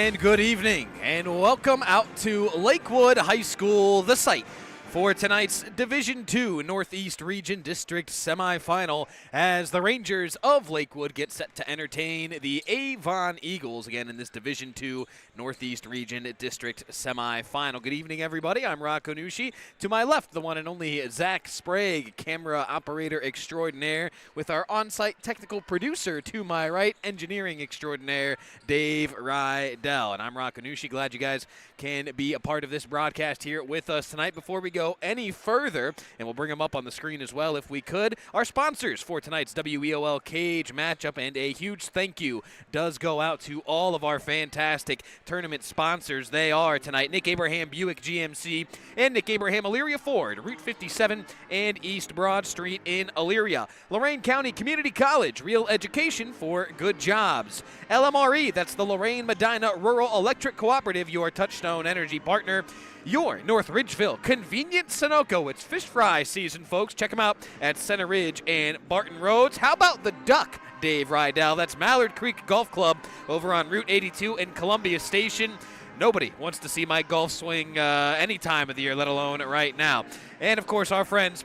And good evening, and welcome out to Lakewood High School, the site for tonight's Division II Northeast Region District Semifinal, as the Rangers of Lakewood get set to entertain the Avon Eagles again in this Division II Northeast Region District Semifinal. Good evening, everybody. I'm Rocco Nushi. To my left, the one and only Zach Sprague, camera operator extraordinaire, with our on-site technical producer to my right, engineering extraordinaire, Dave Rydell. And I'm Rocco Nushi. Glad you guys can be a part of this broadcast here with us tonight. Before we go any further, and we'll bring them up on the screen as well if we could, our sponsors for tonight's WEOL Cage matchup, and a huge thank you does go out to all of our fantastic tournament sponsors. They are tonight Nick Abraham Buick GMC and Nick Abraham Elyria Ford, Route 57 and East Broad Street in Elyria. Lorain County Community College, real education for good jobs. LMRE, that's the Lorain Medina Rural Electric Cooperative, your touchstone energy partner. Your North Ridgeville Convenient Sunoco. It's fish fry season, folks. Check them out at Center Ridge and Barton Roads. How about the duck, Dave Rydell? That's Mallard Creek Golf Club over on Route 82 in Columbia Station. Nobody wants to see my golf swing any time of the year, let alone right now. And, of course, our friends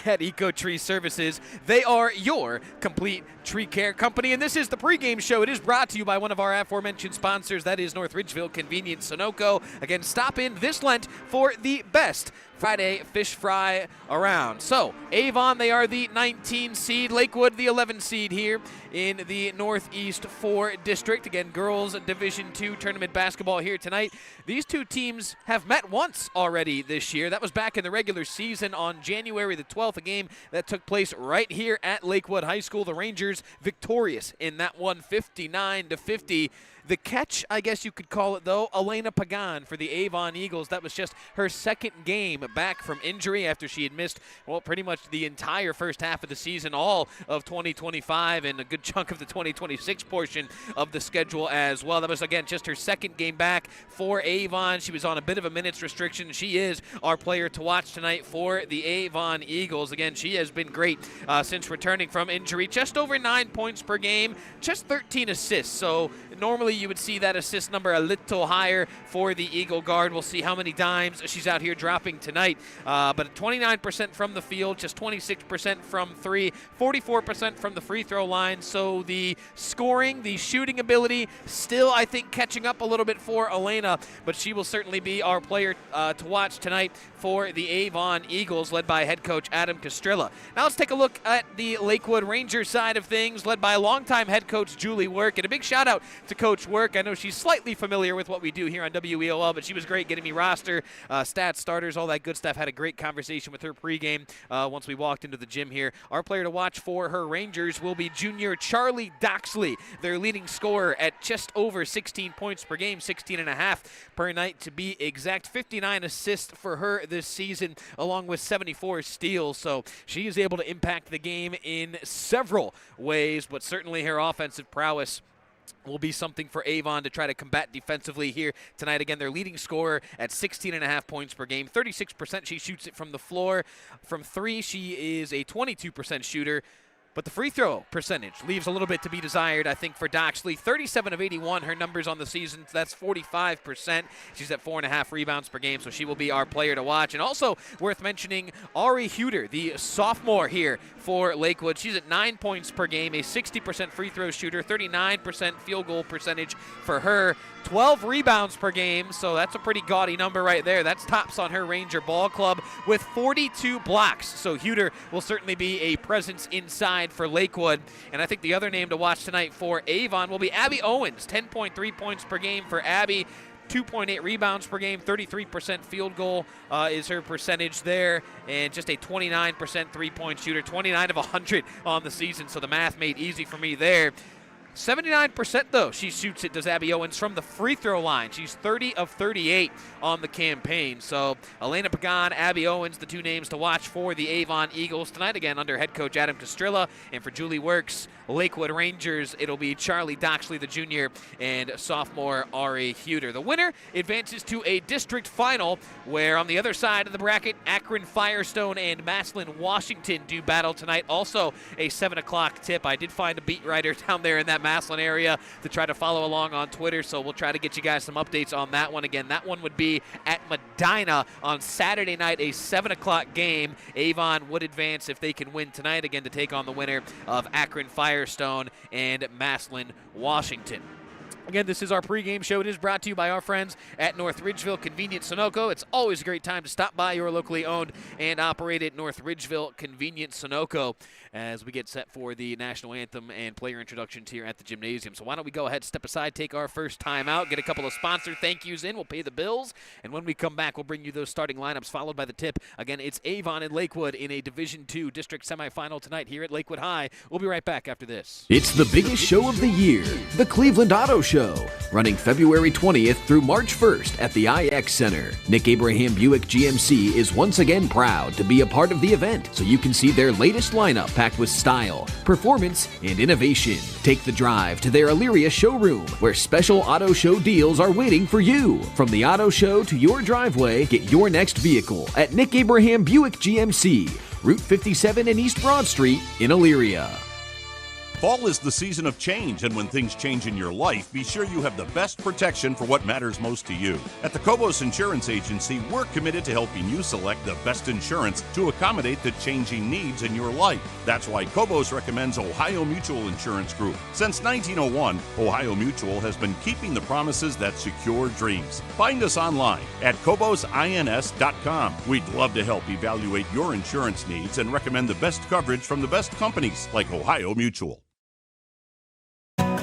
at Eco Tree Services. They are your complete tree care company, and this is the pregame show. It is brought to you by one of our aforementioned sponsors, that is North Ridgeville Convenient Sunoco. Again, stop in this Lent for the best Friday fish fry around. So, Avon, they are the 19 seed. Lakewood, the 11 seed here in the Northeast 4 District. Again, girls Division II tournament basketball here tonight. These two teams have met once already this year. That was back in the regular season on January the 12th, a game that took place right here at Lakewood High School. The Rangers victorious in that one, 59-50. The catch, I guess you could call it, though, Elena Pagan for the Avon Eagles. That was just her second game back from injury after she had missed, well, pretty much the entire first half of the season, all of 2025, and a good chunk of the 2026 portion of the schedule as well. That was, again, just her second game back for Avon. She was on a bit of a minutes restriction. She is our player to watch tonight for the Avon Eagles. Again, she has been great since returning from injury. Just over 9 points per game, just 13 assists. So normally you would see that assist number a little higher for the Eagle Guard. We'll see how many dimes she's out here dropping tonight. But 29% from the field, just 26% from three, 44% from the free throw line. So the scoring, the shooting ability, still, I think, catching up a little bit for Elena, but she will certainly be our player to watch tonight for the Avon Eagles, led by head coach Adam Castrilla. Now let's take a look at the Lakewood Rangers side of things, led by longtime head coach Julie Work. And a big shout out to Coach Work. I know she's slightly familiar with what we do here on WEOL, but she was great getting me roster, stats, starters, all that good stuff. Had a great conversation with her pregame once we walked into the gym here. Our player to watch for her Rangers will be junior Charlie Doxley, their leading scorer at just over 16 points per game, 16.5 per night to be exact. 59 assists for her this season, along with 74 steals. So she is able to impact the game in several ways, but certainly her offensive prowess will be something for Avon to try to combat defensively here tonight. Again, their leading scorer at 16.5 points per game. 36% she shoots it from the floor. From three, she is a 22% shooter. But the free throw percentage leaves a little bit to be desired, I think, for Doxley. 37 of 81, her numbers on the season. That's 45%. She's at 4.5 rebounds per game, so she will be our player to watch. And also worth mentioning, Ari Huter, the sophomore here for Lakewood. She's at 9 points per game, a 60% free throw shooter, 39% field goal percentage for her. 12 rebounds per game, so that's a pretty gaudy number right there. That's tops on her Ranger ball club with 42 blocks. So Huter will certainly be a presence inside for Lakewood. And I think the other name to watch tonight for Avon will be Abby Owens. 10.3 points per game for Abby. 2.8 rebounds per game, 33% field goal is her percentage there, and just a 29% three-point shooter, 29 of 100 on the season, so the math made easy for me there. 79% though she shoots it, does Abby Owens, from the free throw line. She's 30 of 38 on the campaign. So Elena Pagan, Abby Owens, the two names to watch for the Avon Eagles tonight, again under head coach Adam Castrilla. And for Julie Works, Lakewood Rangers, it'll be Charlie Doxley, the junior, and sophomore Ari Huter. The winner advances to a district final, where on the other side of the bracket, Akron Firestone and Massillon Washington do battle tonight. Also a 7 o'clock tip. I did find a beat writer down there in that Massillon area to try to follow along on Twitter, so we'll try to get you guys some updates on that one. Again, that one would be at Medina on Saturday night, a 7 o'clock game. Avon would advance if they can win tonight, again, to take on the winner of Akron Firestone and Massillon Washington. Again, this is our pregame show. It is brought to you by our friends at North Ridgeville Convenience Sunoco. It's always a great time to stop by your locally owned and operated North Ridgeville Convenience Sunoco as we get set for the national anthem and player introductions here at the gymnasium. So why don't we go ahead, step aside, take our first time out, get a couple of sponsor thank yous in. We'll pay the bills, and when we come back, we'll bring you those starting lineups, followed by the tip. Again, it's Avon and Lakewood in a Division II district semifinal tonight here at Lakewood High. We'll be right back after this. It's the biggest show of the year, the Cleveland Auto Show, running February 20th through March 1st at the IX Center. Nick Abraham Buick GMC is once again proud to be a part of the event, so you can see their latest lineup packed with style, performance, and innovation. Take the drive to their Elyria showroom, where special auto show deals are waiting for you. From the auto show to your driveway, get your next vehicle at Nick Abraham Buick GMC, Route 57 and East Broad Street in Elyria. Fall is the season of change, and when things change in your life, be sure you have the best protection for what matters most to you. At the Cobos Insurance Agency, we're committed to helping you select the best insurance to accommodate the changing needs in your life. That's why Cobos recommends Ohio Mutual Insurance Group. Since 1901, Ohio Mutual has been keeping the promises that secure dreams. Find us online at CobosINS.com. We'd love to help evaluate your insurance needs and recommend the best coverage from the best companies like Ohio Mutual.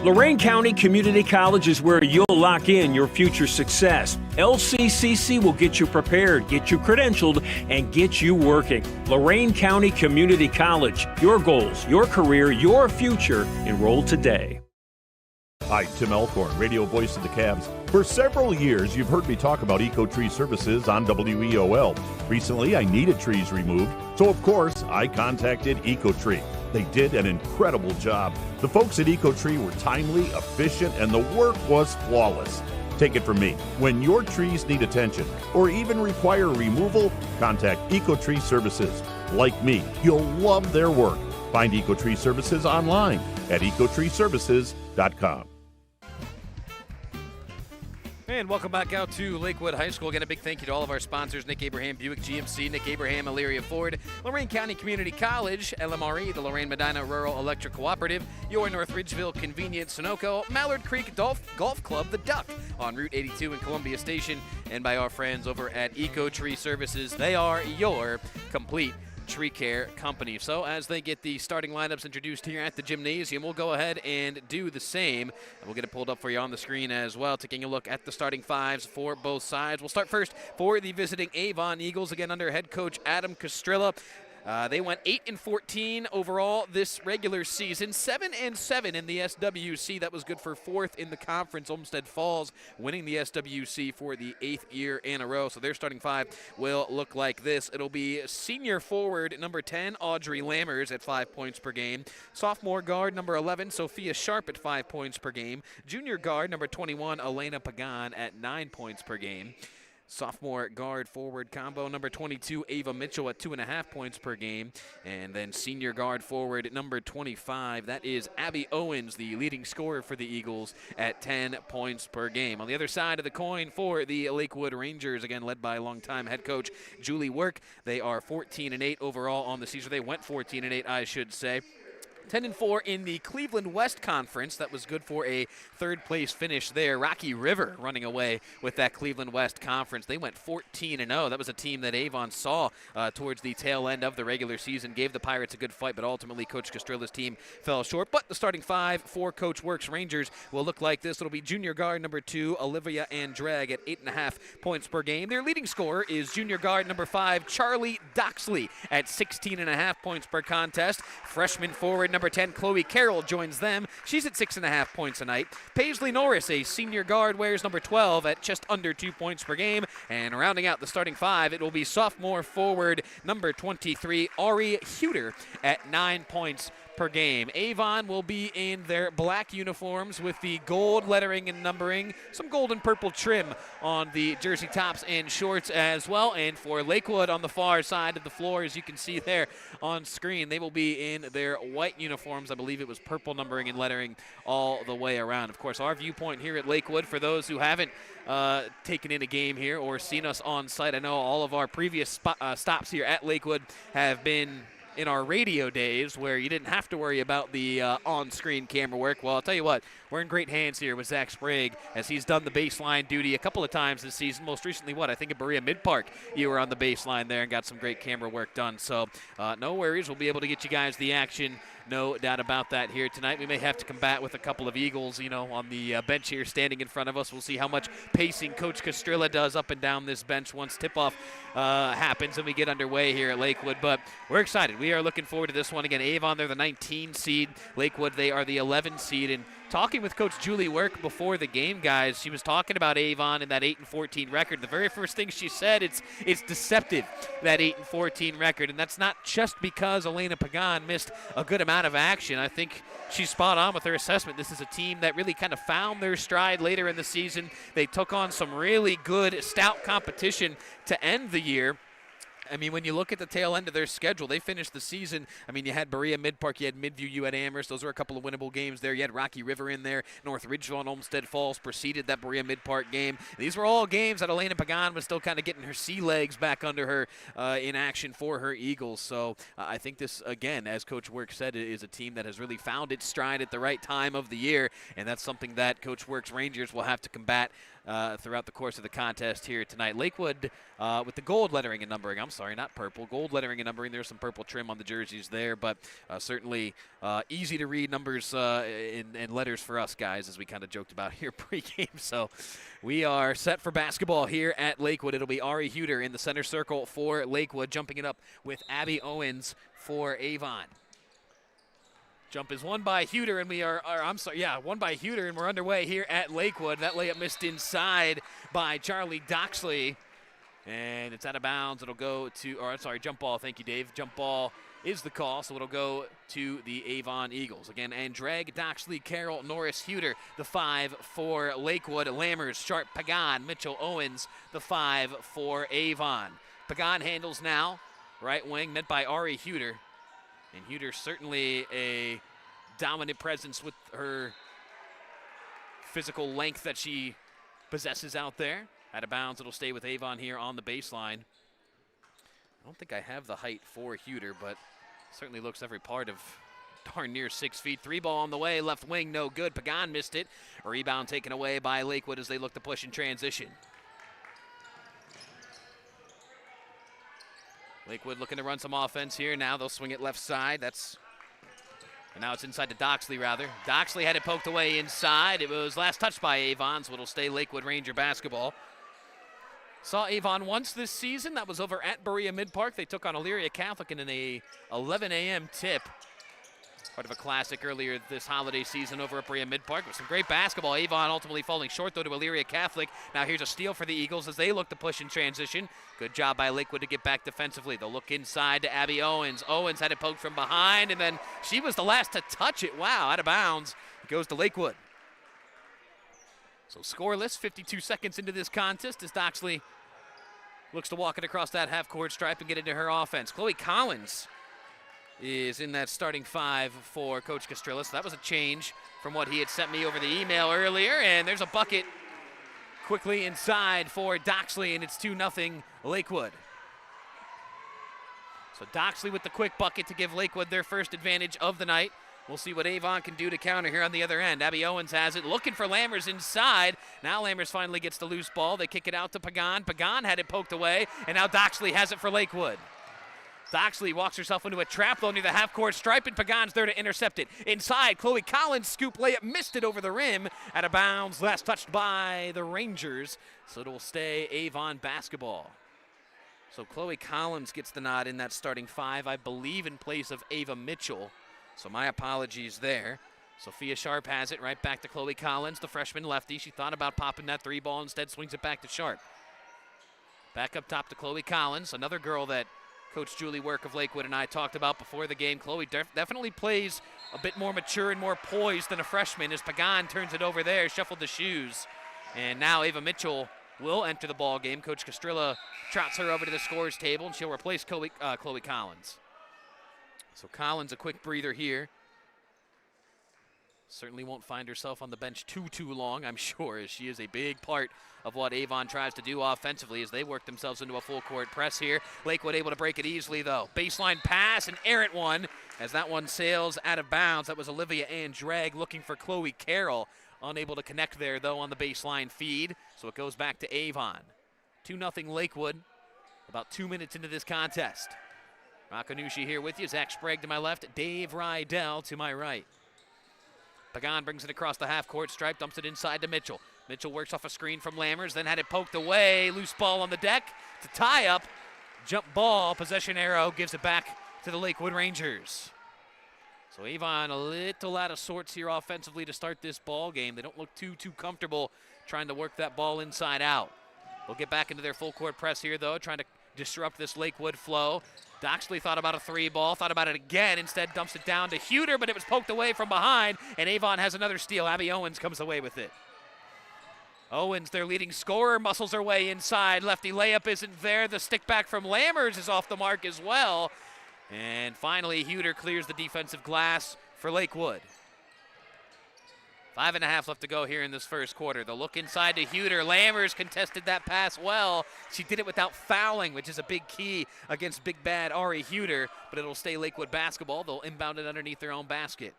Lorain County Community College is where you'll lock in your future success. LCCC will get you prepared, get you credentialed, and get you working. Lorain County Community College. Your goals, your career, your future. Enroll today. Hi, Tim Elkhorn, radio voice of the Cavs. For several years, you've heard me talk about Eco-Tree Services on WEOL. Recently, I needed trees removed, so of course, I contacted Eco-Tree. They did an incredible job. The folks at Eco-Tree were timely, efficient, and the work was flawless. Take it from me, when your trees need attention or even require removal, contact Eco-Tree Services. Like me, you'll love their work. Find Eco-Tree Services online at ecotreeservices.com. And welcome back out to Lakewood High School. Again, a big thank you to all of our sponsors, Nick Abraham Buick GMC, Nick Abraham Elyria Ford, Lorain County Community College, LMRE, the Lorain Medina Rural Electric Cooperative, your North Ridgeville Convenience Sunoco, Mallard Creek Golf Club, The Duck on Route 82 in Columbia Station, and by our friends over at Eco-Tree Services. They are your complete tree care company. So as they get the starting lineups introduced here at the gymnasium, we'll go ahead and do the same. And we'll get it pulled up for you on the screen as well, taking a look at the starting fives for both sides. We'll start first for the visiting Avon Eagles, again under head coach Adam Castrilla. They went 8-14 overall this regular season, 7-7 in the SWC. That was good for fourth in the conference. Olmsted Falls winning the SWC for the 8th year in a row. So their starting five will look like this. It'll be senior forward number 10, Audrey Lammers at 5 points per game. Sophomore guard number 11, Sophia Sharp at 5 points per game. Junior guard number 21, Elena Pagan at 9 points per game. Sophomore guard forward combo number 22, Ava Mitchell at 2.5 points per game. And then senior guard forward number 25, that is Abby Owens, the leading scorer for the Eagles at 10 points per game. On the other side of the coin for the Lakewood Rangers, again led by longtime head coach Julie Work. They are 14-8 overall on the season. They went 14-8, I should say. 10-4 in the Cleveland West Conference. That was good for a third-place finish there. Rocky River running away with that Cleveland West Conference. They went 14-0. That was a team that Avon saw towards the tail end of the regular season. Gave the Pirates a good fight, but ultimately Coach Castrilla's team fell short. But the starting five for Coach Works Rangers will look like this. It'll be junior guard number 2, Olivia Andrag at 8.5 points per game. Their leading scorer is junior guard number 5, Charlie Doxley at 16.5 points per contest. Freshman forward number 10, Chloe Carroll joins them. She's at 6.5 points a night. Paisley Norris, a senior guard, wears number 12 at just under 2 points per game. And rounding out the starting five, it will be sophomore forward number 23, Ari Huter at 9 points per game. Avon will be in their black uniforms with the gold lettering and numbering, some gold and purple trim on the jersey tops and shorts as well. And for Lakewood on the far side of the floor, as you can see there on screen, they will be in their white uniforms. I believe it was purple numbering and lettering all the way around. Of course, our viewpoint here at Lakewood, for those who haven't taken in a game here or seen us on site, I know all of our previous stops here at Lakewood have been in our radio days where you didn't have to worry about the on-screen camera work. Well, I'll tell you what, we're in great hands here with Zach Sprague as he's done the baseline duty a couple of times this season. Most recently, I think at Berea Mid-Park, you were on the baseline there and got some great camera work done. So no worries. We'll be able to get you guys the action. No doubt about that here tonight. We may have to combat with a couple of Eagles, on the bench here standing in front of us. We'll see how much pacing Coach Castrilla does up and down this bench once tip-off happens and we get underway here at Lakewood. But we're excited. We are looking forward to this one. Again, Avon, they're the 19 seed. Lakewood, they are the 11 seed. And talking with Coach Julie Work before the game, guys, she was talking about Avon and that 8-14 record. The very first thing she said, it's deceptive, that 8-14 record. And that's not just because Elena Pagan missed a good amount of action. I think she's spot on with her assessment. This is a team that really kind of found their stride later in the season. They took on some really good, stout competition to end the year. I mean, when you look at the tail end of their schedule, they finished the season. I mean, you had Berea Mid-Park, you had Midview, you had Amherst. Those were a couple of winnable games there. You had Rocky River in there. North Ridgeville and Olmsted Falls preceded that Berea Mid-Park game. These were all games that Elena Pagan was still kind of getting her sea legs back under her in action for her Eagles. So I think this, again, as Coach Work said, is a team that has really found its stride at the right time of the year, and that's something that Coach Work's Rangers will have to combat throughout the course of the contest here tonight. Lakewood with the gold lettering and numbering. I'm sorry, not purple. Gold lettering and numbering. There's some purple trim on the jerseys there, but certainly easy to read numbers and letters for us guys, as we kind of joked about here pregame. So we are set for basketball here at Lakewood. It'll be Ari Huter in the center circle for Lakewood, jumping it up with Abby Owens for Avon. Jump is won by Huter, and won by Huter, and we're underway here at Lakewood. That layup missed inside by Charlie Doxley, and it's out of bounds. It'll go to, jump ball. Thank you, Dave. Jump ball is the call, so it'll go to the Avon Eagles. Again, Andrag, Doxley, Carroll, Norris, Huter, the 5 for Lakewood. Lammers, Sharp, Pagan, Mitchell, Owens, the 5 for Avon. Pagan handles now, right wing, met by Ari Huter. And Huter certainly a dominant presence with her physical length that she possesses out there. Out of bounds, it'll stay with Avon here on the baseline. I don't think I have the height for Huter, but certainly looks every part of darn near 6 feet. 3 ball on the way, left wing, no good. Pagan missed it. A rebound taken away by Lakewood as they look to push in transition. Lakewood looking to run some offense here. Now they'll swing it left side. And now it's inside to Doxley, rather. Doxley had it poked away inside. It was last touched by Avon, so it'll stay Lakewood Ranger basketball. Saw Avon once this season. That was over at Berea Mid-Park. They took on Elyria Catholic in an 11 a.m. tip. Part of a classic earlier this holiday season over at Berea Mid-Park with some great basketball. Avon ultimately falling short, though, to Elyria Catholic. Now here's a steal for the Eagles as they look to push in transition. Good job by Lakewood to get back defensively. They'll look inside to Abby Owens. Owens had it poked from behind, and then she was the last to touch it. Wow, out of bounds. It goes to Lakewood. So scoreless, 52 seconds into this contest as Doxley looks to walk it across that half-court stripe and get into her offense. Chloe Collins is in that starting 5 for Coach Castrilla. So that was a change from what he had sent me over the email earlier. And there's a bucket quickly inside for Doxley, and it's 2-0 Lakewood. So Doxley with the quick bucket to give Lakewood their first advantage of the night. We'll see what Avon can do to counter here on the other end. Abby Owens has it, looking for Lammers inside. Now Lammers finally gets the loose ball. They kick it out to Pagan. Pagan had it poked away, and now Doxley has it for Lakewood. Doxley walks herself into a trap though near the half-court stripe, and Pagan's there to intercept it. Inside, Chloe Collins scoop layup, missed it over the rim. Out of bounds, last touched by the Rangers, so it will stay Avon basketball. So Chloe Collins gets the nod in that starting 5, I believe in place of Ava Mitchell. So my apologies there. Sophia Sharp has it right back to Chloe Collins, the freshman lefty. She thought about popping that 3 ball, instead swings it back to Sharp. Back up top to Chloe Collins, another girl that Coach Julie Work of Lakewood and I talked about before the game. Chloe definitely plays a bit more mature and more poised than a freshman as Pagan turns it over there, shuffled the shoes. And now Ava Mitchell will enter the ball game. Coach Castrilla trots her over to the scorer's table, and she'll replace Chloe Collins. So Collins, a quick breather here. Certainly won't find herself on the bench too long, I'm sure, as she is a big part of what Avon tries to do offensively as they work themselves into a full-court press here. Lakewood able to break it easily, though. Baseline pass, an errant one, as that one sails out of bounds. That was Olivia Andrag looking for Chloe Carroll. Unable to connect there, though, on the baseline feed, so it goes back to Avon. 2-0 Lakewood, about 2 minutes into this contest. Rakanushi here with you. Zach Sprague to my left, Dave Rydell to my right. Pagan brings it across the half-court stripe, dumps it inside to Mitchell. Mitchell works off a screen from Lammers, then had it poked away. Loose ball on the deck to tie up. Jump ball, possession arrow, gives it back to the Lakewood Rangers. So Avon a little out of sorts here offensively to start this ball game. They don't look too comfortable trying to work that ball inside out. They'll get back into their full-court press here, though, trying to disrupt this Lakewood flow. Doxley thought about a three ball, thought about it again, instead dumps it down to Huter, but it was poked away from behind, and Avon has another steal. Abby Owens comes away with it. Owens, their leading scorer, muscles her way inside. Lefty layup isn't there. The stick back from Lammers is off the mark as well. And finally, Huter clears the defensive glass for Lakewood. 5.5 left to go here in this first quarter. They'll look inside to Huter. Lammers contested that pass well. She did it without fouling, which is a big key against big bad Ari Huter, but it'll stay Lakewood basketball. They'll inbound it underneath their own basket.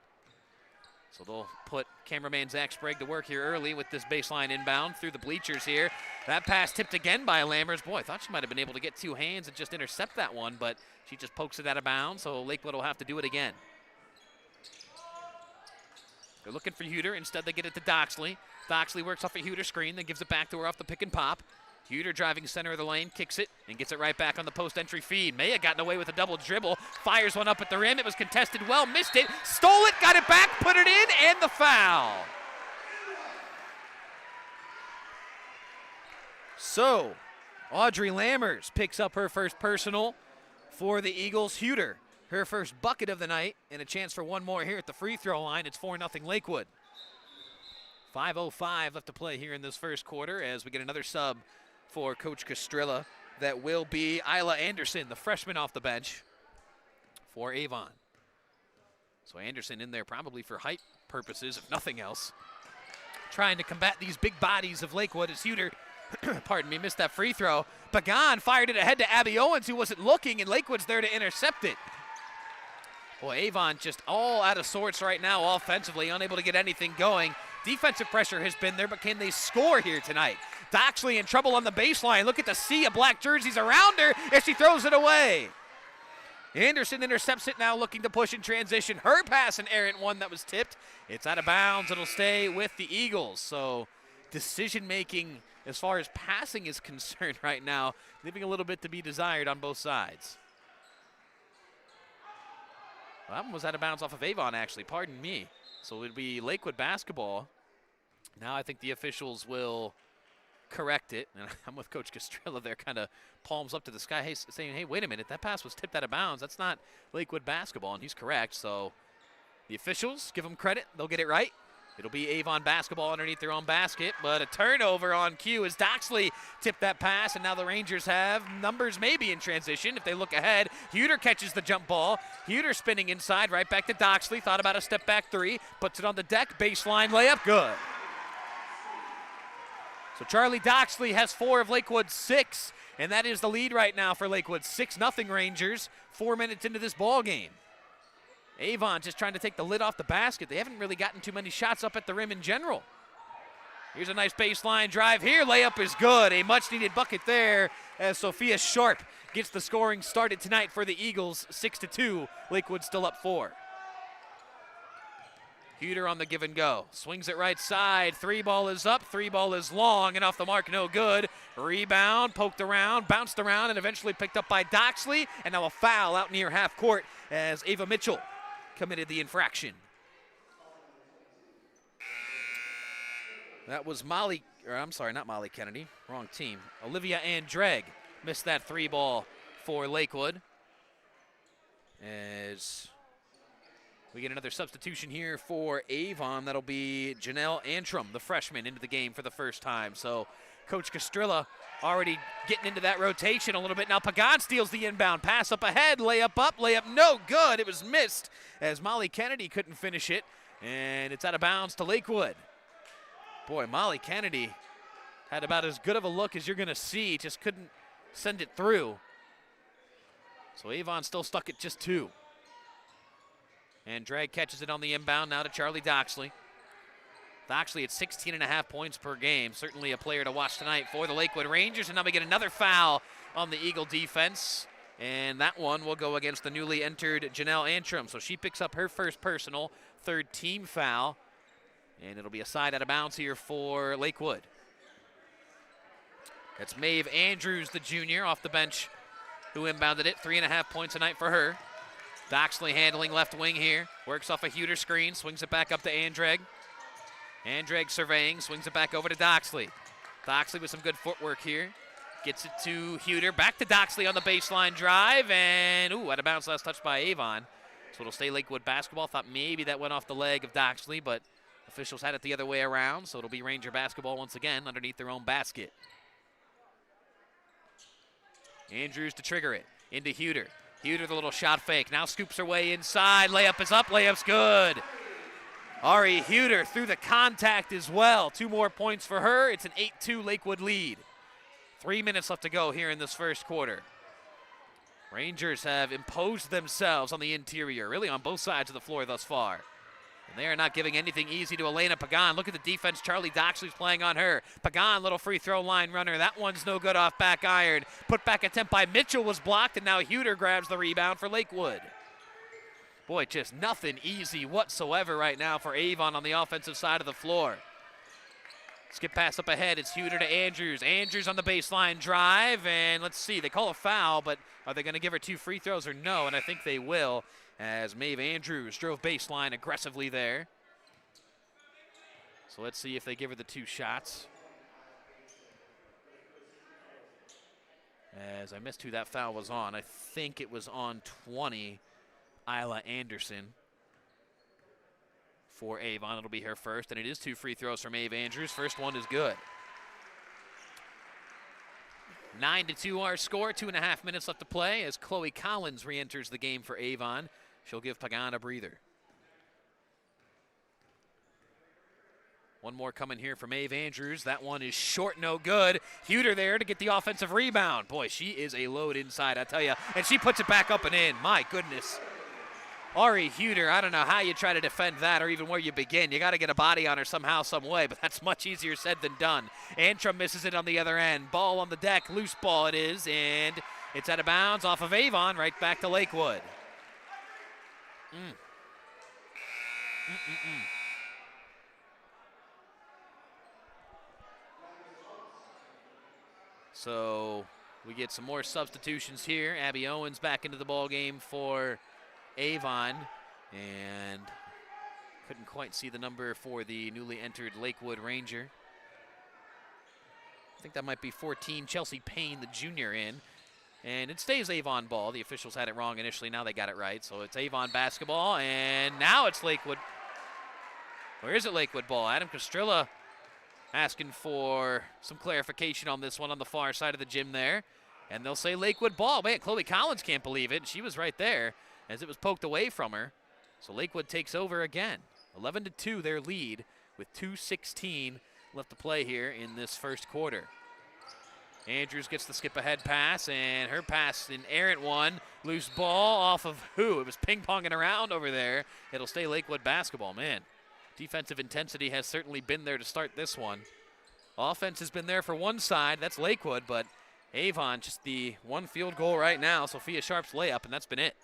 So they'll put cameraman Zach Sprague to work here early with this baseline inbound through the bleachers here. That pass tipped again by Lammers. Boy, I thought she might have been able to get two hands and just intercept that one, but she just pokes it out of bounds, so Lakewood will have to do it again. They're looking for Huter. Instead, they get it to Doxley. Doxley works off a Huter screen, then gives it back to her off the pick and pop. Huter driving center of the lane, kicks it, and gets it right back on the post-entry feed. Maya gotten away with a double dribble, fires one up at the rim. It was contested well, missed it, stole it, got it back, put it in, and the foul. So, Audrey Lammers picks up her first personal for the Eagles. Huter, her first bucket of the night, and a chance for one more here at the free throw line. It's 4-0 Lakewood. 5:05 left to play here in this first quarter as we get another sub for Coach Castrilla. That will be Isla Anderson, the freshman off the bench for Avon. So Anderson in there probably for height purposes, if nothing else. Trying to combat these big bodies of Lakewood as Huter, pardon me, missed that free throw. Pagan fired it ahead to Abby Owens, who wasn't looking, and Lakewood's there to intercept it. Boy, Avon just all out of sorts right now offensively, unable to get anything going. Defensive pressure has been there, but can they score here tonight? Doxley in trouble on the baseline. Look at the sea of black jerseys around her as she throws it away. Anderson intercepts it now, looking to push in transition. Her pass, an errant one that was tipped. It's out of bounds. It'll stay with the Eagles. So decision-making as far as passing is concerned right now, leaving a little bit to be desired on both sides. Well, that one was out of bounds off of Avon, actually. Pardon me. So it would be Lakewood basketball. Now I think the officials will correct it. And I'm with Coach Castrilla there, kind of palms up to the sky, hey, saying, hey, wait a minute, that pass was tipped out of bounds. That's not Lakewood basketball, and he's correct. So the officials, give them credit. They'll get it right. It'll be Avon basketball underneath their own basket, but a turnover on cue as Doxley tipped that pass, and now the Rangers have numbers maybe in transition if they look ahead. Huter catches the jump ball. Huter spinning inside, right back to Doxley. Thought about a step-back three, puts it on the deck, baseline layup, good. So Charlie Doxley has 4 of Lakewood's 6, and that is the lead right now for Lakewood. 6-0 Rangers, 4 minutes into this ball game. Avon just trying to take the lid off the basket. They haven't really gotten too many shots up at the rim in general. Here's a nice baseline drive here. Layup is good. A much-needed bucket there as Sophia Sharp gets the scoring started tonight for the Eagles. 6-2. Lakewood still up 4. Huter on the give and go. Swings it right side. 3 ball is up. 3 ball is long and off the mark. No good. Rebound, poked around, bounced around, and eventually picked up by Doxley. And now a foul out near half court as Ava Mitchell committed the infraction. That was Molly, or I'm sorry, not Molly Kennedy, wrong team. Olivia Andrag missed that 3 ball for Lakewood. as we get another substitution here for Avon. That'll be Janelle Antrim, the freshman, into the game for the first time. So Coach Castrilla already getting into that rotation a little bit. Now Pagan steals the inbound pass up ahead, layup up, layup no good. It was missed as Molly Kennedy couldn't finish it, and it's out of bounds to Lakewood. Boy, Molly Kennedy had about as good of a look as you're going to see, just couldn't send it through. So Avon still stuck at just 2. And Drag catches it on the inbound now to Charlie Doxley. Doxley at 16.5 points per game. Certainly a player to watch tonight for the Lakewood Rangers. And now we get another foul on the Eagle defense. And that one will go against the newly entered Janelle Antrim. So she picks up her first personal, 3rd team foul. And it'll be a side out of bounds here for Lakewood. That's Maeve Andrews, the junior, off the bench, who inbounded it. 3.5 points a night for her. Doxley handling left wing here. Works off a Huter screen, swings it back up to Andrag. Andrag surveying, swings it back over to Doxley. Doxley with some good footwork here. Gets it to Huter, back to Doxley on the baseline drive, and out of bounds, last touch by Avon. So it'll stay Lakewood basketball. Thought maybe that went off the leg of Doxley, but officials had it the other way around, so it'll be Ranger basketball once again underneath their own basket. Andrews to trigger it, into Huter. Huter, the little shot fake, now scoops her way inside. Layup is up, layup's good. Ari Huter through the contact as well. 2 more points for her. It's an 8-2 Lakewood lead. 3 minutes left to go here in this first quarter. Rangers have imposed themselves on the interior, really on both sides of the floor thus far. And they are not giving anything easy to Elena Pagan. Look at the defense Charlie Doxley's playing on her. Pagan, little free throw line runner. That one's no good off back iron. Put back attempt by Mitchell was blocked, and now Huter grabs the rebound for Lakewood. Boy, just nothing easy whatsoever right now for Avon on the offensive side of the floor. Skip pass up ahead. It's Huter to Andrews. Andrews on the baseline drive, and let's see. They call a foul, but are they going to give her 2 free throws or no? And I think they will, as Maeve Andrews drove baseline aggressively there. So let's see if they give her the 2 shots. As I missed who that foul was on. I think it was on 20, Isla Anderson. For Avon, it'll be her first, and it is 2 free throws from Maeve Andrews. First one is good. 9-2 our score, 2.5 minutes left to play as Chloe Collins re-enters the game for Avon. She'll give Pagan a breather. One more coming here from Maeve Andrews. That one is short, no good. Huter there to get the offensive rebound. Boy, she is a load inside, I tell you. And she puts it back up and in. My goodness. Ari Huter, I don't know how you try to defend that or even where you begin. You got to get a body on her somehow, some way, but that's much easier said than done. Antrim misses it on the other end. Ball on the deck, loose ball it is, and it's out of bounds off of Avon, right back to Lakewood. So we get some more substitutions here. Abby Owens back into the ball game for Avon, and couldn't quite see the number for the newly entered Lakewood Ranger. I think that might be 14, Chelsea Payne, the junior, in. And it stays Avon ball. The officials had it wrong initially. Now they got it right. So it's Avon basketball, and now it's Lakewood. Where is it Lakewood ball? Adam Castrilla asking for some clarification on this one on the far side of the gym there. And they'll say Lakewood ball. Man, Chloe Collins can't believe it. She was right there as it was poked away from her. So Lakewood takes over again. 11-2 their lead with 2:16 left to play here in this first quarter. Andrews gets the skip ahead pass, and her pass, an errant one. Loose ball off of who? It was ping-ponging around over there. It'll stay Lakewood basketball. Man, defensive intensity has certainly been there to start this one. Offense has been there for one side. That's Lakewood, but Avon just the one field goal right now. Sophia Sharp's layup, and that's been it.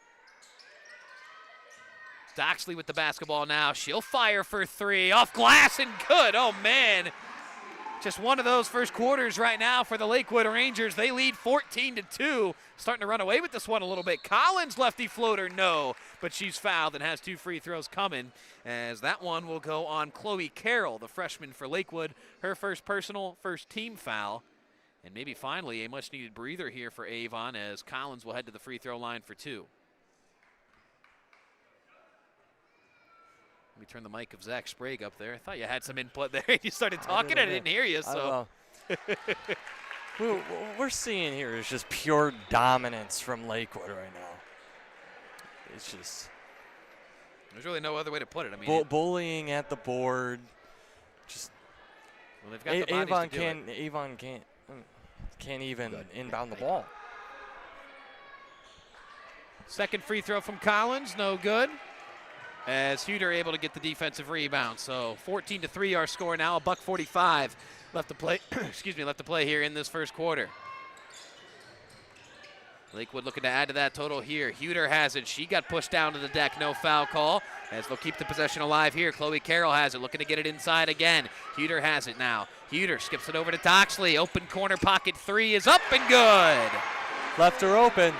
Doxley with the basketball now. She'll fire for 3. Off glass and good. Oh, man. Just one of those first quarters right now for the Lakewood Rangers. They lead 14-2. Starting to run away with this one a little bit. Collins lefty floater, no. But she's fouled and has 2 free throws coming, as that one will go on Chloe Carroll, the freshman for Lakewood. Her first personal, first team foul. And maybe finally a much-needed breather here for Avon, as Collins will head to the free throw line for 2. Let me turn the mic of Zach Sprague up there. I thought you had some input there. You started talking, I didn't hear you. So what we're seeing here is just pure dominance from Lakewood right now. It's just there's really no other way to put it. I mean, bullying at the board. Just well, they've got the bodies to do it. Avon can't even inbound the ball. Second free throw from Collins, no good. As Huter able to get the defensive rebound. So 14-3 our score now, $1:45 left to play. Left to play here in this first quarter. Lakewood looking to add to that total here. Huter has it. She got pushed down to the deck. No foul call as they'll keep the possession alive here. Chloe Carroll has it. Looking to get it inside again. Huter has it now. Huter skips it over to Doxley. Open corner pocket three is up and good. Left her open.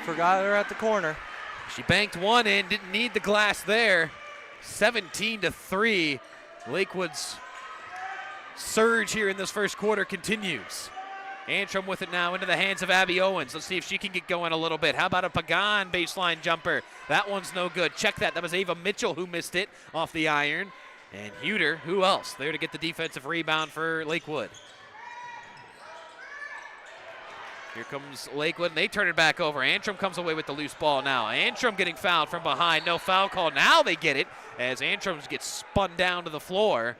Forgot her at the corner. She banked one in. Didn't need the glass there. 17-3. Lakewood's surge here in this first quarter continues. Antrim with it now into the hands of Abby Owens. Let's see if she can get going a little bit. How about a Pagan baseline jumper? That one's no good. Check that. That was Ava Mitchell who missed it off the iron. And Huter, who else? There to get the defensive rebound for Lakewood. Here comes Lakewood, and they turn it back over. Antrim comes away with the loose ball now. Antrim getting fouled from behind. No foul call. Now they get it as Antrim gets spun down to the floor.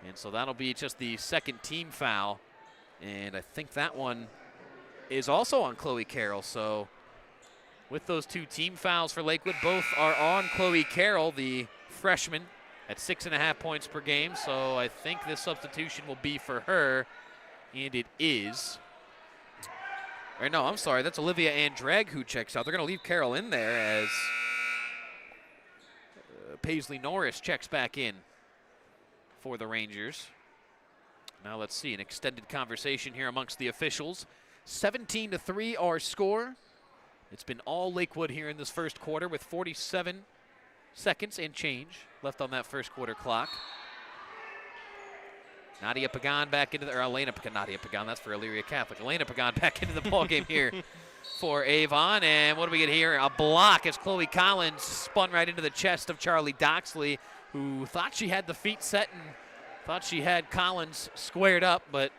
And so that'll be just the second team foul. And I think that one is also on Chloe Carroll. So with those two team fouls for Lakewood, both are on Chloe Carroll, the freshman, at 6.5 points per game. So I think this substitution will be for her, and it is. Or no, I'm sorry, that's Olivia Andrag who checks out. They're going to leave Carroll in there as Paisley Norris checks back in for the Rangers. Now let's see, an extended conversation here amongst the officials. 17-3 our score. It's been all Lakewood here in this first quarter with 47 seconds and change left on that first quarter clock. Nadia Pagan back into the, or Elena Pagan, Nadia Pagan, that's for Elyria Catholic. Elena Pagan back into the ballgame here for Avon. And what do we get here? A block as Chloe Collins spun right into the chest of Charlie Doxley, who thought she had the feet set and thought she had Collins squared up, but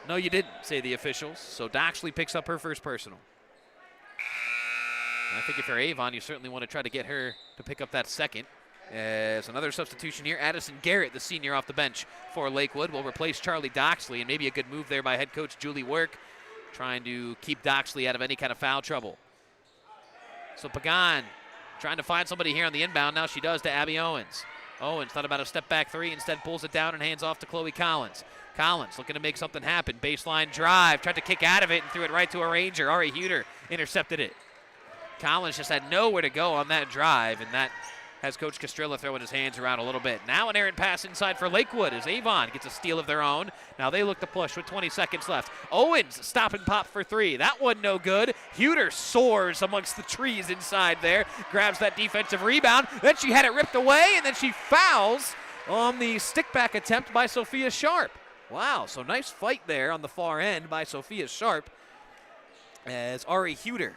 no, you didn't, say the officials. So Doxley picks up her first personal. And I think if you're Avon, you certainly want to try to get her to pick up that second. As another substitution here, Addison Garrett, the senior off the bench for Lakewood, will replace Charlie Doxley, and maybe a good move there by head coach Julie Work, trying to keep Doxley out of any kind of foul trouble. So Pagan trying to find somebody here on the inbound. Now she does to Abby Owens. Owens thought about a step back three, instead pulls it down and hands off to Chloe Collins. Collins looking to make something happen. Baseline drive, tried to kick out of it and threw it right to a Ranger. Ari Huter intercepted it. Collins just had nowhere to go on that drive, and that has Coach Castrilla throwing his hands around a little bit. Now an errant pass inside for Lakewood as Avon gets a steal of their own. Now they look to push with 20 seconds left. Owens stop and pop for three. That one no good. Huter soars amongst the trees inside there. Grabs that defensive rebound. Then she had it ripped away, and then she fouls on the stick-back attempt by Sophia Sharp. Wow, so nice fight there on the far end by Sophia Sharp as Ari Huter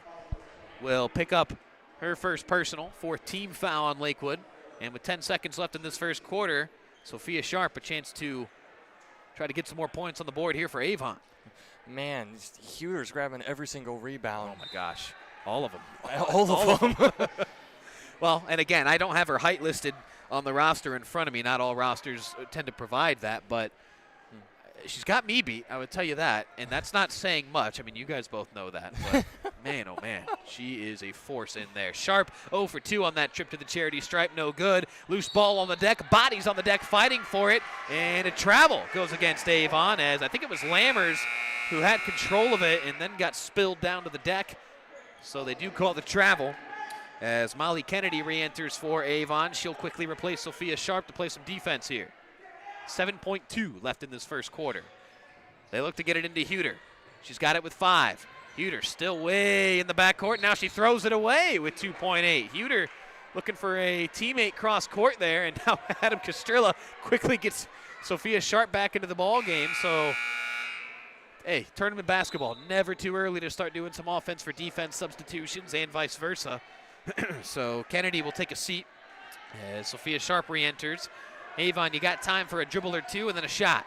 will pick up her first personal, fourth team foul on Lakewood. And with 10 seconds left in this first quarter, Sophia Sharp a chance to try to get some more points on the board here for Avon. Man, Huter's grabbing every single rebound. Oh my gosh, all of them. All of them. Well, and again, I don't have her height listed on the roster in front of me. Not all rosters tend to provide that, but she's got me beat, I would tell you that, and that's not saying much. I mean, you guys both know that, but man, oh man, she is a force in there. Sharp 0 for 2 on that trip to the charity stripe, no good. Loose ball on the deck, bodies on the deck fighting for it, and a travel goes against Avon, as I think it was Lammers who had control of it and then got spilled down to the deck. So they do call the travel as Molly Kennedy re-enters for Avon. She'll quickly replace Sophia Sharp to play some defense here. 7.2 left in this first quarter. They look to get it into Huter. She's got it with 5. Huter still way in the backcourt. Now she throws it away with 2.8. Huter looking for a teammate cross court there, and now Adam Castrilla quickly gets Sophia Sharp back into the ball game. So, hey, tournament basketball, never too early to start doing some offense for defense substitutions and vice versa. So Kennedy will take a seat As Sophia Sharp re-enters. Avon, you got time for a dribble or two and then a shot.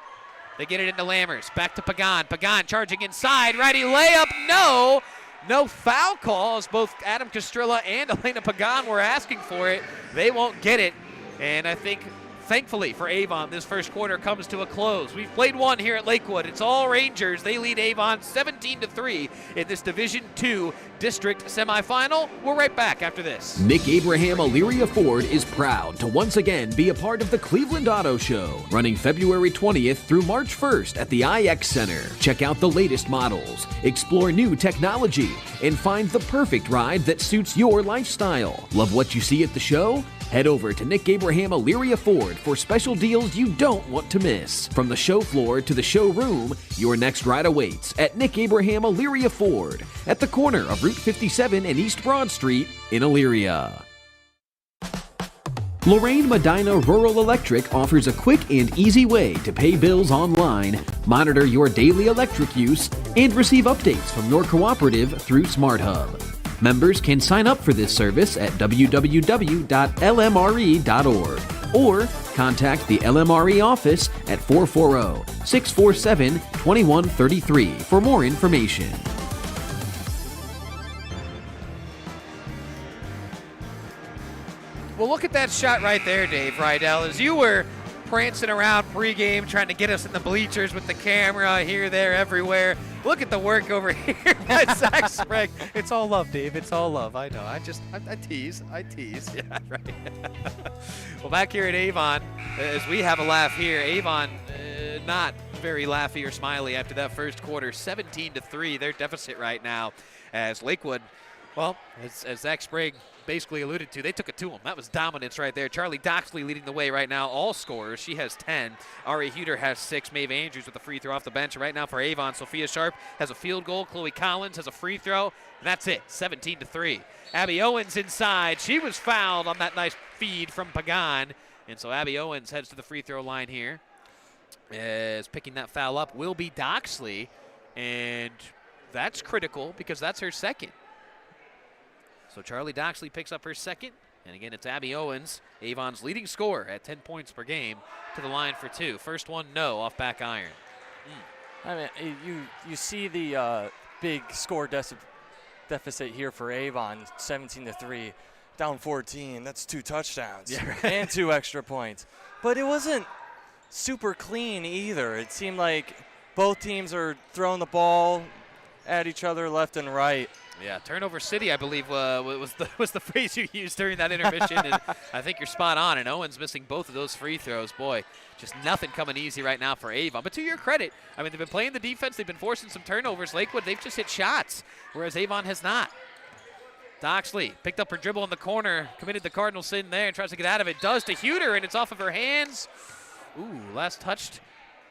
They get it into Lammers. Back to Pagan. Pagan charging inside. Righty layup. No. No foul calls. Both Adam Castrilla and Elena Pagan were asking for it. They won't get it. And I think, thankfully for Avon, this first quarter comes to a close. We've played one here at Lakewood. It's all Rangers. They lead Avon 17-3 in this Division II District Semifinal. We're right back after this. Nick Abraham Elyria Ford is proud to once again be a part of the Cleveland Auto Show, running February 20th through March 1st at the IX Center. Check out the latest models, explore new technology, and find the perfect ride that suits your lifestyle. Love what you see at the show? Head over to Nick Abraham Elyria Ford for special deals you don't want to miss. From the show floor to the showroom, your next ride awaits at Nick Abraham Elyria Ford at the corner of Route 57 and East Broad Street in Elyria. Lorraine Medina Rural Electric offers a quick and easy way to pay bills online, monitor your daily electric use, and receive updates from your cooperative through SmartHub. Members can sign up for this service at www.lmre.org or contact the LMRE office at 440-647-2133 for more information. Well, look at that shot right there, Dave Rydell. As you were prancing around pregame, trying to get us in the bleachers with the camera here, there, everywhere. Look at the work over here by Zach Sprague. It's all love, Dave. It's all love. I know. I tease. I tease. Yeah, right. Well, back here at Avon, as we have a laugh here, Avon not very laughy or smiley after that first quarter. 17-3, their deficit right now. As Lakewood, well, as Zach Sprague basically alluded to, they took it to him. That was dominance right there. Charlie Doxley leading the way right now, all scorers. She has 10. Ari Huter has 6. Maeve Andrews with a free throw off the bench. Right now for Avon, Sophia Sharp has a field goal. Chloe Collins has a free throw. And that's it, 17-3. Abby Owens inside. She was fouled on that nice feed from Pagan. And so Abby Owens heads to the free throw line here. As picking that foul up will be Doxley. And that's critical because that's her second. So Charlie Doxley picks up her second. And again, it's Abby Owens, Avon's leading scorer at 10 points per game, to the line for 2. First one, no, off back iron. I mean, you see the big score deficit here for Avon, 17-3, down 14. That's 2 touchdowns and 2 extra points. But it wasn't super clean either. It seemed like both teams are throwing the ball at each other left and right. Yeah, turnover city, I believe, was the phrase you used during that intermission. And I think you're spot on. And Owens missing both of those free throws. Boy, just nothing coming easy right now for Avon. But to your credit, I mean, they've been playing the defense. They've been forcing some turnovers. Lakewood, they've just hit shots, whereas Avon has not. Doxley picked up her dribble in the corner, committed the cardinal sin there, and tries to get out of it. Does to Huter, and it's off of her hands. Ooh, last touched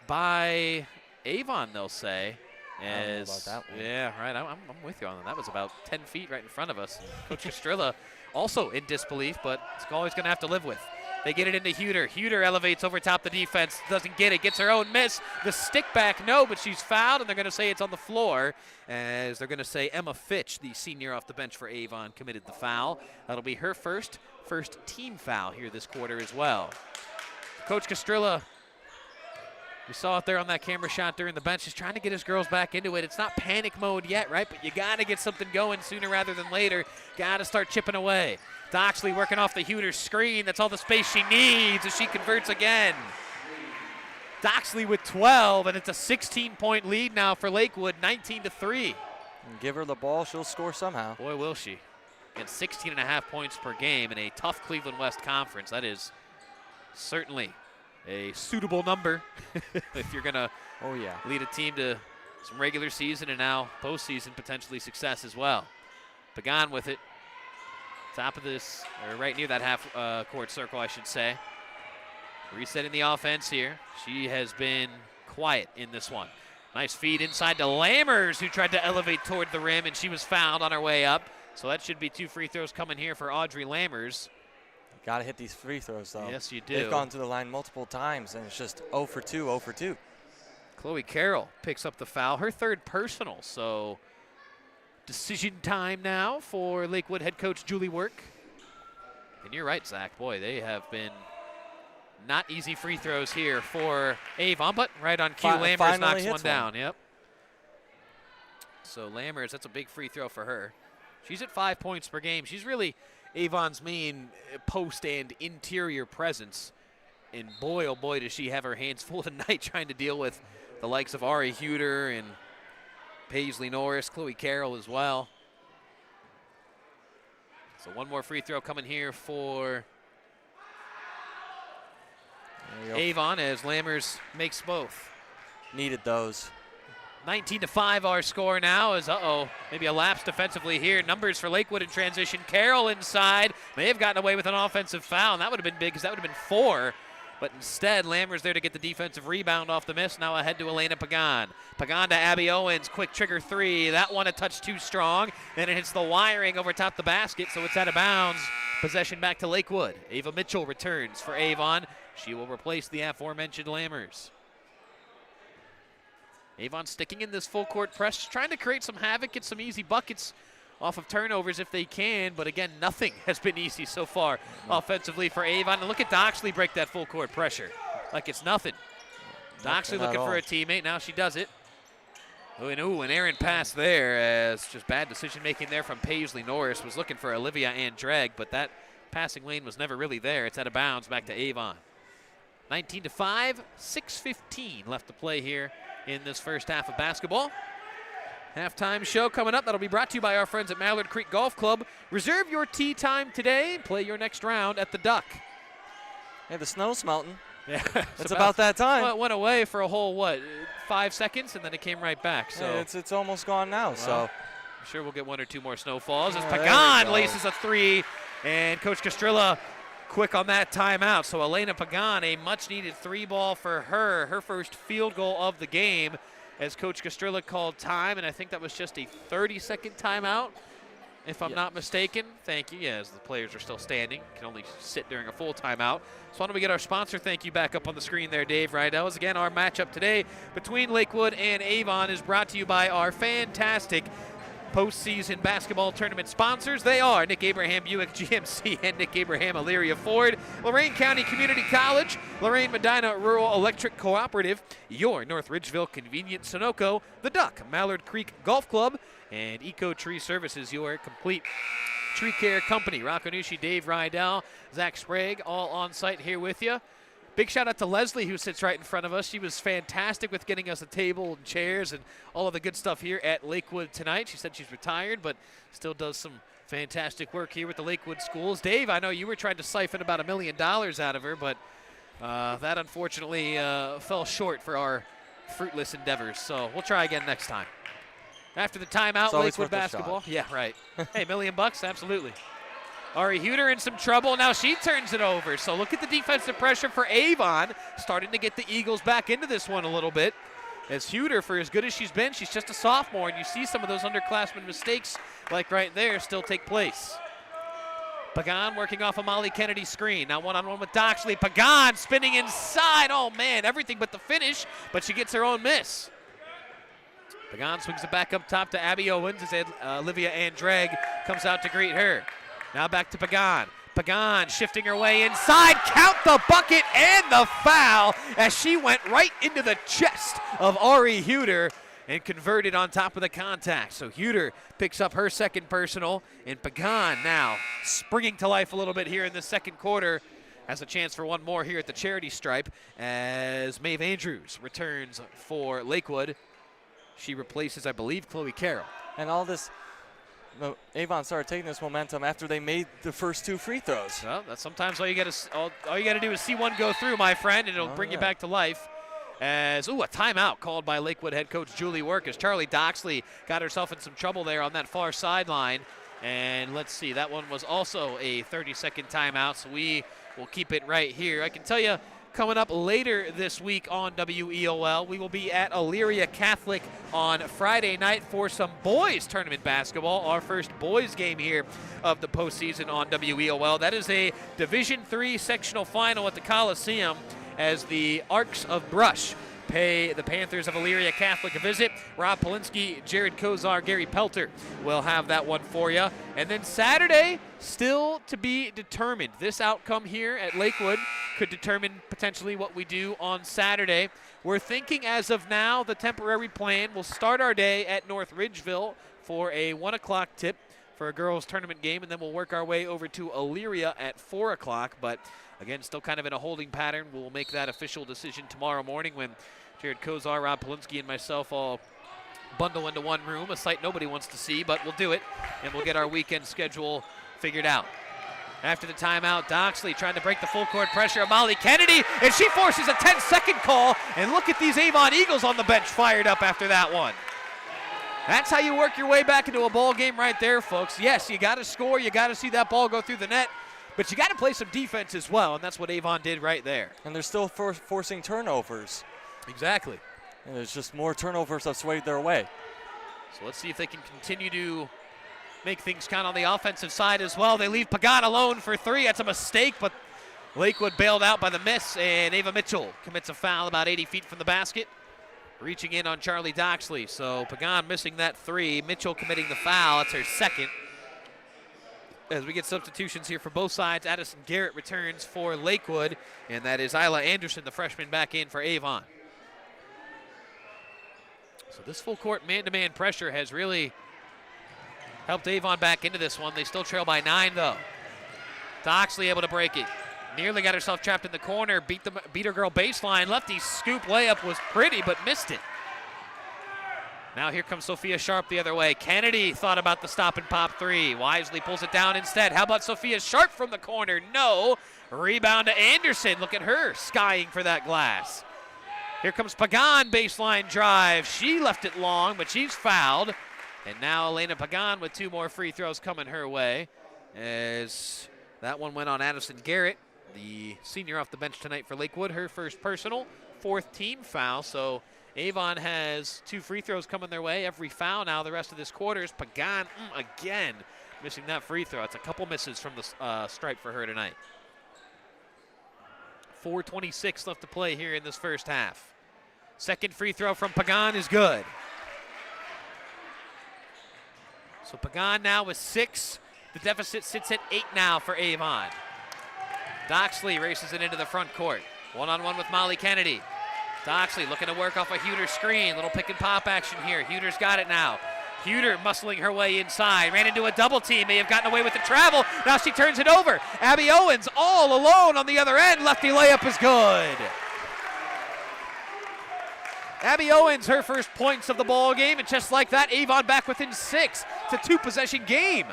by Avon, they'll say. I don't know about that one. Yeah, right. I'm with you on that. That was about 10 feet right in front of us. Coach Castrilla also in disbelief, but it's always going to have to live with. They get it into Huter. Huter elevates over top the defense. Doesn't get it. Gets her own miss. The stick back, no, but she's fouled, and they're going to say it's on the floor, as they're going to say Emma Fitch, the senior off the bench for Avon, committed the foul. That'll be her first team foul here this quarter as well. Coach Castrilla, we saw it there on that camera shot during the bench. He's trying to get his girls back into it. It's not panic mode yet, right? But you got to get something going sooner rather than later. Got to start chipping away. Doxley working off the Huter screen. That's all the space she needs as she converts again. Doxley with 12, and it's a 16-point lead now for Lakewood, 19-3. And give her the ball, she'll score somehow. Boy, will she. And 16.5 points per game in a tough Cleveland West conference. That is certainly a suitable number if you're going to lead a team to some regular season and now postseason potentially success as well. Pagan with it. Top of this, or right near that half-court circle, I should say. Resetting the offense here. She has been quiet in this one. Nice feed inside to Lammers, who tried to elevate toward the rim, and she was fouled on her way up. So that should be 2 free throws coming here for Audrey Lammers. Got to hit these free throws, though. Yes, you do. They've gone to the line multiple times, and it's just 0 for 2, 0 for 2. Chloe Carroll picks up the foul, her 3rd personal. So decision time now for Lakewood head coach Julie Work. And you're right, Zach. Boy, they have been not easy free throws here for Avon, but right on cue, Lammers knocks one down. Yep. So Lammers, that's a big free throw for her. She's at 5 points per game. She's really Avon's main post and interior presence. And boy, oh boy, does she have her hands full tonight trying to deal with the likes of Ari Huter and Paisley Norris, Chloe Carroll as well. So one more free throw coming here for Avon as Lammers makes both. Needed those. 19-5 our score now is, maybe a lapse defensively here. Numbers for Lakewood in transition. Carroll inside. May have gotten away with an offensive foul, and that would have been big because that would have been 4. But instead, Lammers there to get the defensive rebound off the miss. Now ahead to Elena Pagan. Pagan to Abby Owens. Quick trigger 3. That one a touch too strong. Then it hits the wiring over top the basket, so it's out of bounds. Possession back to Lakewood. Ava Mitchell returns for Avon. She will replace the aforementioned Lammers. Avon sticking in this full court press, trying to create some havoc, get some easy buckets off of turnovers if they can, but again, nothing has been easy so far offensively for Avon. And look at Doxley break that full court pressure like it's nothing. Doxley looking for a teammate, now she does it. An errant pass there as just bad decision making there from Paisley Norris. Was looking for Olivia Andrag, but that passing lane was never really there. It's out of bounds back to Avon. 19-5, 6:15 left to play here in this first half of basketball. Halftime show coming up. That'll be brought to you by our friends at Mallard Creek Golf Club. Reserve your tee time today. Play your next round at the Duck. Hey, the snow's melting. Yeah, it's about that time. Well, it went away for a whole, 5 seconds, and then it came right back. So yeah, it's almost gone now. Well, so I'm sure we'll get 1 or 2 more snowfalls. As Pagan laces a 3, and Coach Castrilla quick on that timeout. So Elena Pagan, a much-needed 3 ball for her. Her first field goal of the game as Coach Castrilla called time, and I think that was just a 30-second timeout, if I'm not mistaken. Thank you. Yeah, as the players are still standing. Can only sit during a full timeout. So why don't we get our sponsor thank you back up on the screen there, Dave Rydell. Again, our matchup today between Lakewood and Avon is brought to you by our fantastic postseason basketball tournament sponsors. They are Nick Abraham Buick GMC and Nick Abraham Elyria Ford, Lorain County Community College, Lorain Medina Rural Electric Cooperative, your North Ridgeville Convenient Sunoco, The Duck, Mallard Creek Golf Club, and Eco Tree Services, your complete tree care company. Rocco Nucci, Dave Rydell, Zach Sprague, all on site here with you. Big shout out to Leslie, who sits right in front of us. She was fantastic with getting us a table and chairs and all of the good stuff here at Lakewood tonight. She said she's retired, but still does some fantastic work here with the Lakewood schools. Dave, I know you were trying to siphon about $1 million out of her, but that unfortunately fell short for our fruitless endeavors. So we'll try again next time. After the timeout, Lakewood basketball. Yeah, right. Hey, $1 million, absolutely. Ari Huter in some trouble. Now she turns it over. So look at the defensive pressure for Avon. Starting to get the Eagles back into this one a little bit. As Huter, for as good as she's been, she's just a sophomore. And you see some of those underclassmen mistakes, like right there, still take place. Pagan working off a Molly Kennedy screen. Now one-on-one with Doxley. Pagan spinning inside. Oh, man, everything but the finish. But she gets her own miss. Pagan swings it back up top to Abby Owens as Olivia Andrag comes out to greet her. Now back to Pagan. Pagan shifting her way inside. Count the bucket and the foul as she went right into the chest of Ari Huter and converted on top of the contact. So Huter picks up her second personal, and Pagan now springing to life a little bit here in the second quarter. Has a chance for one more here at the charity stripe as Maeve Andrews returns for Lakewood. She replaces, I believe, Chloe Carroll. And all this, Avon started taking this momentum after they made the first 2 free throws. Well, that's sometimes all you got to do is see one go through, my friend, and it'll bring you back to life. As a timeout called by Lakewood head coach Julie Work as Charlie Doxley got herself in some trouble there on that far sideline. And let's see, that one was also a 30-second timeout, so we will keep it right here. I can tell you, coming up later this week on WEOL, we will be at Elyria Catholic on Friday night for some boys tournament basketball, our first boys game here of the postseason on WEOL. That is a Division III sectional final at the Coliseum as the Arcs of Brush pay the Panthers of Elyria Catholic a visit. Rob Polinsky, Jared Kozar, Gary Pelter will have that one for you. And then Saturday, still to be determined. This outcome here at Lakewood could determine potentially what we do on Saturday. We're thinking as of now, the temporary plan will start our day at North Ridgeville for a 1 o'clock tip for a girls tournament game, and then we'll work our way over to Elyria at 4 o'clock. But again, still kind of in a holding pattern. We'll make that official decision tomorrow morning when Jared Kozar, Rob Polinsky, and myself all bundle into one room, a sight nobody wants to see, but we'll do it, and we'll get our weekend schedule figured out. After the timeout, Doxley trying to break the full court pressure of Molly Kennedy, and she forces a 10-second call, and look at these Avon Eagles on the bench fired up after that one. That's how you work your way back into a ball game right there, folks. Yes, you got to score, you got to see that ball go through the net, but you got to play some defense as well, and that's what Avon did right there. And they're still forcing turnovers. Exactly. And there's just more turnovers that swayed their way. So let's see if they can continue to make things count on the offensive side as well. They leave Pagan alone for three. That's a mistake, but Lakewood bailed out by the miss, and Ava Mitchell commits a foul about 80 feet from the basket, reaching in on Charlie Doxley. So Pagan missing that three, Mitchell committing the foul. That's her second. As we get substitutions here for both sides, Addison Garrett returns for Lakewood, and that is Isla Anderson, the freshman, back in for Avon. So this full court man-to-man pressure has really helped Avon back into this one. They still trail by 9, though. Doxley able to break it. Nearly got herself trapped in the corner. Beat her girl baseline. Lefty scoop layup was pretty, but missed it. Now here comes Sophia Sharp the other way. Kennedy thought about the stop and pop three. Wisely pulls it down instead. How about Sophia Sharp from the corner? No. Rebound to Anderson. Look at her skying for that glass. Here comes Pagan, baseline drive. She left it long, but she's fouled. And now Elena Pagan with 2 more free throws coming her way, as that one went on Addison Garrett, the senior off the bench tonight for Lakewood, her first personal, 4th team foul. So Avon has 2 free throws coming their way. Every foul now the rest of this quarter is Pagan again missing that free throw. It's a couple misses from the stripe for her tonight. 4:26 left to play here in this first half. Second free throw from Pagan is good. So Pagan now with 6. The deficit sits at 8 now for Avon. Doxley races it into the front court. One-on-one with Molly Kennedy. Doxley looking to work off a Huter screen. Little pick and pop action here. Huter's got it now. Huter muscling her way inside. Ran into a double team. May have gotten away with the travel. Now she turns it over. Abby Owens all alone on the other end. Lefty layup is good. Abby Owens, her first points of the ball game, and just like that, Avon back within 6. It's a 2-possession game.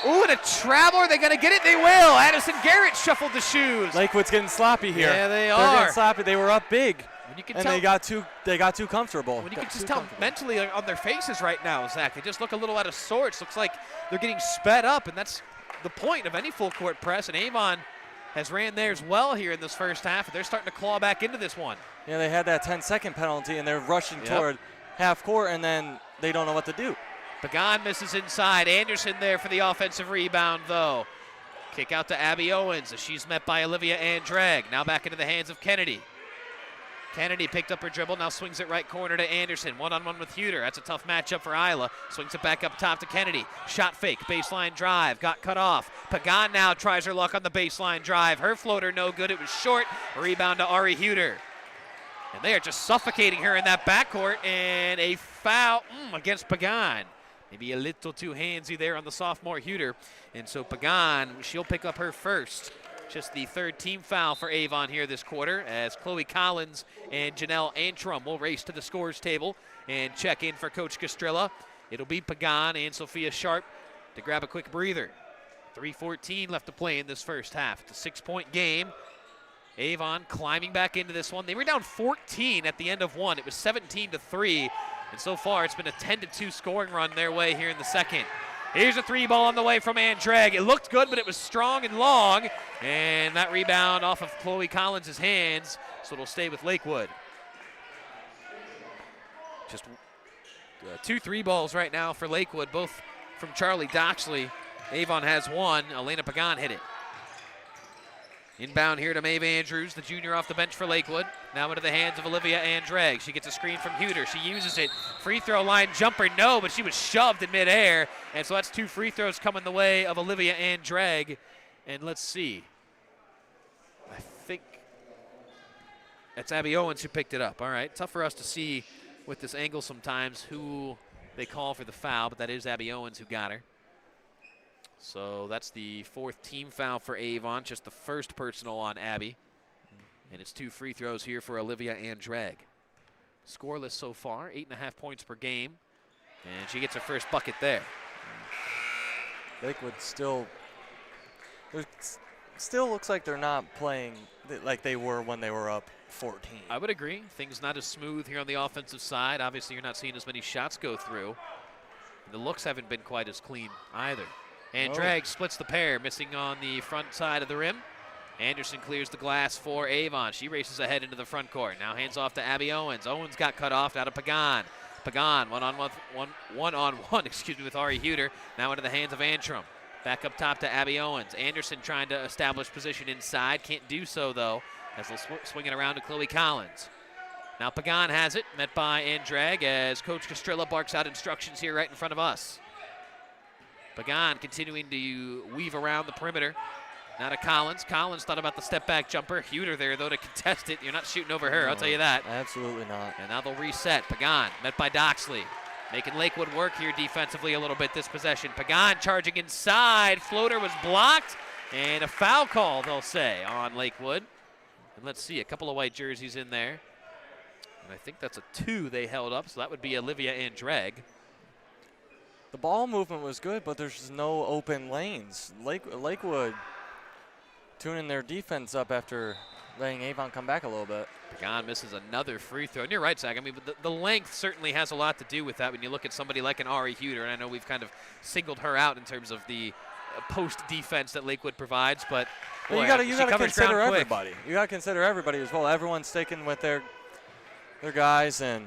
Ooh, and a travel. Are they going to get it? They will. Addison Garrett shuffled the shoes. Lakewood's getting sloppy here. Yeah, they They're are. getting sloppy. They were up big, You can and tell, they got too comfortable. when you can just tell mentally on their faces right now, Zach, they just look a little out of sorts. Looks like they're getting sped up, and that's the point of any full court press. And Avon has ran theirs well here in this first half. They're starting to claw back into this one. Yeah, they had that 10-second penalty, and they're rushing toward half court, and then they don't know what to do. Pagan misses inside. Anderson there for the offensive rebound, though. Kick out to Abby Owens as she's met by Olivia Andrag. Now back into the hands of Kennedy. Kennedy picked up her dribble, now swings it right corner to Anderson. One-on-one with Huter. That's a tough matchup for Isla. Swings it back up top to Kennedy. Shot fake, baseline drive, got cut off. Pagan now tries her luck on the baseline drive. Her floater no good, it was short. Rebound to Ari Huter. And they are just suffocating her in that backcourt, and a foul against Pagan. Maybe a little too handsy there on the sophomore Huter. And so Pagan, she'll pick up her first. Just the 3rd team foul for Avon here this quarter, as Chloe Collins and Janelle Antrim will race to the scores table and check in for Coach Castrilla. It'll be Pagan and Sophia Sharp to grab a quick breather. 3:14 left to play in this first half. It's a 6-point game. Avon climbing back into this one. They were down 14 at the end of one. It was 17-3, and so far it's been a 10-2 scoring run their way here in the second. Here's a 3-ball on the way from Andrag. It looked good, but it was strong and long, and that rebound off of Chloe Collins' hands, so it'll stay with Lakewood. Just 2 3-balls right now for Lakewood, both from Charlie Doxley. Avon has one. Elena Pagan hit it. Inbound here to Maeve Andrews, the junior off the bench for Lakewood. Now into the hands of Olivia Andrade. She gets a screen from Huter. She uses it. Free throw line jumper, no, but she was shoved in midair. And so that's 2 free throws coming the way of Olivia Andrade. And let's see. I think that's Abby Owens who picked it up. All right, tough for us to see with this angle sometimes who they call for the foul, but that is Abby Owens who got her. So that's the 4th team foul for Avon, just the first personal on Abby. And it's 2 free throws here for Olivia Andrade. Scoreless so far, 8.5 points per game. And she gets her first bucket there. Lakewood still looks like they're not playing like they were when they were up 14. I would agree. Things not as smooth here on the offensive side. Obviously, you're not seeing as many shots go through. The looks haven't been quite as clean either. Andrade splits the pair, missing on the front side of the rim. Anderson clears the glass for Avon. She races ahead into the front court. Now hands off to Abby Owens. Owens got cut off out of Pagan. Pagan one-on-one with Ari Huter. Now into the hands of Antrim. Back up top to Abby Owens. Anderson trying to establish position inside. Can't do so, though, as they'll swing it around to Chloe Collins. Now Pagan has it, met by Andrade as Coach Castrilla barks out instructions here right in front of us. Pagan continuing to weave around the perimeter. Now to Collins. Collins thought about the step-back jumper. Huter there, though, to contest it. You're not shooting over her, I'll tell you that. Absolutely not. And now they'll reset. Pagan met by Doxley. Making Lakewood work here defensively a little bit this possession. Pagan charging inside. Floater was blocked. And a foul call, they'll say, on Lakewood. And let's see, a couple of white jerseys in there. And I think that's a 2 they held up, so that would be Olivia Andrade. The ball movement was good, but there's just no open lanes. Lakewood tuning their defense up after letting Avon come back a little bit. Pagan misses another free throw. And you're right, Zach. I mean, the length certainly has a lot to do with that when you look at somebody like an Ari Huter. And I know we've kind of singled her out in terms of the post defense that Lakewood provides. But boy, you got to consider everybody. You got to consider everybody as well. Everyone's sticking with their guys and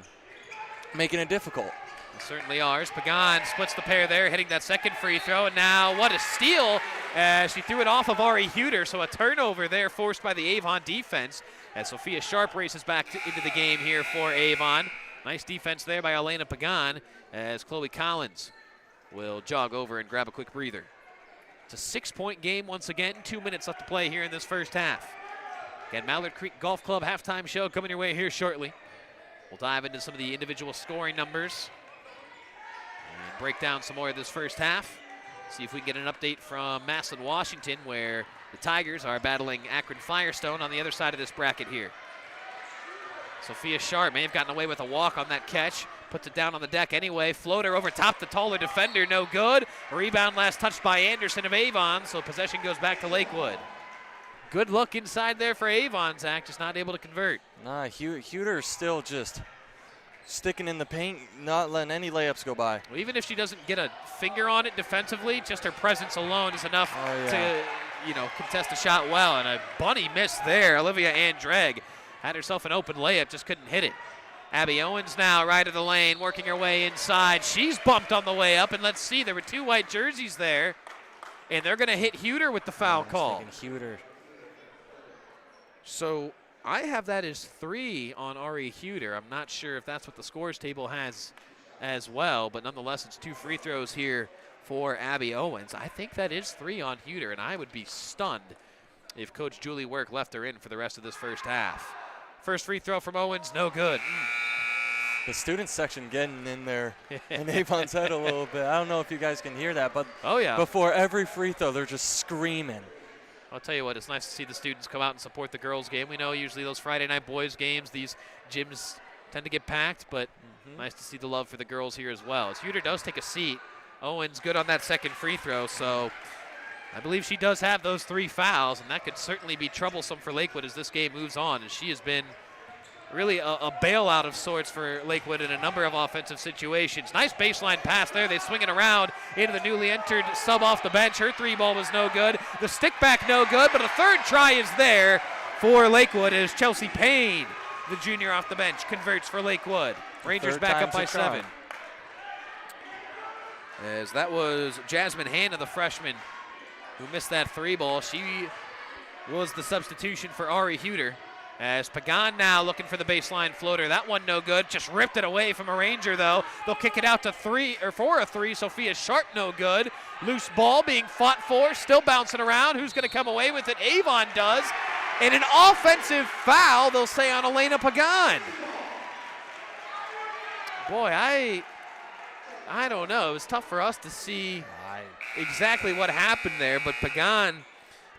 making it difficult. Certainly ours. Pagan splits the pair there, hitting that second free throw. And now what a steal as she threw it off of Ari Huter. So a turnover there forced by the Avon defense as Sophia Sharp races back into the game here for Avon. Nice defense there by Elena Pagan as Chloe Collins will jog over and grab a quick breather. It's a 6-point game once again. 2 minutes left to play here in this first half. Again, Mallard Creek Golf Club halftime show coming your way here shortly. We'll dive into some of the individual scoring numbers and break down some more of this first half. See if we can get an update from Massillon, Washington, where the Tigers are battling Akron Firestone on the other side of this bracket here. Sophia Sharp may have gotten away with a walk on that catch. Puts it down on the deck anyway. Floater over top the taller defender, no good. Rebound last touched by Anderson of Avon, so possession goes back to Lakewood. Good look inside there for Avon, Zach, just not able to convert. Nah, Huter's still just sticking in the paint, not letting any layups go by. Well, even if she doesn't get a finger on it defensively, just her presence alone is enough to, contest the shot well. And a bunny miss there. Olivia Andrade had herself an open layup, just couldn't hit it. Abby Owens now right of the lane, working her way inside. She's bumped on the way up, and let's see, there were 2 white jerseys there, and they're going to hit Huter with the foul call. Huter. So I have that as 3 on Ari Huter. I'm not sure if that's what the scores table has as well, but nonetheless, it's 2 free throws here for Abby Owens. I think that is 3 on Huter, and I would be stunned if Coach Julie Work left her in for the rest of this first half. First free throw from Owens, no good. The student section getting in there in Avon's head a little bit. I don't know if you guys can hear that, but before every free throw, they're just screaming. I'll tell you what, it's nice to see the students come out and support the girls' game. We know usually those Friday night boys' games, these gyms tend to get packed, but nice to see the love for the girls here as well. As Huter does take a seat, Owens good on that second free throw, so I believe she does have those 3 fouls, and that could certainly be troublesome for Lakewood as this game moves on, and she has been really a bailout of sorts for Lakewood in a number of offensive situations. Nice baseline pass there. They swing it around into the newly entered sub off the bench. Her 3-ball was no good. The stick back no good, but a third try is there for Lakewood as Chelsea Payne, the junior off the bench, converts for Lakewood. Rangers back up by 7. As that was Jasmine Hanna, the freshman, who missed that 3-ball. She was the substitution for Ari Huter. As Pagan now looking for the baseline floater. That one no good. Just ripped it away from a Ranger, though. They'll kick it out to for a three. Sophia Sharp no good. Loose ball being fought for. Still bouncing around. Who's going to come away with it? Avon does. And an offensive foul, they'll say, on Elena Pagan. Boy, I don't know. It was tough for us to see exactly what happened there, but Pagan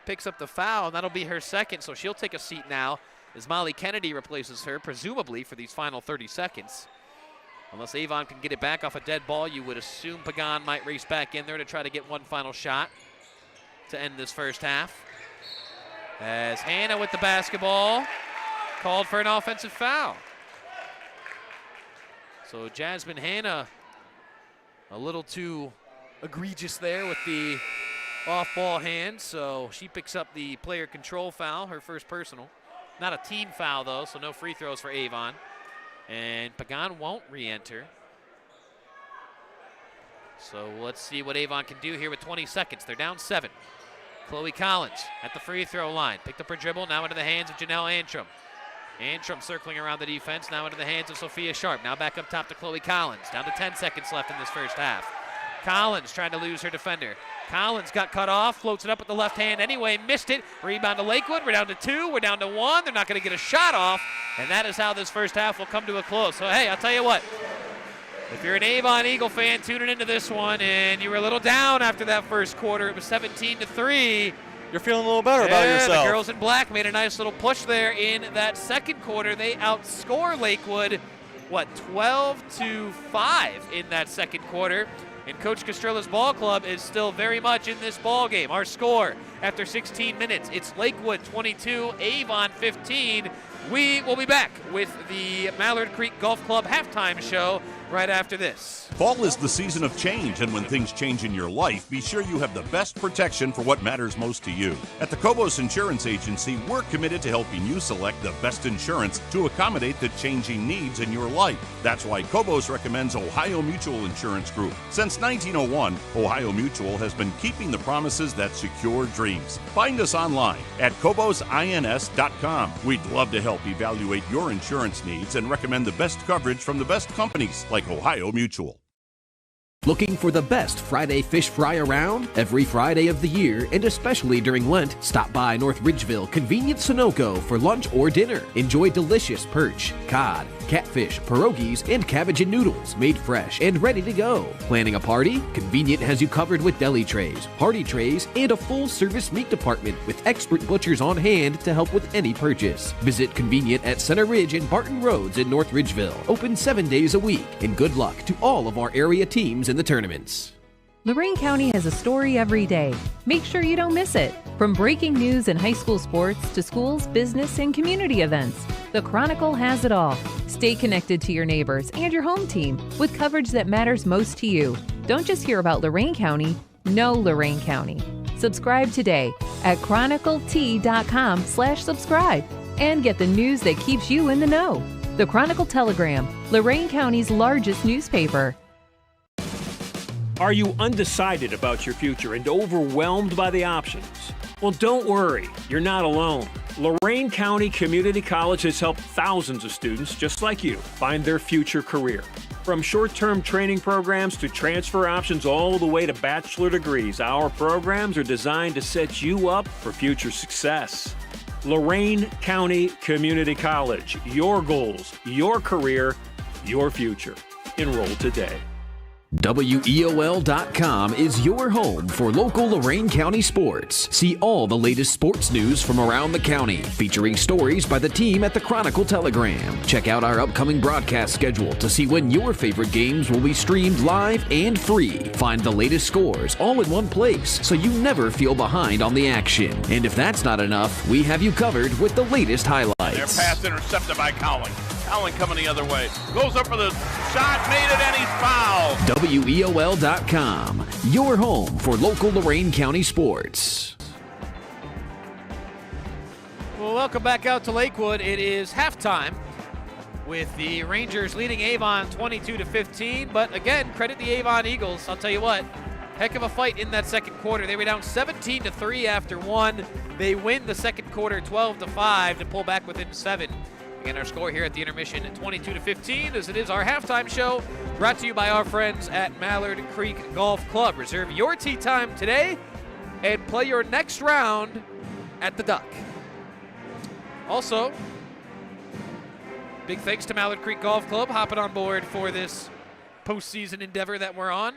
picks up the foul, and that'll be her second, so she'll take a seat now as Molly Kennedy replaces her, presumably for these final 30 seconds. Unless Avon can get it back off a dead ball, you would assume Pagan might race back in there to try to get one final shot to end this first half. As Hannah with the basketball, called for an offensive foul. So Jasmine Hannah a little too egregious there with the off-ball hand, so she picks up the player control foul, her first personal. Not a team foul, though, so no free throws for Avon. And Pagan won't re-enter. So let's see what Avon can do here with 20 seconds. They're down 7. Chloe Collins at the free throw line. Picked up her dribble, now into the hands of Janelle Antrim. Antrim circling around the defense, now into the hands of Sophia Sharp. Now back up top to Chloe Collins. Down to 10 seconds left in this first half. Collins trying to lose her defender. Collins got cut off, floats it up with the left hand anyway, missed it. Rebound to Lakewood. We're down to 2. We're down to 1. They're not going to get a shot off, and that is how this first half will come to a close. So, hey, I'll tell you what. If you're an Avon Eagle fan tuning into this one and you were a little down after that first quarter, it was 17-3. You're feeling a little better about yourself. The girls in black made a nice little push there in that second quarter. They outscore Lakewood, 12-5 in that second quarter. And Coach Castrilla's ball club is still very much in this ball game. Our score after 16 minutes, it's Lakewood 22, Avon 15. We will be back with the Mallard Creek Golf Club halftime show right after this. Fall is the season of change, and when things change in your life, be sure you have the best protection for what matters most to you. At the Cobos Insurance Agency, we're committed to helping you select the best insurance to accommodate the changing needs in your life. That's why Cobos recommends Ohio Mutual Insurance Group. Since 1901, Ohio Mutual has been keeping the promises that secure dreams. Find us online at CobosINS.com. We'd love to help evaluate your insurance needs and recommend the best coverage from the best companies like Ohio Mutual. Looking for the best Friday fish fry around? Every Friday of the year, and especially during Lent, stop by North Ridgeville Convenient Sunoco for lunch or dinner. Enjoy delicious perch, cod, catfish, pierogies, and cabbage and noodles made fresh and ready to go. Planning a party? Convenient has you covered with deli trays, party trays, and a full-service meat department with expert butchers on hand to help with any purchase. Visit Convenient at Center Ridge and Barton Roads in North Ridgeville. Open 7 days a week. And good luck to all of our area teams in the tournaments. Lorain County has a story every day. Make sure you don't miss it. From breaking news in high school sports to schools, business, and community events, the Chronicle has it all. Stay connected to your neighbors and your home team with coverage that matters most to you. Don't just hear about Lorain County, know Lorain County. Subscribe today at chroniclet.com/subscribe and get the news that keeps you in the know. The Chronicle Telegram, Lorain County's largest newspaper. Are you undecided about your future and overwhelmed by the options? Well, don't worry, you're not alone. Lorain County Community College has helped thousands of students just like you find their future career. From short-term training programs to transfer options all the way to bachelor degrees, our programs are designed to set you up for future success. Lorain County Community College, your goals, your career, your future. Enroll today. WEOL.com is your home for local Lorain County sports. See all the latest sports news from around the county, featuring stories by the team at the Chronicle Telegram. Check out our upcoming broadcast schedule to see when your favorite games will be streamed live and free. Find the latest scores all in one place so you never feel behind on the action. And if that's not enough, we have you covered with the latest highlights. Their pass intercepted by Cowling. Cowling coming the other way. Goes up for the shot, made it, and he's fouled. WEOL.com, your home for local Lorain County sports. Well, welcome back out to Lakewood. It is halftime with the Rangers leading Avon 22-15. But again, credit the Avon Eagles. I'll tell you what, heck of a fight in that second quarter. They were down 17-3 after one. They win the second quarter, 12-5 to pull back within 7. Again, our score here at the intermission, 22-15, as it is our halftime show, brought to you by our friends at Mallard Creek Golf Club. Reserve your tee time today and play your next round at the Duck. Also, big thanks to Mallard Creek Golf Club hopping on board for this postseason endeavor that we're on,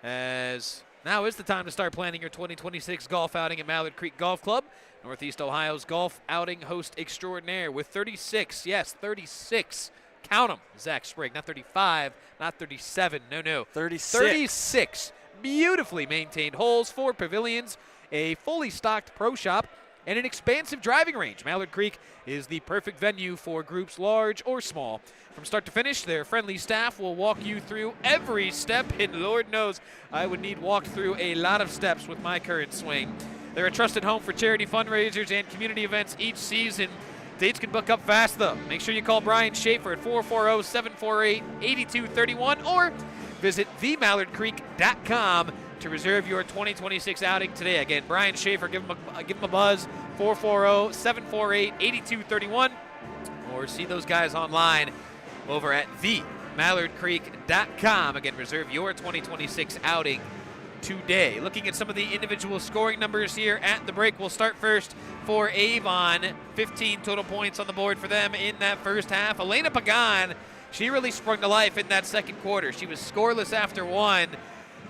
as now is the time to start planning your 2026 golf outing at Mallard Creek Golf Club, Northeast Ohio's golf outing host extraordinaire with 36, yes, 36, count them, Zach Sprague, not 35, not 37, no, 36 beautifully maintained holes, 4 pavilions, a fully stocked pro shop, and an expansive driving range. Mallard Creek is the perfect venue for groups large or small. From start to finish, their friendly staff will walk you through every step, and Lord knows I would need walked through a lot of steps with my current swing. They're a trusted home for charity fundraisers and community events each season. Dates can book up fast, though. Make sure you call Brian Schaefer at 440-748-8231 or visit themallardcreek.com to reserve your 2026 outing today. Again, Brian Schaefer, give him a buzz, 440-748-8231, or see those guys online over at themallardcreek.com. Again, reserve your 2026 outing today. Looking at some of the individual scoring numbers here at the break, we'll start first for Avon. 15 total points on the board for them in that first half. Elena Pagan, she really sprung to life in that second quarter. She was scoreless after 1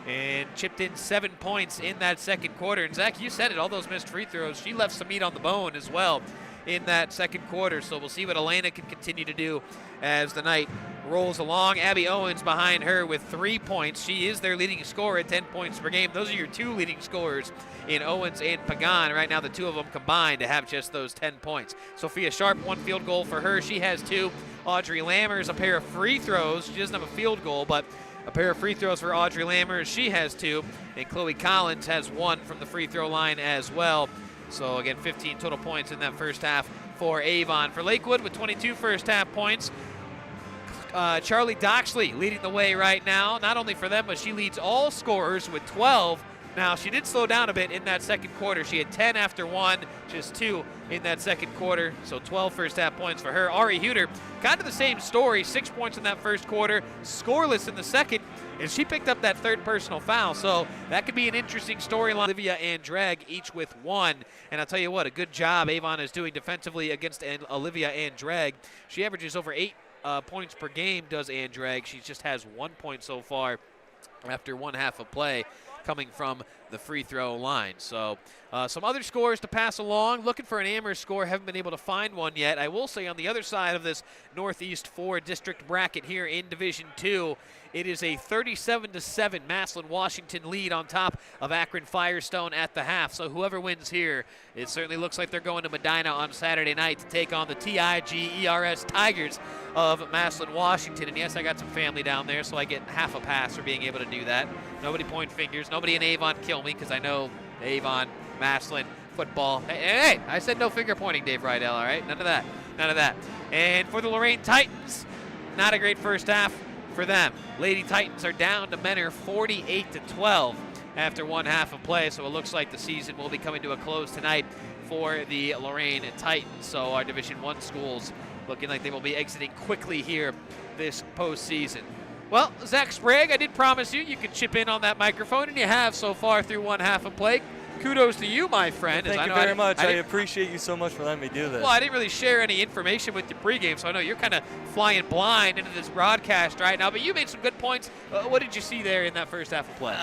and chipped in 7 points in that second quarter. And Zach, you said it, all those missed free throws, she left some meat on the bone as well in that second quarter. So we'll see what Elena can continue to do as the night rolls along. Abby Owens behind her with 3 points. She is their leading scorer at 10 points per game. Those are your 2 leading scorers in Owens and Pagan. Right now, the 2 of them combined to have just those 10 points. Sophia Sharp, 1 field goal for her. She has 2. Audrey Lammers, a pair of free throws. She doesn't have a field goal, but a pair of free throws for Audrey Lammers. She has 2. And Chloe Collins has 1 from the free throw line as well. So, again, 15 total points in that first half for Avon. For Lakewood with 22 first half points, Charlie Doxley leading the way right now. Not only for them, but she leads all scorers with 12. Now, she did slow down a bit in that second quarter. She had 10 after 1, just 2 in that second quarter. So 12 first half points for her. Ari Huter, kind of the same story. 6 points in that first quarter, scoreless in the second, and she picked up that 3rd personal foul. So that could be an interesting storyline. Olivia and Drag each with 1. And I'll tell you what, a good job Avon is doing defensively against Olivia and Drag. She averages over 8 points per game, does Andrag. She just has 1 point so far after 1 half of play coming from the free throw line. So some other scores to pass along. Looking for an Amherst score. Haven't been able to find one yet. I will say on the other side of this Northeast 4 district bracket here in Division 2, it is a 37-7 Massillon Washington lead on top of Akron Firestone at the half. So whoever wins here, it certainly looks like they're going to Medina on Saturday night to take on the TIGERS Tigers of Massillon, Washington. And yes, I got some family down there, so I get half a pass for being able to do that. Nobody point fingers. Nobody in Avon kill me, because I know Avon, Massillon, football. Hey, I said no finger pointing, Dave Rydell, all right? None of that. None of that. And for the Lorain Titans, not a great first half for them. Lady Titans are down to Menor 48-12 after 1 half of play, so it looks like the season will be coming to a close tonight for the Lorain Titans. So our Division I schools looking like they will be exiting quickly here this postseason. Well, Zach Sprague, I did promise you could chip in on that microphone, and you have so far through 1 half of play. Kudos to you, my friend. Thank you very much. I appreciate you so much for letting me do this. Well, I didn't really share any information with you pregame, so I know you're kind of flying blind into this broadcast right now, but you made some good points. What did you see there in that first half of play?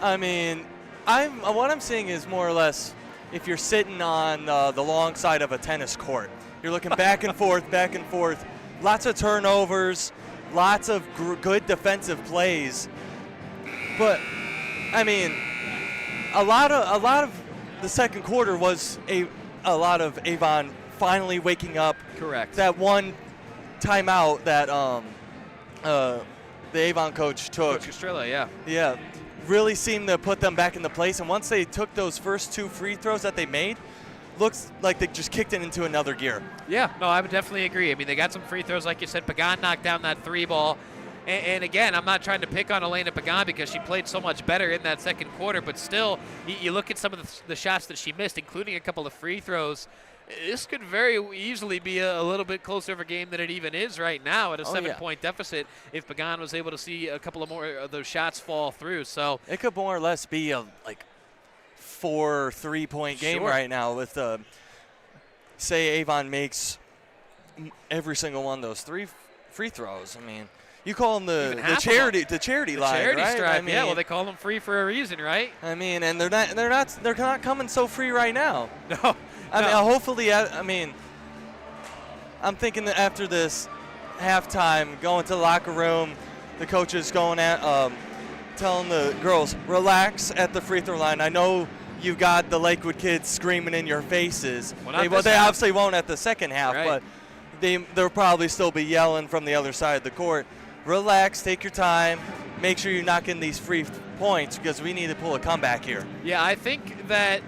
I mean, what I'm seeing is more or less if you're sitting on the long side of a tennis court. You're looking back and forth, back and forth. Lots of turnovers, lots of good defensive plays. But I mean, a lot of the second quarter was a lot of Avon finally waking up. Correct. That one timeout that the Avon coach took. Coach Estrella, yeah. Yeah, really seemed to put them back into place. And once they took those first 2 free throws that they made, looks like they just kicked it into another gear. Yeah, no, I would definitely agree. I mean, they got some free throws, like you said. Pagan knocked down that 3 ball. And again, I'm not trying to pick on Elena Pagan because she played so much better in that second quarter, but still, you look at some of the shots that she missed, including a couple of free throws. This could very easily be a little bit closer of a game than it even is right now at a 7-point deficit if Pagan was able to see a couple of more of those shots fall through. So it could more or less be a 4 3-point game right now with say Avon makes every single one of those 3 free throws. I mean, you call them the charity line, charity right? stripe. I mean, yeah, well, they call them free for a reason, right? I mean, and they're not coming so free right now. No. I mean, hopefully, I'm thinking that after this halftime, going to the locker room, the coach is going telling the girls, relax at the free throw line. I know you got the Lakewood kids screaming in your faces. They obviously won't at the second half, right. But they'll probably still be yelling from the other side of the court. Relax, take your time, make sure you're not getting these free points because we need to pull a comeback here. Yeah, I think that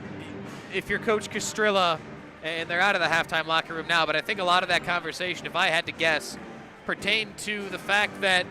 if you're Coach Castrilla, and they're out of the halftime locker room now, but I think a lot of that conversation, if I had to guess, pertained to the fact that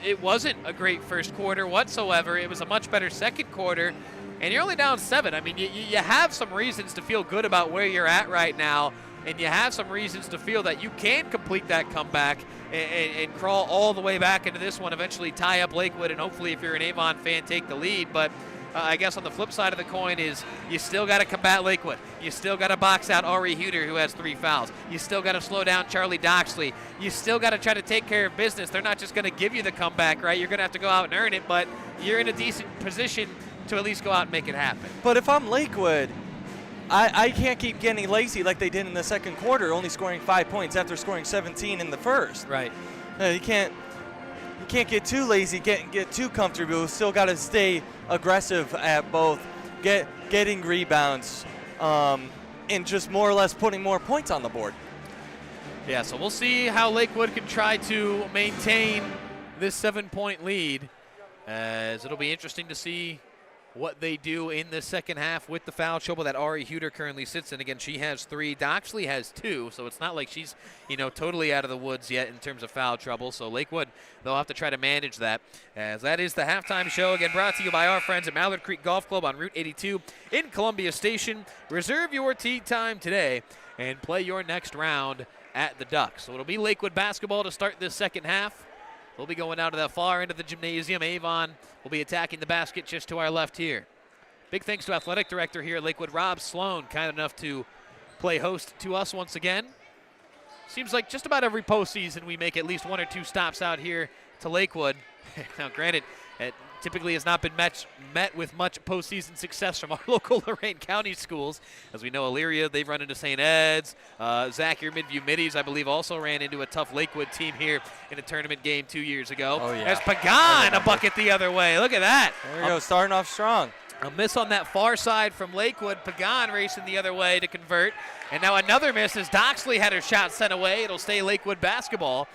it wasn't a great first quarter whatsoever. It was a much better second quarter, and you're only down 7. I mean, you have some reasons to feel good about where you're at right now, and you have some reasons to feel that you can complete that comeback and crawl all the way back into this one, eventually tie up Lakewood, and hopefully, if you're an Avon fan, take the lead. But I guess on the flip side of the coin is you still got to combat Lakewood. You still got to box out Ari Huter, who has 3 fouls. You still got to slow down Charlie Doxley. You still got to try to take care of business. They're not just going to give you the comeback, right? You're going to have to go out and earn it, but you're in a decent position to at least go out and make it happen. But if I'm Lakewood, I can't keep getting lazy like they did in the second quarter, only scoring 5 points after scoring 17 in the first. Right. You can't get too lazy, get too comfortable. We still got to stay aggressive at both, getting rebounds, and just more or less putting more points on the board. Yeah, so we'll see how Lakewood can try to maintain this 7-point lead, as it'll be interesting to see what they do in the second half with the foul trouble that Ari Huter currently sits in. Again, she has 3. Doxley has 2, so it's not like she's, totally out of the woods yet in terms of foul trouble. So Lakewood, they'll have to try to manage that. As that is the halftime show, again brought to you by our friends at Mallard Creek Golf Club on Route 82 in Columbia Station. Reserve your tee time today and play your next round at the Ducks. So it'll be Lakewood basketball to start this second half. We'll be going out to the far end of the gymnasium. Avon will be attacking the basket just to our left here. Big thanks to Athletic Director here at Lakewood, Rob Sloan, kind enough to play host to us once again. Seems like just about every postseason we make at least 1 or 2 stops out here to Lakewood. Now, granted, it typically has not been met with much postseason success from our local Lorain County schools. As we know, Elyria, they've run into St. Ed's. Zacher Midview Middies, I believe, also ran into a tough Lakewood team here in a tournament game 2 years ago. Oh, yeah. There's Pagan, a bucket the other way. Look at that. There we go, starting off strong. A miss on that far side from Lakewood. Pagan racing the other way to convert. And now another miss as Doxley had her shot sent away. It'll stay Lakewood basketball.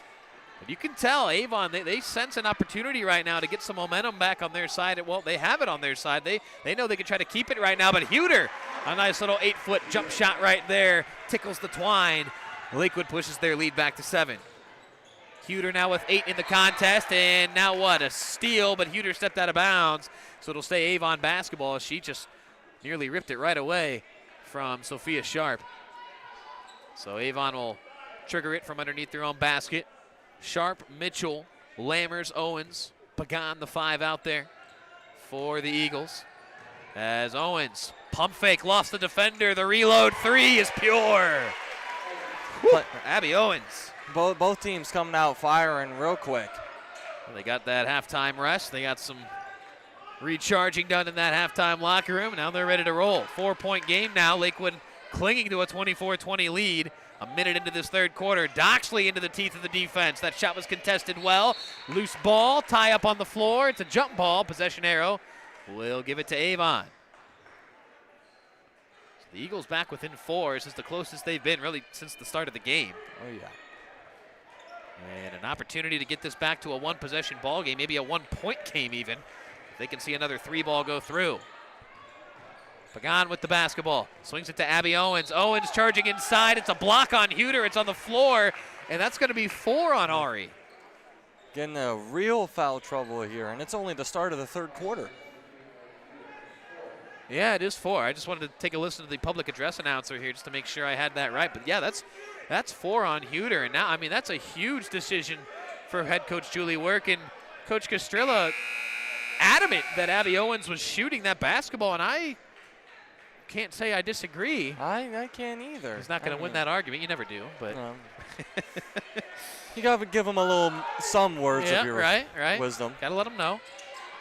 But you can tell Avon, they sense an opportunity right now to get some momentum back on their side. Well, they have it on their side. They know they can try to keep it right now. But Huter, a nice little 8-foot jump shot right there, tickles the twine. Lakewood pushes their lead back to 7. Huter now with 8 in the contest, and now what? A steal, but Huter stepped out of bounds. So it'll stay Avon basketball. She just nearly ripped it right away from Sophia Sharp. So Avon will trigger it from underneath their own basket. Sharp, Mitchell, Lammers, Owens, Pagan, the 5 out there for the Eagles. As Owens, pump fake, lost the defender. The reload 3 is pure. But Abby Owens. Both teams coming out firing real quick. Well, they got that halftime rest. They got some recharging done in that halftime locker room. Now they're ready to roll. 4-point game now. Lakewood clinging to a 24-20 lead. A minute into this third quarter. Doxley into the teeth of the defense. That shot was contested well. Loose ball, tie up on the floor. It's a jump ball. Possession arrow. We'll give it to Avon. So the Eagles back within 4. This is the closest they've been really since the start of the game. Oh, yeah. And an opportunity to get this back to a 1-possession ball game, maybe a 1-point game even, if they can see another 3-ball go through. Pagan with the basketball. Swings it to Abby Owens. Owens charging inside. It's a block on Huter. It's on the floor. And that's going to be 4 on Ari. getting a real foul trouble here, and it's only the start of the third quarter. Yeah, it is 4. I just wanted to take a listen to the public address announcer here just to make sure I had that right. But yeah, that's 4 on Huter. And now, I mean, that's a huge decision for head coach Julie Work. And Coach Castrilla adamant that Abby Owens was shooting that basketball, and I can't say I disagree. I can't either. He's not going to win that argument. You never do, but you got to give him some words of your wisdom. Got to let him know.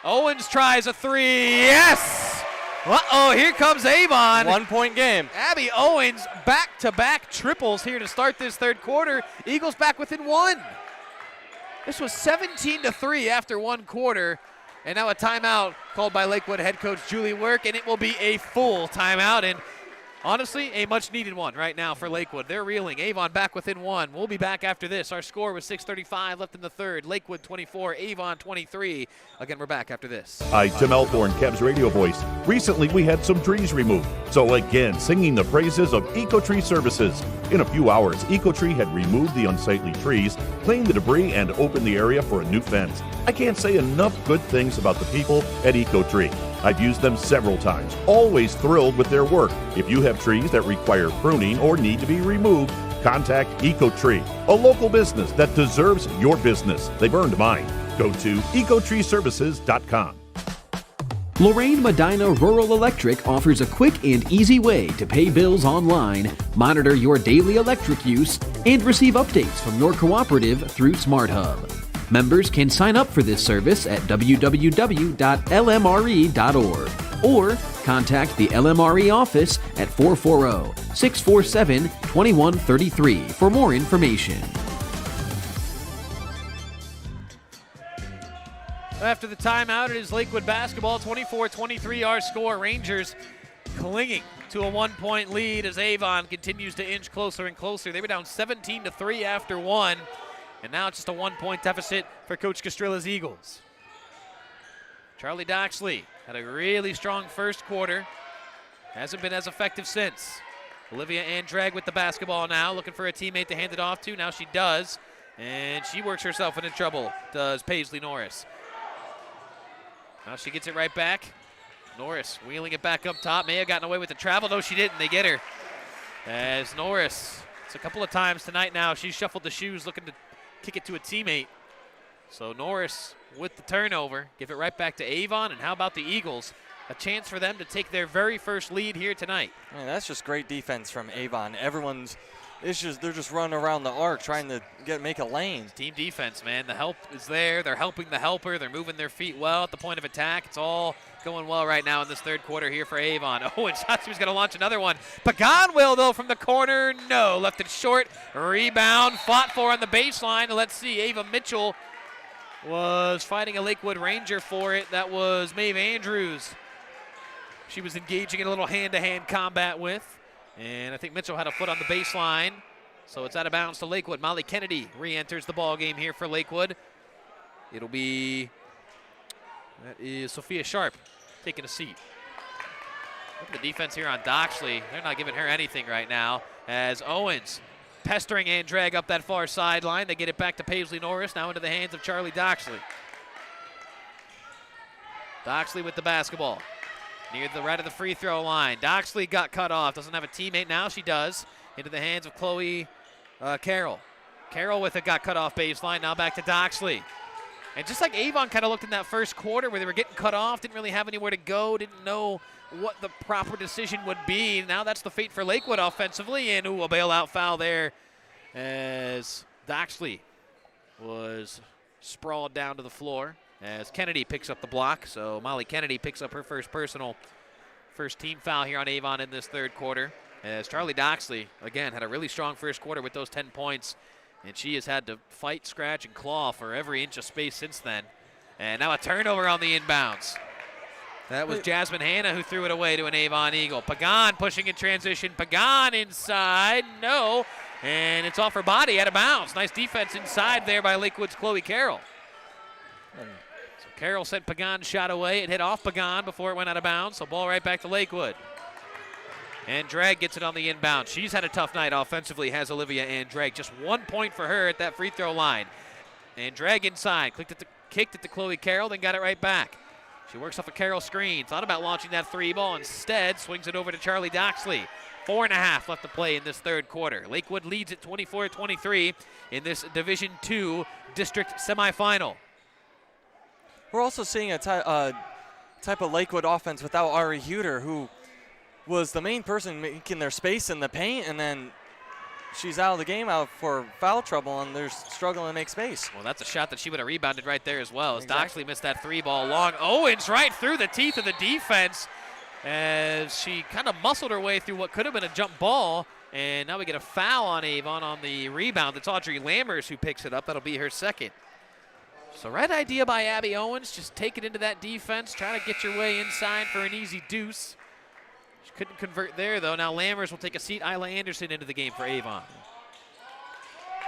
Owens tries a 3. Yes! Uh-oh, here comes Avon. 1-point game. Abby Owens back-to-back triples here to start this third quarter. Eagles back within 1. This was 17-3 after 1 quarter. And now a timeout called by Lakewood head coach Julie Work, and it will be a full timeout. And honestly, a much-needed one right now for Lakewood. They're reeling. Avon back within 1. We'll be back after this. Our score was 6:35 left in the third. Lakewood 24, Avon 23. Again, we're back after this. Hi, Tim Elkhorn, Cavs radio voice. Recently, we had some trees removed. So again, singing the praises of EcoTree Services. In a few hours, EcoTree had removed the unsightly trees, cleaned the debris, and opened the area for a new fence. I can't say enough good things about the people at EcoTree. I've used them several times, always thrilled with their work. If you have trees that require pruning or need to be removed, contact EcoTree, a local business that deserves your business. They've earned mine. Go to ecotreeservices.com. Lorraine Medina Rural Electric offers a quick and easy way to pay bills online, monitor your daily electric use, and receive updates from your cooperative through SmartHub. Members can sign up for this service at www.lmre.org or contact the LMRE office at 440-647-2133 for more information. After the timeout, it is Lakewood basketball, 24-23 our score. Rangers clinging to a 1-point lead as Avon continues to inch closer and closer. They were down 17-3 after 1. And now it's just a 1-point deficit for Coach Castrilla's Eagles. Charlie Doxley had a really strong first quarter. Hasn't been as effective since. Olivia Andrag with the basketball now, looking for a teammate to hand it off to. Now she does. And she works herself into trouble, does Paisley Norris. Now she gets it right back. Norris wheeling it back up top. May have gotten away with the travel. No, she didn't. They get her. As Norris, it's a couple of times tonight now, she's shuffled the shoes looking to kick it to a teammate. So Norris with the turnover, give it right back to Avon. And how about the Eagles? A chance for them to take their very first lead here tonight. Man, that's just great defense from Avon. They're just running around the arc trying to make a lane. Team defense, man. The help is there. They're helping the helper. They're moving their feet well at the point of attack. It's all going well right now in this third quarter here for Avon. Oh, and Shotzi was going to launch another one. Pagan will, though, from the corner. No, left it short. Rebound, fought for on the baseline. Let's see, Ava Mitchell was fighting a Lakewood Ranger for it. That was Maeve Andrews. She was engaging in a little hand-to-hand combat with. And I think Mitchell had a foot on the baseline. So it's out of bounds to Lakewood. Molly Kennedy re-enters the ball game here for Lakewood. That is Sophia Sharp taking a seat. Look at the defense here on Doxley. They're not giving her anything right now. As Owens pestering and drag up that far sideline. They get it back to Paisley Norris. Now into the hands of Charlie Doxley. Doxley with the basketball. Near the right of the free throw line. Doxley got cut off. Doesn't have a teammate now. She does. Into the hands of Chloe Carroll. Carroll with it, got cut off baseline. Now back to Doxley. And just like Avon kind of looked in that first quarter where they were getting cut off, didn't really have anywhere to go, didn't know what the proper decision would be. Now that's the fate for Lakewood offensively. And a bailout foul there as Doxley was sprawled down to the floor. As Kennedy picks up the block. So Molly Kennedy picks up her first team foul here on Avon in this third quarter. As Charlie Doxley, again, had a really strong first quarter with those 10 points. And she has had to fight, scratch, and claw for every inch of space since then. And now a turnover on the inbounds. That was Jasmine Hanna who threw it away to an Avon Eagle. Pagan pushing in transition. Pagan inside. No. And it's off her body, out of bounds. Nice defense inside there by Lakewood's Chloe Carroll. Carroll sent Pagan's shot away. It hit off Pagan before it went out of bounds, so ball right back to Lakewood. And Drag gets it on the inbound. She's had a tough night offensively, has Olivia Andrag. Just 1 point for her at that free throw line. and drag inside. Kicked it to Chloe Carroll, then got it right back. She works off a Carroll screen. Thought about launching that 3 ball. Instead, swings it over to Charlie Doxley. 4.5 left to play in this third quarter. Lakewood leads at 24-23 in this Division II district semifinal. We're also seeing a type of Lakewood offense without Ari Huter, who was the main person making their space in the paint, and then she's out of the game out for foul trouble, and they're struggling to make space. Well, that's a shot that she would have rebounded right there as well. As Exactly. Doxley missed that 3 ball long. Owens right through the teeth of the defense as she kind of muscled her way through what could have been a jump ball. And now we get a foul on Avon on the rebound. It's Audrey Lammers who picks it up. That'll be her second. So right idea by Abby Owens. Just take it into that defense. Try to get your way inside for an easy deuce. She couldn't convert there, though. Now Lammers will take a seat. Isla Anderson into the game for Avon.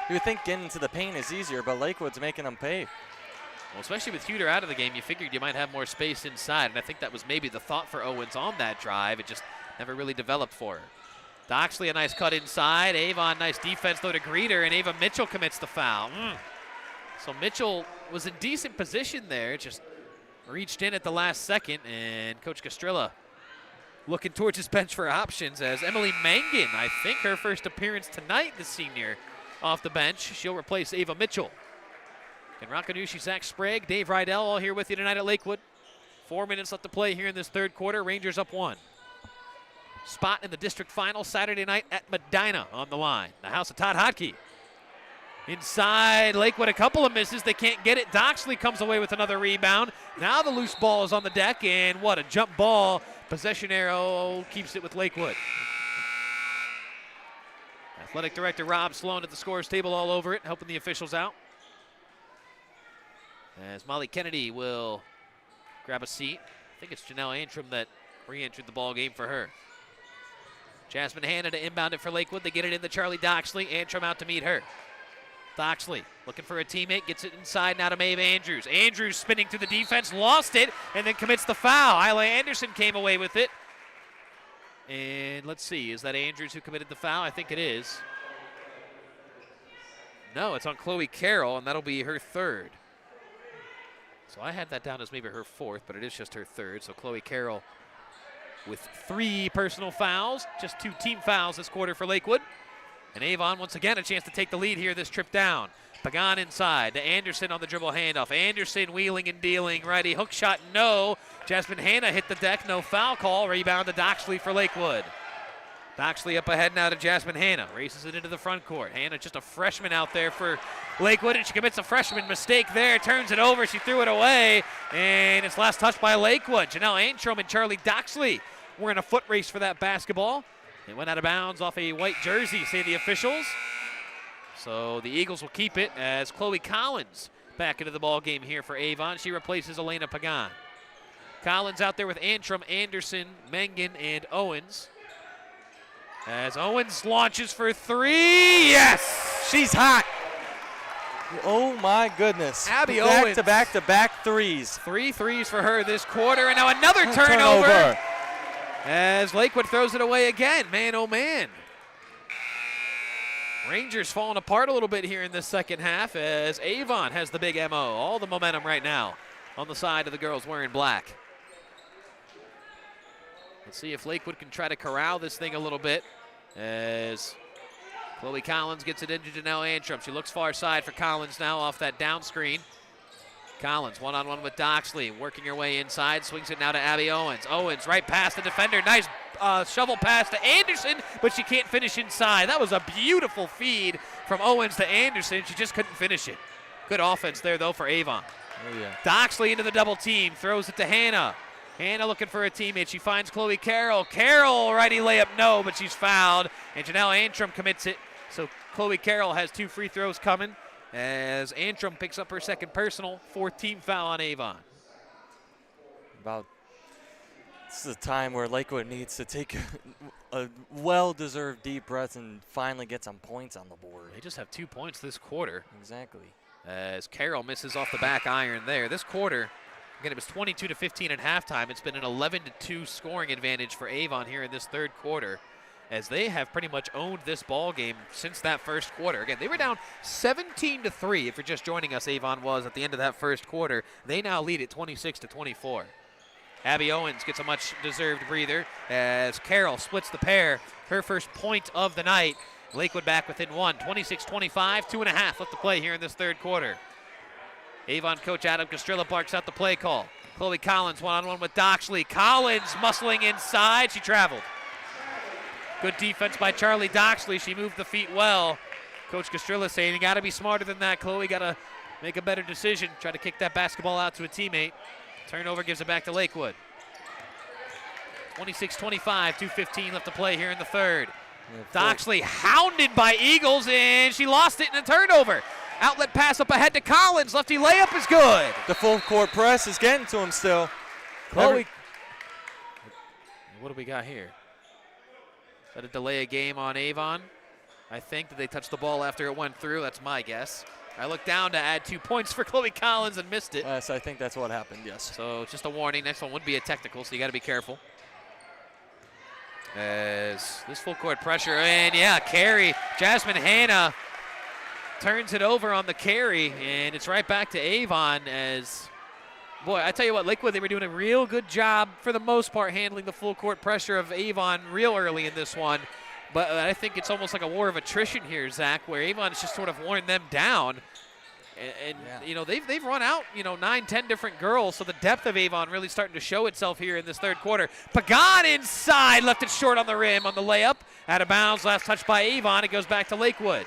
You would think getting to the paint is easier, but Lakewood's making them pay. Well, especially with Huter out of the game, you figured you might have more space inside, and I think that was maybe the thought for Owens on that drive. It just never really developed for her. Doxley, a nice cut inside. Avon, nice defense, though, to greet her, and Ava Mitchell commits the foul. So Mitchell was in decent position there, just reached in at the last second, and Coach Castrilla looking towards his bench for options as Emily Mangan, I think her first appearance tonight, the senior, off the bench. She'll replace Ava Mitchell. And Rakanushi, Zach Sprague, Dave Rydell all here with you tonight at Lakewood. 4 minutes left to play here in this third quarter. Rangers up 1. Spot in the district final Saturday night at Medina on the line. The house of Todd Hodke. Inside Lakewood, a couple of misses. They can't get it. Doxley comes away with another rebound. Now the loose ball is on the deck, and what a jump ball. Possession arrow keeps it with Lakewood. Athletic director Rob Sloan at the scores table all over it, helping the officials out. As Molly Kennedy will grab a seat. I think it's Janelle Antrim that re-entered the ball game for her. Jasmine Hanna to inbound it for Lakewood. They get it in to Charlie Doxley. Antrim out to meet her. Doxley looking for a teammate, gets it inside now to Maeve Andrews. Andrews spinning through the defense, lost it, and then commits the foul. Isla Anderson came away with it. And let's see, is that Andrews who committed the foul? I think it is. No, it's on Chloe Carroll, and that'll be her third. So I had that down as maybe her fourth, but it is just her third. So Chloe Carroll with 3 personal fouls, just 2 team fouls this quarter for Lakewood. And Avon once again a chance to take the lead here this trip down. Pagan inside to Anderson on the dribble handoff. Anderson wheeling and dealing, righty hook shot, no. Jasmine Hanna hit the deck, no foul call. Rebound to Doxley for Lakewood. Doxley up ahead now to Jasmine Hanna. Races it into the front court. Hanna just a freshman out there for Lakewood, and she commits a freshman mistake there. Turns it over, she threw it away, and it's last touched by Lakewood. Janelle Antrim and Charlie Doxley were in a foot race for that basketball. It went out of bounds off a white jersey, say the officials. So the Eagles will keep it as Chloe Collins back into the ball game here for Avon. She replaces Elena Pagan. Collins out there with Antrim, Anderson, Mengen, and Owens. As Owens launches for 3, yes! She's hot. Oh my goodness. Abby Owens. Back-to-back threes. 3 threes for her this quarter, and now another turnover. As Lakewood throws it away again. Man, oh man. Rangers falling apart a little bit here in this second half as Avon has the big MO. All the momentum right now on the side of the girls wearing black. Let's see if Lakewood can try to corral this thing a little bit as Chloe Collins gets it into Janelle Antrim. She looks far side for Collins now off that down screen. Collins one-on-one with Doxley, working her way inside, swings it now to Abby Owens. Owens right past the defender, nice shovel pass to Anderson, but she can't finish inside. That was a beautiful feed from Owens to Anderson. She just couldn't finish it. Good offense there, though, for Avon. Oh, yeah. Doxley into the double team, throws it to Hanna. Hanna looking for a teammate. She finds Chloe Carroll. Carroll, righty layup, no, but she's fouled. And Janelle Antrim commits it. So Chloe Carroll has 2 free throws coming as Antrim picks up her second personal, 4th team foul on Avon. This is a time where Lakewood needs to take a well-deserved deep breath and finally get some points on the board. They just have 2 points this quarter. Exactly. As Carroll misses off the back iron there. This quarter, again, it was 22-15 at halftime. It's been an 11-2 scoring advantage for Avon here in this third quarter. as they have pretty much owned this ball game since that first quarter. Again, they were down 17-3. If you're just joining us, Avon was at the end of that first quarter. They now lead at 26-24. Abby Owens gets a much-deserved breather as Carroll splits the pair. Her first point of the night. Lakewood back within one. 26-25, 2.5 left to play here in this third quarter. Avon coach Adam Castrilla barks out the play call. Chloe Collins one-on-one with Doxley. Collins muscling inside. She traveled. Good defense by Charlie Doxley. She moved the feet well. Coach Castrilla saying you got to be smarter than that, Chloe. Got to make a better decision. Try to kick that basketball out to a teammate. Turnover gives it back to Lakewood. 26-25, 2:15 left to play here in the third. Doxley hounded by Eagles, and she lost it in a turnover. Outlet pass up ahead to Collins. Lefty layup is good. The full court press is getting to him still. Chloe. What do we got here? Is that a delay a game on Avon? I think that they touched the ball after it went through. That's my guess. I looked down to add 2 points for Chloe Collins and missed it. Yes, I think that's what happened, yes. So just a warning. Next one would be a technical, so you got to be careful. As this full court pressure, and yeah, carry. Jasmine Hanna turns it over on the carry, and it's right back to Avon as, boy, I tell you what, Lakewood, they were doing a real good job for the most part handling the full court pressure of Avon real early in this one. But I think it's almost like a war of attrition here, Zach, where Avon has just sort of worn them down. And yeah. You know, they've run out, 9, 10 different girls, so the depth of Avon really starting to show itself here in this third quarter. Pagan inside, left it short on the rim on the layup. Out of bounds, last touch by Avon. It goes back to Lakewood.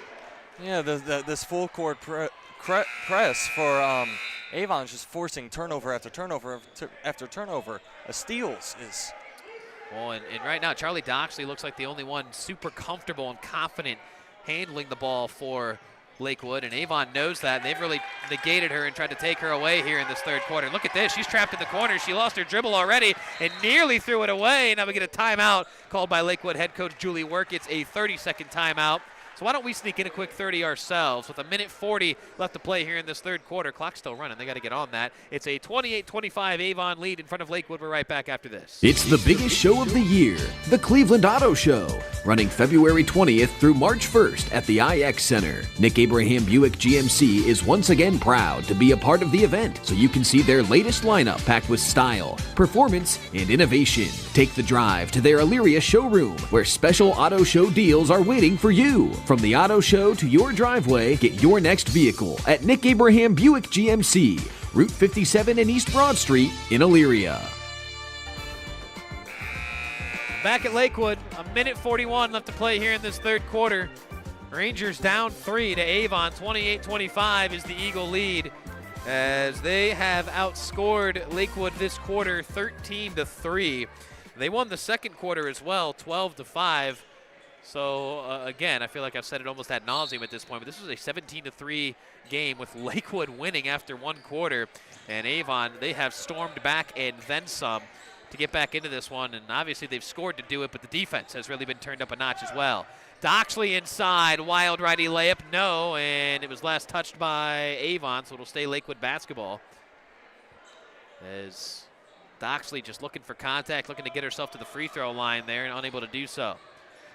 Yeah, this full court press for Avon is just forcing turnover after turnover after turnover. A steals is. Well, and right now, Charlie Doxley looks like the only one super comfortable and confident handling the ball for Lakewood, and Avon knows that. They've really negated her and tried to take her away here in this third quarter. Look at this. She's trapped in the corner. She lost her dribble already and nearly threw it away. Now we get a timeout called by Lakewood head coach Julie Work. It's a 30-second timeout. So why don't we sneak in a quick 30 ourselves with 1:40 left to play here in this third quarter. Clock's still running. They got to get on that. It's a 28-25 Avon lead in front of Lakewood. We're right back after this. It's the biggest show of the year, the Cleveland Auto Show, running February 20th through March 1st at the IX Center. Nick Abraham Buick GMC is once again proud to be a part of the event, so you can see their latest lineup packed with style, performance, and innovation. Take the drive to their Elyria showroom, where special auto show deals are waiting for you. From the auto show to your driveway, get your next vehicle at Nick Abraham Buick GMC, Route 57 and East Broad Street in Elyria. Back at Lakewood, 1:41 left to play here in this third quarter. Rangers down 3 to Avon. 28-25 is the Eagle lead, as they have outscored Lakewood this quarter 13-3. They won the second quarter as well, 12-5. So, again, I feel like I've said it almost ad nauseum at this point, but this was a 17-3 game with Lakewood winning after one quarter. And Avon, they have stormed back and then some to get back into this one. And obviously they've scored to do it, but the defense has really been turned up a notch as well. Doxley inside, wild righty layup, no, and it was last touched by Avon, so it'll stay Lakewood basketball. As Doxley just looking for contact, looking to get herself to the free throw line there and unable to do so.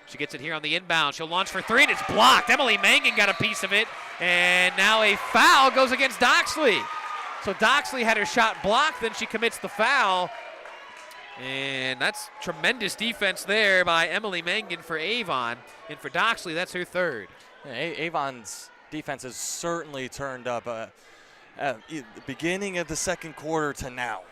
She gets it here on the inbound. She'll launch for three, and it's blocked. Emily Mangan got a piece of it, and now a foul goes against Doxley. So Doxley had her shot blocked, then she commits the foul, and that's tremendous defense there by Emily Mangan for Avon, and for Doxley, that's her third. Yeah, Avon's defense has certainly turned up at the beginning of the second quarter to now.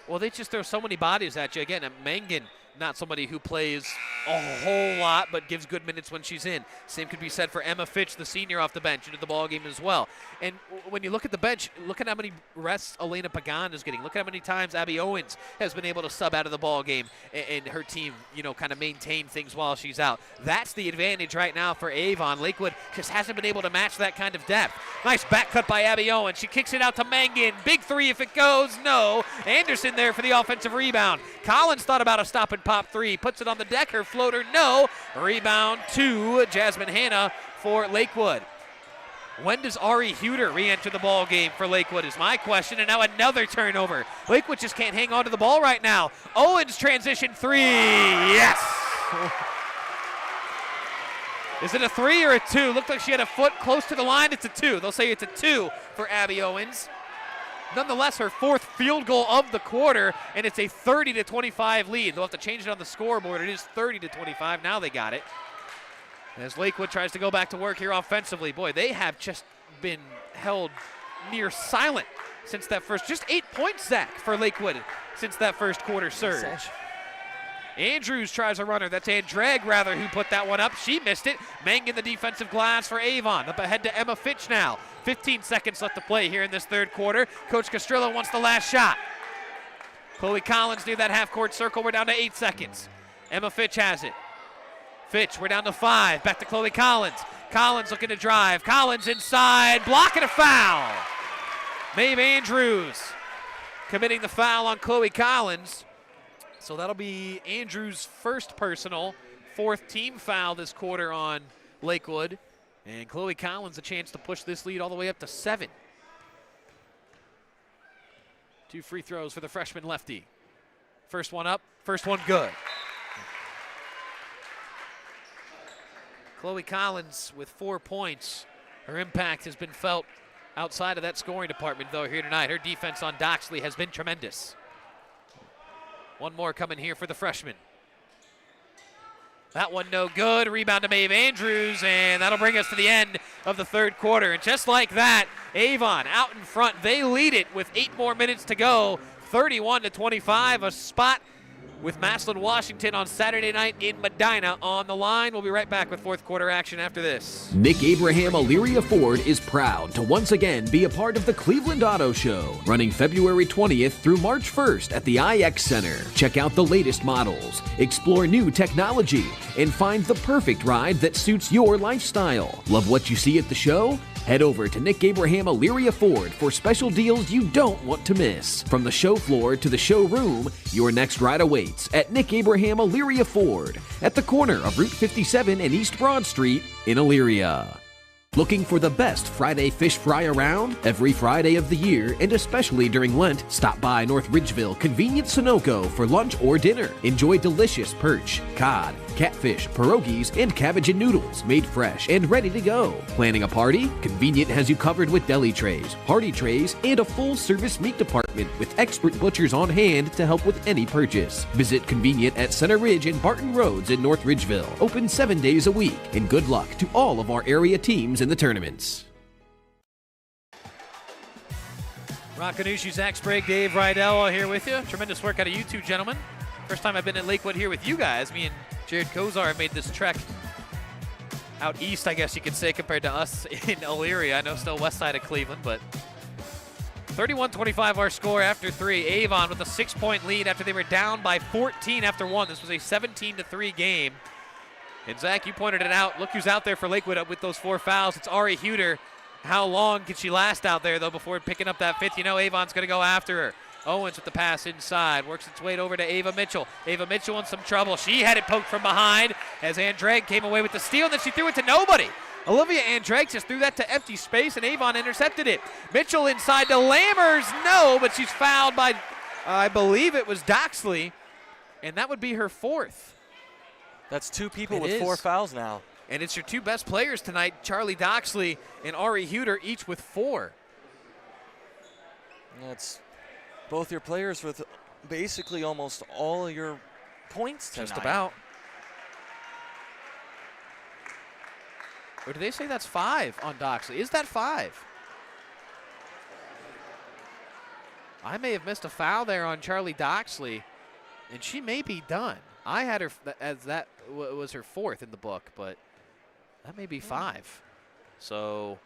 Well, they just throw so many bodies at you. Again, Mangan, not somebody who plays a whole lot but gives good minutes when she's in. Same could be said for Emma Fitch, the senior off the bench, into the ball game as well. And when you look at the bench, look at how many rests Elena Pagan is getting. Look at how many times Abby Owens has been able to sub out of the ball game and her team, kind of maintain things while she's out. That's the advantage right now for Avon. Lakewood just hasn't been able to match that kind of depth. Nice back cut by Abby Owens. She kicks it out to Mangan. Big three if it goes. No. Anderson there for the offensive rebound. Collins thought about a stop and pop three. Puts it on the deck. Her floater, no. Rebound to Jasmine Hanna for Lakewood. When does Ari Huter re-enter the ball game for Lakewood is my question, and now another turnover. Lakewood just can't hang on to the ball right now. Owens transition three, yes! Is it a 3 or a 2? Looked like she had a foot close to the line. It's a 2. They'll say it's a 2 for Abby Owens. Nonetheless, her 4th field goal of the quarter, and it's a 30-25 lead. They'll have to change it on the scoreboard. It is 30-25. Now they got it. As Lakewood tries to go back to work here offensively. Boy, they have just been held near silent since that first. Just 8 points, Zach, for Lakewood since that first quarter surge. Andrews tries a runner. That's Andrag, rather, who put that one up. She missed it. Meng in the defensive glass for Avon. Up ahead to Emma Fitch now. 15 seconds left to play here in this third quarter. Coach Castrillo wants the last shot. Chloe Collins near that half-court circle. We're down to 8 seconds. Emma Fitch has it. Fitch, we're down to 5. Back to Chloe Collins. Collins looking to drive. Collins inside. Block and a foul. Maeve Andrews committing the foul on Chloe Collins. So that'll be Andrews' first personal, 4th team foul this quarter on Lakewood. And Chloe Collins a chance to push this lead all the way up to 7. 2 free throws for the freshman lefty. First one up, first one good. Chloe Collins with 4 points. Her impact has been felt outside of that scoring department, though, here tonight. Her defense on Doxley has been tremendous. One more coming here for the freshman. That one no good. Rebound to Maeve Andrews, and that'll bring us to the end of the third quarter. And just like that, Avon out in front. They lead it with 8 more minutes to go. 31-25, a spot with Massillon, Washington on Saturday night in Medina on the line. We'll be right back with fourth quarter action after this. Nick Abraham Elyria Ford is proud to once again be a part of the Cleveland Auto Show, running February 20th through March 1st at the IX Center. Check out the latest models, explore new technology, and find the perfect ride that suits your lifestyle. Love what you see at the show? Head over to Nick Abraham Elyria Ford for special deals you don't want to miss. From the show floor to the showroom, your next ride awaits at Nick Abraham Elyria Ford at the corner of Route 57 and East Broad Street in Elyria. Looking for the best Friday fish fry around? Every Friday of the year, and especially during Lent, stop by North Ridgeville Convenient Sunoco for lunch or dinner. Enjoy delicious perch, cod, catfish, pierogies, and cabbage and noodles made fresh and ready to go. Planning a party? Convenient has you covered with deli trays, party trays, and a full-service meat department with expert butchers on hand to help with any purchase. Visit Convenient at Center Ridge and Barton Roads in North Ridgeville. Open 7 days a week. And good luck to all of our area teams in the tournaments. Rockanushi, Zach Sprague, Dave Rydell here with you. Tremendous work out of you two gentlemen. First time I've been in Lakewood here with you guys. Me and Jared Kozar have made this trek out east, I guess you could say, compared to us in Elyria. I know still west side of Cleveland, but 31-25 our score after 3. Avon with a 6-point lead after they were down by 14 after 1. This was a 17-3 game. And Zach, you pointed it out. Look who's out there for Lakewood with those 4 fouls. It's Ari Huter. How long can she last out there, though, before picking up that 5th? You know Avon's going to go after her. Owens with the pass inside. Works its way over to Ava Mitchell. Ava Mitchell in some trouble. She had it poked from behind as Andrag came away with the steal, and then she threw it to nobody. Olivia Andrag just threw that to empty space, and Avon intercepted it. Mitchell inside to Lammers. No, but she's fouled by, I believe it was Doxley, and that would be her 4th. That's 2 people with 4 fouls now. And it's your 2 best players tonight, Charlie Doxley and Ari Huter, each with 4. That's both your players with basically almost all of your points tonight. Just about. Or do they say that's 5 on Doxley? Is that 5? I may have missed a foul there on Charlie Doxley, and she may be done. I had her as that was her 4th in the book, but that may be 5. So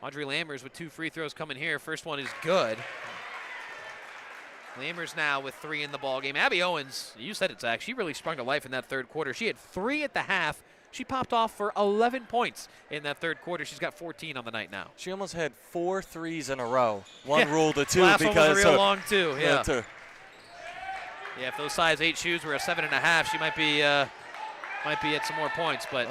Audrey Lammers with 2 free throws coming here. First one is good. Lammers now with 3 in the ballgame. Abby Owens, you said it, Zach, she really sprung to life in that third quarter. She had 3 at the half. She popped off for 11 points in that third quarter. She's got 14 on the night now. She almost had 4 threes in a row. One ruled a 2 last because one was a real long 2. Yeah. Yeah, if those size 8 shoes were a 7.5, she might be at some more points. But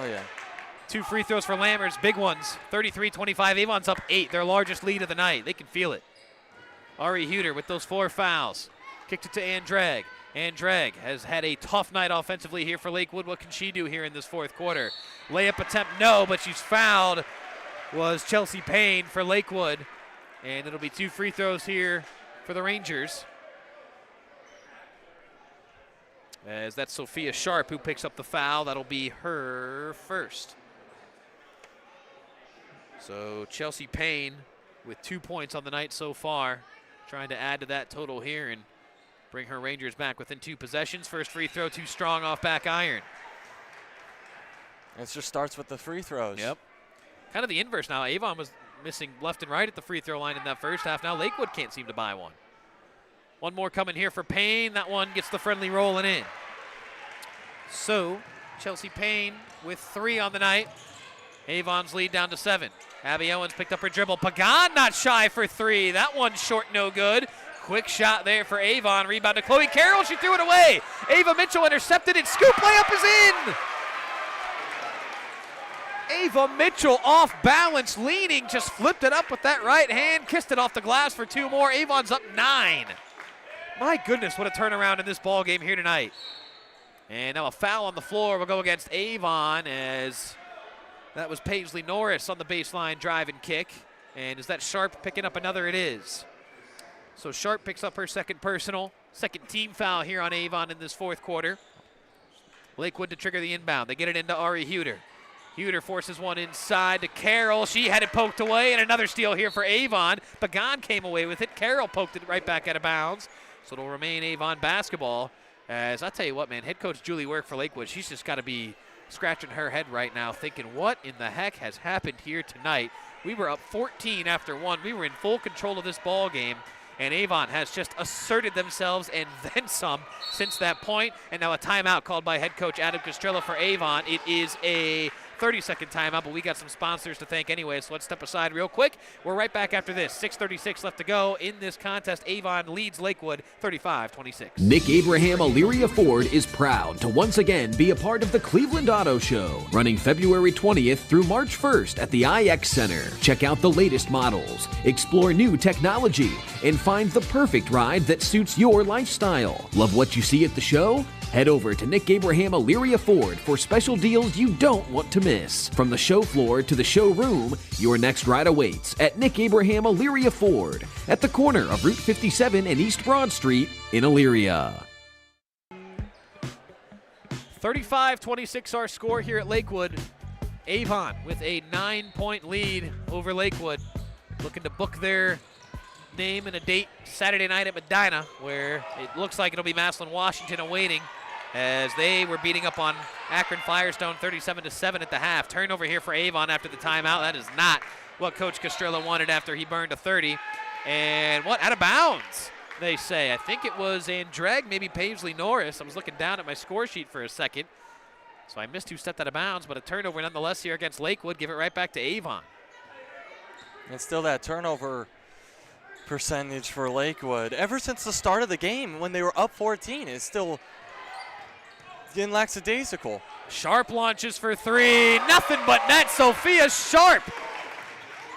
2 free throws for Lammers, big ones. 33-25. Avon's up 8, their largest lead of the night. They can feel it. Ari Huter with those 4 fouls. Kicked it to Andrag. Andrade has had a tough night offensively here for Lakewood. What can she do here in this fourth quarter? Layup attempt, no, but she's fouled. Was Chelsea Payne for Lakewood. And it'll be 2 free throws here for the Rangers. As that's Sophia Sharp who picks up the foul. That'll be her first. So Chelsea Payne with 2 points on the night so far, trying to add to that total here and bring her Rangers back within 2 possessions. First free throw too strong off back iron. It just starts with the free throws. Yep. Kind of the inverse now. Avon was missing left and right at the free throw line in that first half. Now Lakewood can't seem to buy one. One more coming here for Payne. That one gets the friendly rolling in. So Chelsea Payne with 3 on the night. Avon's lead down to 7. Abby Owens picked up her dribble. Pagan not shy for 3. That one's short, no good. Quick shot there for Avon. Rebound to Chloe Carroll. She threw it away. Ava Mitchell intercepted it. Scoop layup is in. Ava Mitchell off balance, leaning, just flipped it up with that right hand, kissed it off the glass for 2 more. Avon's up 9. My goodness, what a turnaround in this ball game here tonight. And now a foul on the floor will go against Avon, as that was Paisley Norris on the baseline drive and kick. And is that Sharp picking up another? It is. So Sharp picks up her second personal, second team foul here on Avon in this fourth quarter. Lakewood to trigger the inbound. They get it into Ari Huter. Huter forces one inside to Carroll. She had it poked away, and another steal here for Avon. Pagan came away with it. Carroll poked it right back out of bounds. So it'll remain Avon basketball. As I tell you what, man, head coach Julie Work for Lakewood, she's just got to be scratching her head right now thinking, what in the heck has happened here tonight? We were up 14 after 1. We were in full control of this ball game. And Avon has just asserted themselves and then some since that point. And now a timeout called by head coach Adam Castrella for Avon. It is a 30-second timeout, but we got some sponsors to thank anyway, so let's step aside real quick. We're right back after this. 6:36 left to go in this contest. Avon leads Lakewood 35-26. Nick Abraham Elyria Ford is proud to once again be a part of the Cleveland Auto Show, running February 20th through March 1st at the IX Center. Check out the latest models, explore new technology, and find the perfect ride that suits your lifestyle. Love what you see at the show? Head over to Nick Abraham Elyria Ford for special deals you don't want to miss. From the show floor to the showroom, your next ride awaits at Nick Abraham Elyria Ford at the corner of Route 57 and East Broad Street in Elyria. 35-26 our score here at Lakewood. Avon with a 9-point lead over Lakewood, looking to book their name and a date Saturday night at Medina, where it looks like it'll be Massillon Washington awaiting, as they were beating up on Akron Firestone 37-7 at the half. Turnover here for Avon after the timeout. That is not what Coach Castrella wanted after he burned a 30. And what, out of bounds, they say. I think it was Andrade, maybe Paisley Norris. I was looking down at my score sheet for a second, so I missed who stepped out of bounds, but a turnover nonetheless here against Lakewood. Give it right back to Avon. And still that turnover percentage for Lakewood ever since the start of the game when they were up 14 is still getting lackadaisical. Sharp launches for 3, nothing but net. Sophia Sharp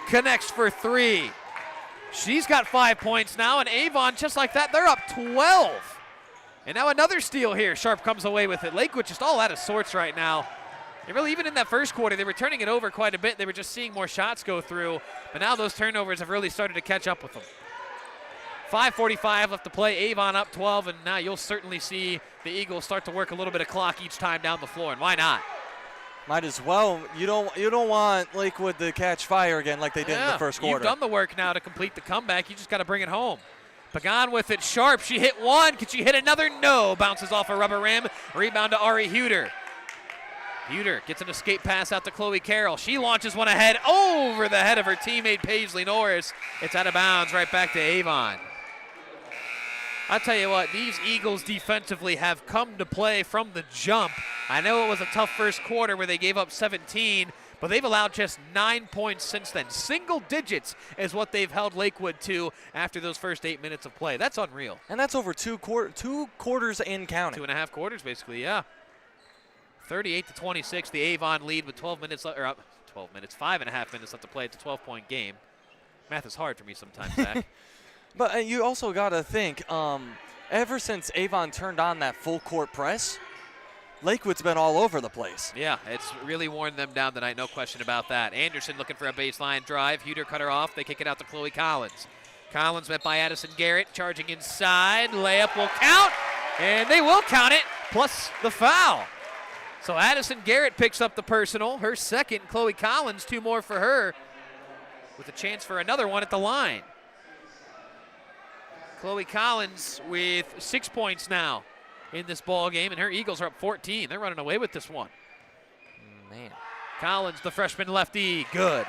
connects for 3. She's got 5 points now, and Avon, just like that, they're up 12. And now another steal here. Sharp comes away with it. Lakewood just all out of sorts right now. And really, even in that first quarter, they were turning it over quite a bit. They were just seeing more shots go through. But now those turnovers have really started to catch up with them. 5:45 left to play. Avon up 12, and now you'll certainly see the Eagles start to work a little bit of clock each time down the floor, and why not? Might as well. You don't want Lakewood to catch fire again like they did in the first quarter. You've done the work now to complete the comeback. You just got to bring it home. Pagan with it. Sharp. She hit one. Could she hit another? No. Bounces off a rubber rim. Rebound to Ari Huter. Huter gets an escape pass out to Chloe Carroll. She launches one ahead over the head of her teammate Paisley Norris. It's out of bounds right back to Avon. I'll tell you what, these Eagles defensively have come to play from the jump. I know it was a tough first quarter where they gave up 17, but they've allowed just 9 points since then. Single digits is what they've held Lakewood to after those first 8 minutes of play. That's unreal. And that's over two quarters and counting. 2.5 quarters, basically, yeah. 38-26, the Avon lead with 12 minutes, or 12 minutes, 5.5 minutes left to play. It's a 12-point game. Math is hard for me sometimes, Zach. But you also got to think, ever since Avon turned on that full court press, Lakewood's been all over the place. Yeah, it's really worn them down tonight, no question about that. Anderson looking for a baseline drive. Huter cut her off. They kick it out to Chloe Collins. Collins met by Addison Garrett, charging inside. Layup will count, and they will count it, plus the foul. So Addison Garrett picks up the personal, her second. Chloe Collins, 2 more for her, with a chance for another one at the line. Chloe Collins with 6 points now in this ball game, and her Eagles are up 14. They're running away with this one. Man. Collins, the freshman lefty, good.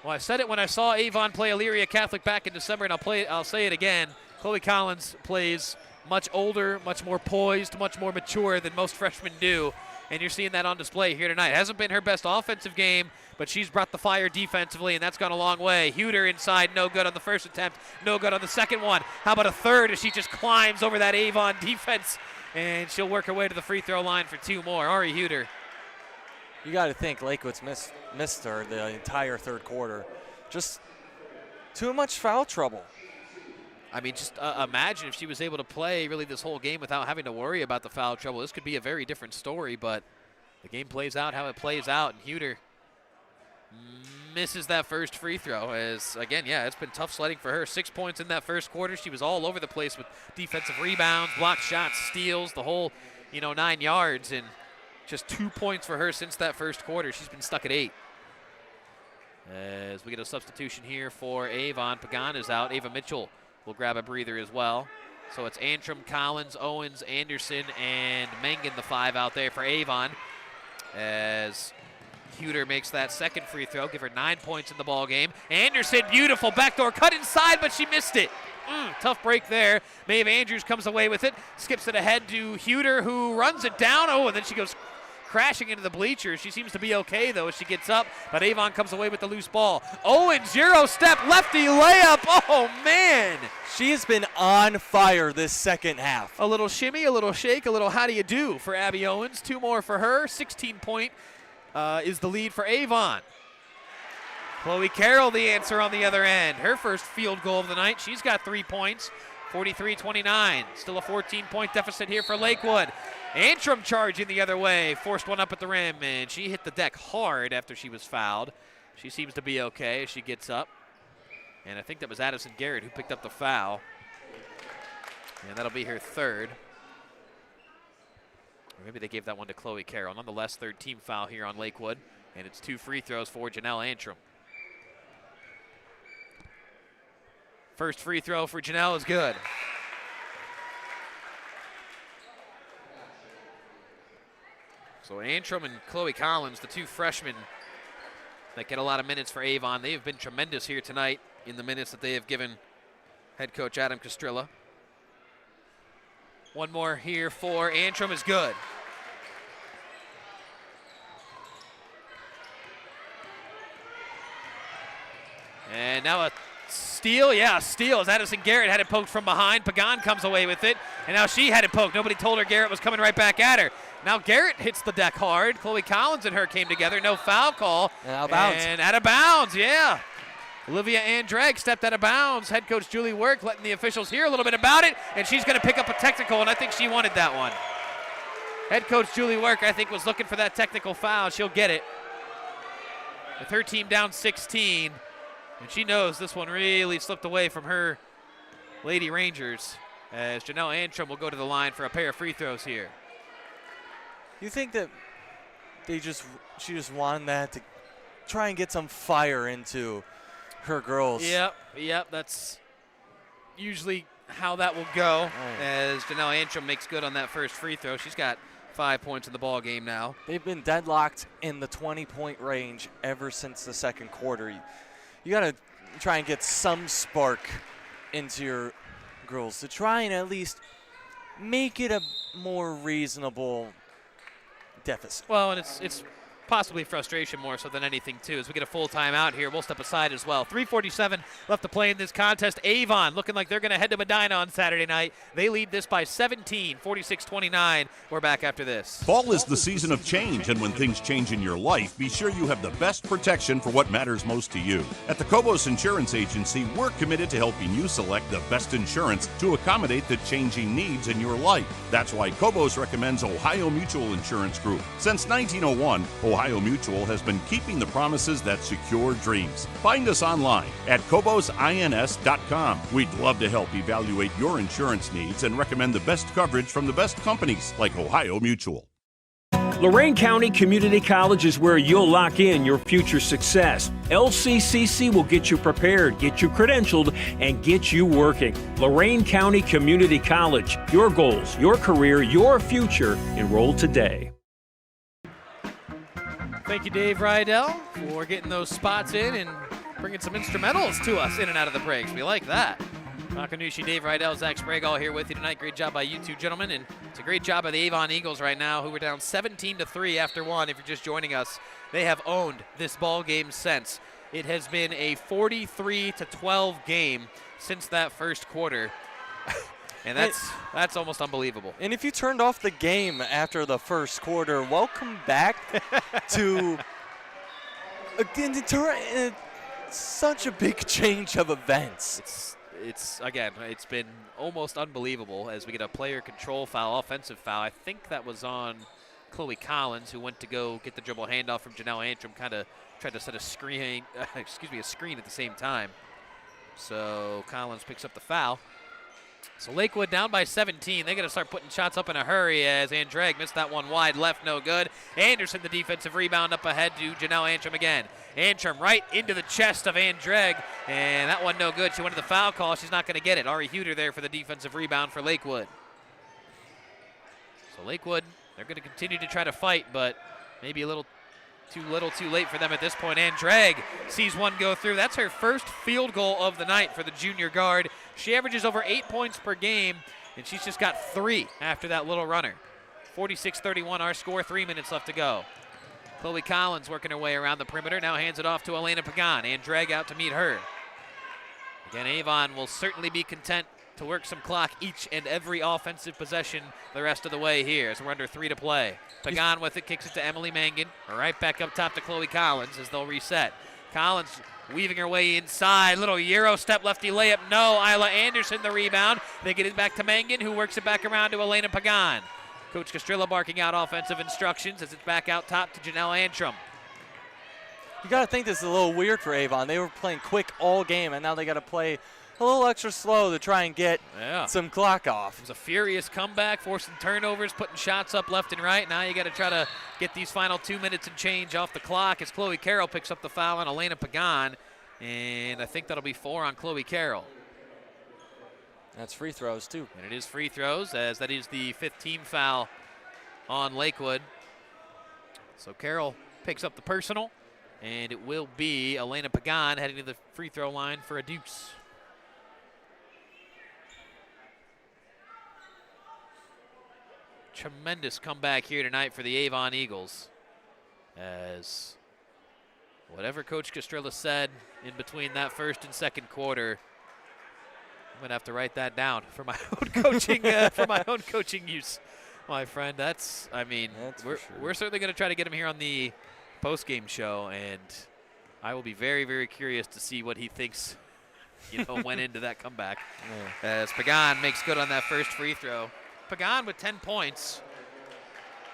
Well, I said it when I saw Avon play Elyria Catholic back in December, and I'll say it again. Chloe Collins plays much older, much more poised, much more mature than most freshmen do, and you're seeing that on display here tonight. It hasn't been her best offensive game, but she's brought the fire defensively, and that's gone a long way. Huter inside, no good on the first attempt, no good on the second one. How about a third as she just climbs over that Avon defense, and she'll work her way to the free throw line for 2 more. Ari Huter. You got to think Lakewood's missed her the entire third quarter. Just too much foul trouble. I mean, just imagine if she was able to play really this whole game without having to worry about the foul trouble. This could be a very different story, but the game plays out how it plays out, and Huter misses that first free throw as, again, yeah, it's been tough sledding for her. 6 points in that first quarter. She was all over the place with defensive rebounds, blocked shots, steals, the whole, 9 yards, and just 2 points for her since that first quarter. She's been stuck at 8. As we get a substitution here for Avon. Pagan is out. Ava Mitchell will grab a breather as well. So it's Antrim, Collins, Owens, Anderson, and Mengen, the 5 out there for Avon. As Huter makes that second free throw, give her 9 points in the ball game. Anderson, beautiful backdoor cut inside, but she missed it. Tough break there. Maeve Andrews comes away with it, skips it ahead to Huter, who runs it down. Oh, and then she goes crashing into the bleachers. She seems to be okay, though, as she gets up, but Avon comes away with the loose ball. Owens, 0-step, lefty layup. Oh, man. She has been on fire this second half. A little shimmy, a little shake, a little how do you do for Abby Owens. 2 more for her. 16-point is the lead for Avon. Chloe Carroll, the answer on the other end. Her first field goal of the night. She's got 3 points, 43-29. Still a 14-point deficit here for Lakewood. Antrim charging the other way, forced one up at the rim, and she hit the deck hard after she was fouled. She seems to be okay as she gets up. And I think that was Addison Garrett who picked up the foul. And that'll be her third. Or maybe they gave that one to Chloe Carroll. Nonetheless, third team foul here on Lakewood. And it's 2 free throws for Janelle Antrim. First free throw for Janelle is good. So Antrim and Chloe Collins, the 2 freshmen that get a lot of minutes for Avon. They have been tremendous here tonight in the minutes that they have given head coach Adam Castrilla. One more here for Antrim is good. And now a steal, yeah, steal as Addison Garrett had it poked from behind. Pagan comes away with it, and now she had it poked. Nobody told her Garrett was coming right back at her. Now Garrett hits the deck hard. Chloe Collins and her came together. No foul call. And out of bounds. And out of bounds, yeah. Olivia Andrag stepped out of bounds. Head coach Julie Work letting the officials hear a little bit about it, and she's going to pick up a technical, and I think she wanted that one. Head coach Julie Work, I think, was looking for that technical foul. She'll get it. With her team down 16, and she knows this one really slipped away from her Lady Rangers, as Janelle Antrim will go to the line for a pair of free throws here. You think that she just wanted that to try and get some fire into her girls? Yep, that's usually how that will go, as Janelle Antrim makes good on that first free throw. She's got 5 points in the ball game now. They've been deadlocked in the 20-point range ever since the second quarter. You got to try and get some spark into your girls to try and at least make it a more reasonable deficit. Well, and it's possibly frustration more so than anything, too, as we get a full timeout here. We'll step aside as well. 3:47 left to play in this contest. Avon looking like they're going to head to Medina on Saturday night. They lead this by 17, 46-29. We're back after this. Fall is the season of change, and when things change in your life, be sure you have the best protection for what matters most to you. At the Cobos Insurance Agency, we're committed to helping you select the best insurance to accommodate the changing needs in your life. That's why Cobos recommends Ohio Mutual Insurance Group. Since 1901, Ohio Mutual has been keeping the promises that secure dreams. Find us online at CobosINS.com. We'd love to help evaluate your insurance needs and recommend the best coverage from the best companies like Ohio Mutual. Lorain County Community College is where you'll lock in your future success. LCCC will get you prepared, get you credentialed, and get you working. Lorain County Community College. Your goals, your career, your future. Enroll today. Thank you, Dave Rydell, for getting those spots in and bringing some instrumentals to us in and out of the breaks. We like that. Nakanushi, Dave Rydell, Zach Sprague here with you tonight. Great job by you two gentlemen, and it's a great job by the Avon Eagles right now, who were down 17-3 after one. If you're just joining us, they have owned this ball game since. It has been a 43-12 game since that first quarter. And that's almost unbelievable. And if you turned off the game after the first quarter, welcome back to such a big change of events. It's been almost unbelievable as we get a player control foul, offensive foul. I think that was on Chloe Collins, who went to go get the dribble handoff from Janelle Antrim, kind of tried to set a screen at the same time. So Collins picks up the foul. So Lakewood down by 17. They got to start putting shots up in a hurry as Andreg missed that one wide left, no good. Anderson, the defensive rebound up ahead to Janelle Antrim again. Antrim right into the chest of Andreg, and that one no good. She wanted the foul call. She's not going to get it. Ari Huter there for the defensive rebound for Lakewood. So Lakewood, they're going to continue to try to fight, but maybe a little too late for them at this point. Andreg sees one go through. That's her first field goal of the night for the junior guard. She averages over 8 points per game, and she's just got 3 after that little runner. 46-31 our score, 3 minutes left to go. Chloe Collins working her way around the perimeter, now hands it off to Elena Pagan. Andreg out to meet her. Again, Avon will certainly be content to work some clock each and every offensive possession the rest of the way here as we're under 3 to play. Pagan with it, kicks it to Emily Mangan. Right back up top to Chloe Collins as they'll reset. Collins weaving her way inside. Little Euro step lefty layup. No. Isla Anderson the rebound. They get it back to Mangan, who works it back around to Elena Pagan. Coach Castrilla barking out offensive instructions as it's back out top to Janelle Antrim. You got to think this is a little weird for Avon. They were playing quick all game, and now they got to play a little extra slow to try and get some clock off. It was a furious comeback, forcing turnovers, putting shots up left and right. Now you got to try to get these final 2 minutes and change off the clock as Chloe Carroll picks up the foul on Elena Pagan, and I think that'll be 4 on Chloe Carroll. That's free throws too. And it is free throws, as that is the 5th team foul on Lakewood. So Carroll picks up the personal, and it will be Elena Pagan heading to the free throw line for a deuce. Tremendous comeback here tonight for the Avon Eagles, as whatever Coach Castrilla said in between that first and second quarter, I'm gonna have to write that down for my own coaching use, my friend. We're certainly gonna try to get him here on the post-game show, and I will be very, very curious to see what he thinks went into that comeback. As Pagan makes good on that first free throw. Pagan with 10 points,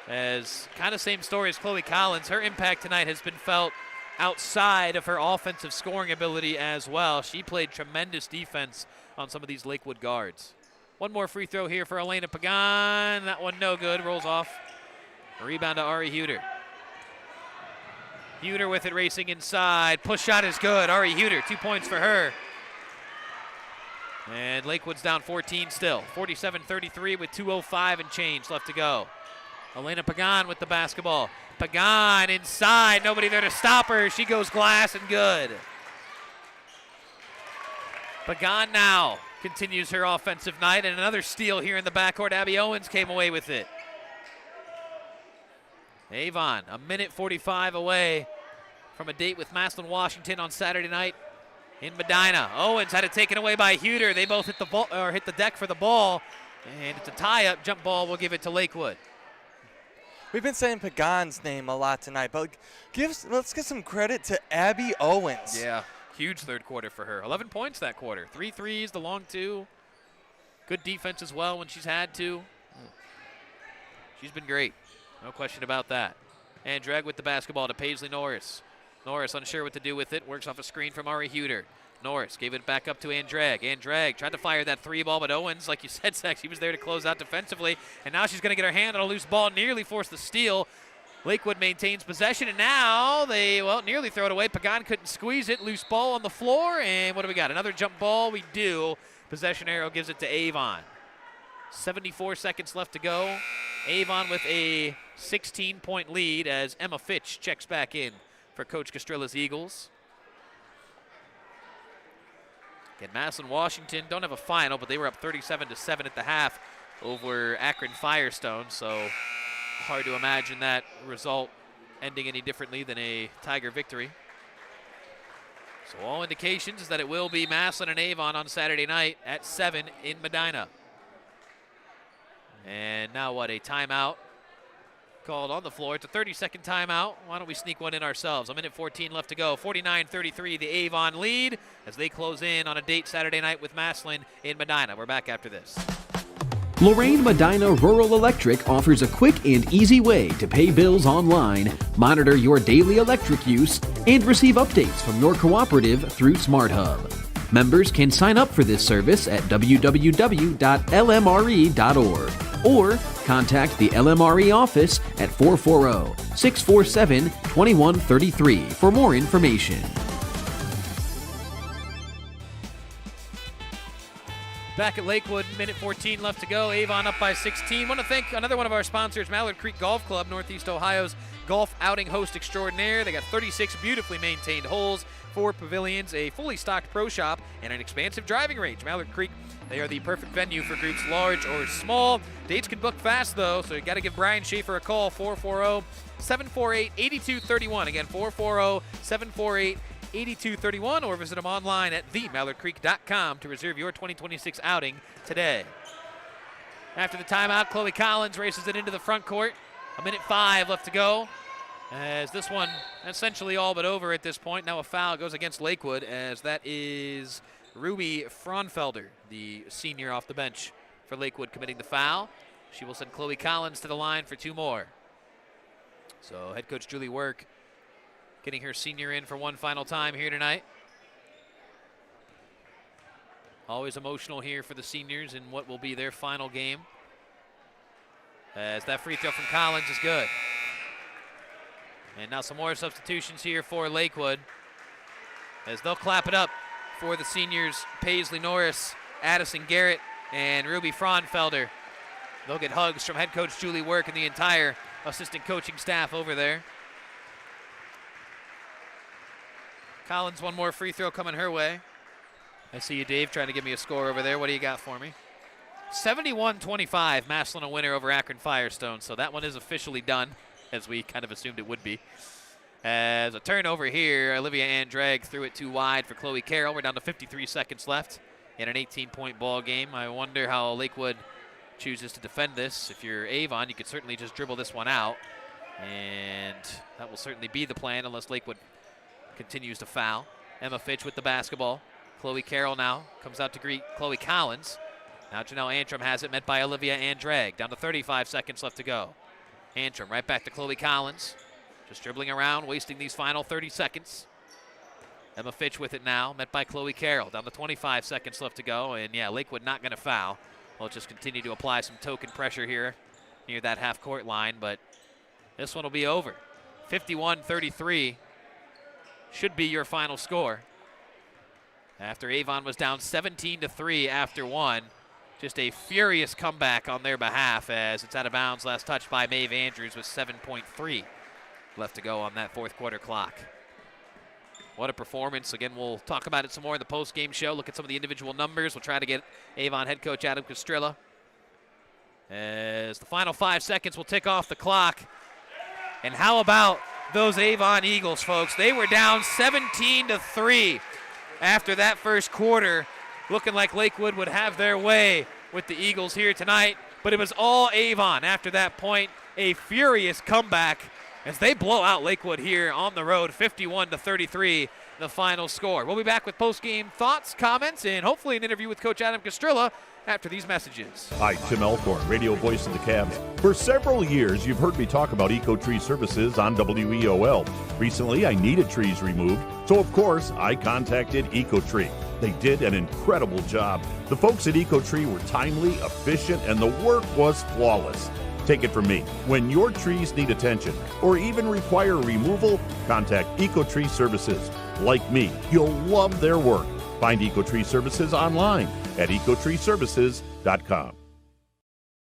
as kind of same story as Chloe Collins. Her impact tonight has been felt outside of her offensive scoring ability as well. She played tremendous defense on some of these Lakewood guards. One more free throw here for Elena Pagan. That one no good, rolls off. A rebound to Ari Huter. Huter with it racing inside. Push shot is good. Ari Huter, 2 points for her. And Lakewood's down 14 still. 47-33 with 2:05 and change left to go. Elena Pagan with the basketball. Pagan inside. Nobody there to stop her. She goes glass and good. Pagan now continues her offensive night, and another steal here in the backcourt. Abby Owens came away with it. Avon, a minute 45 away from a date with Massillon, Washington on Saturday night in Medina. Owens had it taken away by Huter. They both hit the ball, or hit the deck for the ball, and it's a tie-up. Jump ball will give it to Lakewood. We've been saying Pagan's name a lot tonight, but let's give some credit to Abby Owens. Yeah, huge third quarter for her. 11 points that quarter. 3 threes, the long two. Good defense as well when she's had to. She's been great. No question about that. And Drag with the basketball to Paisley Norris. Norris unsure what to do with it. Works off a screen from Ari Huter. Norris gave it back up to Andrag. Andrag tried to fire that three ball, but Owens, like you said, Zach, she was there to close out defensively. And now she's going to get her hand on a loose ball, nearly forced the steal. Lakewood maintains possession, and now they, nearly throw it away. Pagan couldn't squeeze it. Loose ball on the floor, and what do we got? Another jump ball. We do. Possession arrow gives it to Avon. 74 seconds left to go. Avon with a 16-point lead as Emma Fitch checks back in for Coach Castrilla's Eagles. Again, Massillon, Washington don't have a final, but they were up 37-7 at the half over Akron Firestone, so hard to imagine that result ending any differently than a Tiger victory. So all indications is that it will be Massillon and Avon on Saturday night at 7 in Medina. And now what, a timeout called on the floor. It's a 30-second timeout. Why don't we sneak one in ourselves? A minute 14 left to go. 49-33, the Avon lead as they close in on a date Saturday night with Massillon in Medina. We're back after this. Lorraine Medina Rural Electric offers a quick and easy way to pay bills online, monitor your daily electric use, and receive updates from your cooperative through SmartHub. Members can sign up for this service at www.lmre.org or contact the LMRE office at 440-647-2133 for more information. Back at Lakewood, minute 14 left to go. Avon up by 16. Want to thank another one of our sponsors, Mallard Creek Golf Club, Northeast Ohio's golf outing host extraordinaire. They got 36 beautifully maintained holes, 4 pavilions, a fully stocked pro shop, and an expansive driving range. Mallard Creek, they are the perfect venue for groups large or small. Dates can book fast, though, so you got to give Brian Schaefer a call, 440-748-8231. Again, 440-748-8231, or visit them online at themallardcreek.com to reserve your 2026 outing today. After the timeout, Chloe Collins races it into the front court. A minute 5 left to go. As this one essentially all but over at this point. Now a foul goes against Lakewood, as that is Ruby Fraunfelder, the senior off the bench for Lakewood, committing the foul. She will send Chloe Collins to the line for 2 more. So head coach Julie Work getting her senior in for one final time here tonight. Always emotional here for the seniors in what will be their final game. As that free throw from Collins is good. And now some more substitutions here for Lakewood, as they'll clap it up for the seniors, Paisley Norris, Addison Garrett, and Ruby Fraunfelder. They'll get hugs from head coach Julie Work and the entire assistant coaching staff over there. Collins, one more free throw coming her way. I see you, Dave, trying to give me a score over there. What do you got for me? 71-25, Massillon a winner over Akron Firestone, so that one is officially done, as we kind of assumed it would be. As a turnover here, Olivia Andrag threw it too wide for Chloe Carroll. We're down to 53 seconds left in an 18-point ball game. I wonder how Lakewood chooses to defend this. If you're Avon, you could certainly just dribble this one out, and that will certainly be the plan unless Lakewood continues to foul. Emma Fitch with the basketball. Chloe Carroll now comes out to greet Chloe Collins. Now Janelle Antrim has it, met by Olivia Andrag. Down to 35 seconds left to go. Antrim right back to Chloe Collins. Just dribbling around, wasting these final 30 seconds. Emma Fitch with it now, met by Chloe Carroll. Down to 25 seconds left to go. And yeah, Lakewood not going to foul. We'll just continue to apply some token pressure here near that half-court line. But this one will be over. 51-33 should be your final score. After Avon was down 17-3 after one. Just a furious comeback on their behalf, as it's out of bounds. Last touch by Maeve Andrews with 7.3 left to go on that fourth quarter clock. What a performance. Again, we'll talk about it some more in the post-game show. Look at some of the individual numbers. We'll try to get Avon head coach Adam Castrilla. As the final 5 seconds will tick off the clock. And how about those Avon Eagles, folks? They were down 17-3 after that first quarter, looking like Lakewood would have their way with the Eagles here tonight. But it was all Avon after that point. A furious comeback as they blow out Lakewood here on the road, 51-33, the final score. We'll be back with post-game thoughts, comments, and hopefully an interview with Coach Adam Castrilla after these messages. Hi, Tim Elkhorn, radio voice of the Cavs. For several years, you've heard me talk about Eco-Tree Services on WEOL. Recently, I needed trees removed, so of course, I contacted Eco-Tree. They did an incredible job. The folks at Eco-Tree were timely, efficient, and the work was flawless. Take it from me. When your trees need attention or even require removal, contact Eco-Tree Services. Like me, you'll love their work. Find Eco-Tree Services online at ecotreeservices.com.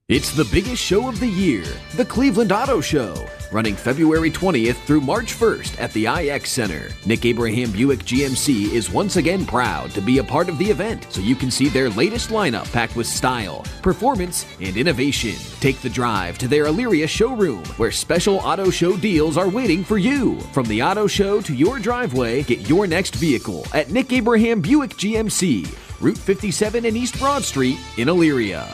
It's the biggest show of the year, the Cleveland Auto Show, running February 20th through March 1st at the IX Center. Nick Abraham Buick GMC is once again proud to be a part of the event, so you can see their latest lineup packed with style, performance, and innovation. Take the drive to their Elyria showroom, where special auto show deals are waiting for you. From the auto show to your driveway, get your next vehicle at Nick Abraham Buick GMC, Route 57 and East Broad Street in Elyria.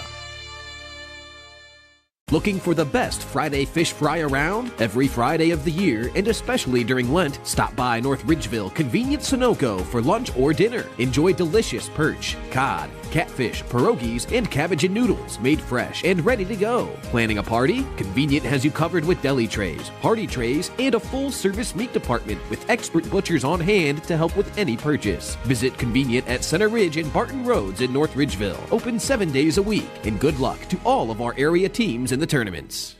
Looking for the best Friday fish fry around? Every Friday of the year, and especially during Lent, stop by North Ridgeville Convenient Sunoco for lunch or dinner. Enjoy delicious perch, cod, catfish, pierogies, and cabbage and noodles, made fresh and ready to go. Planning a party? Convenient has you covered with deli trays, party trays, and a full-service meat department with expert butchers on hand to help with any purchase. Visit Convenient at Center Ridge and Barton Roads in North Ridgeville. Open 7 days a week. And good luck to all of our area teams in the tournaments.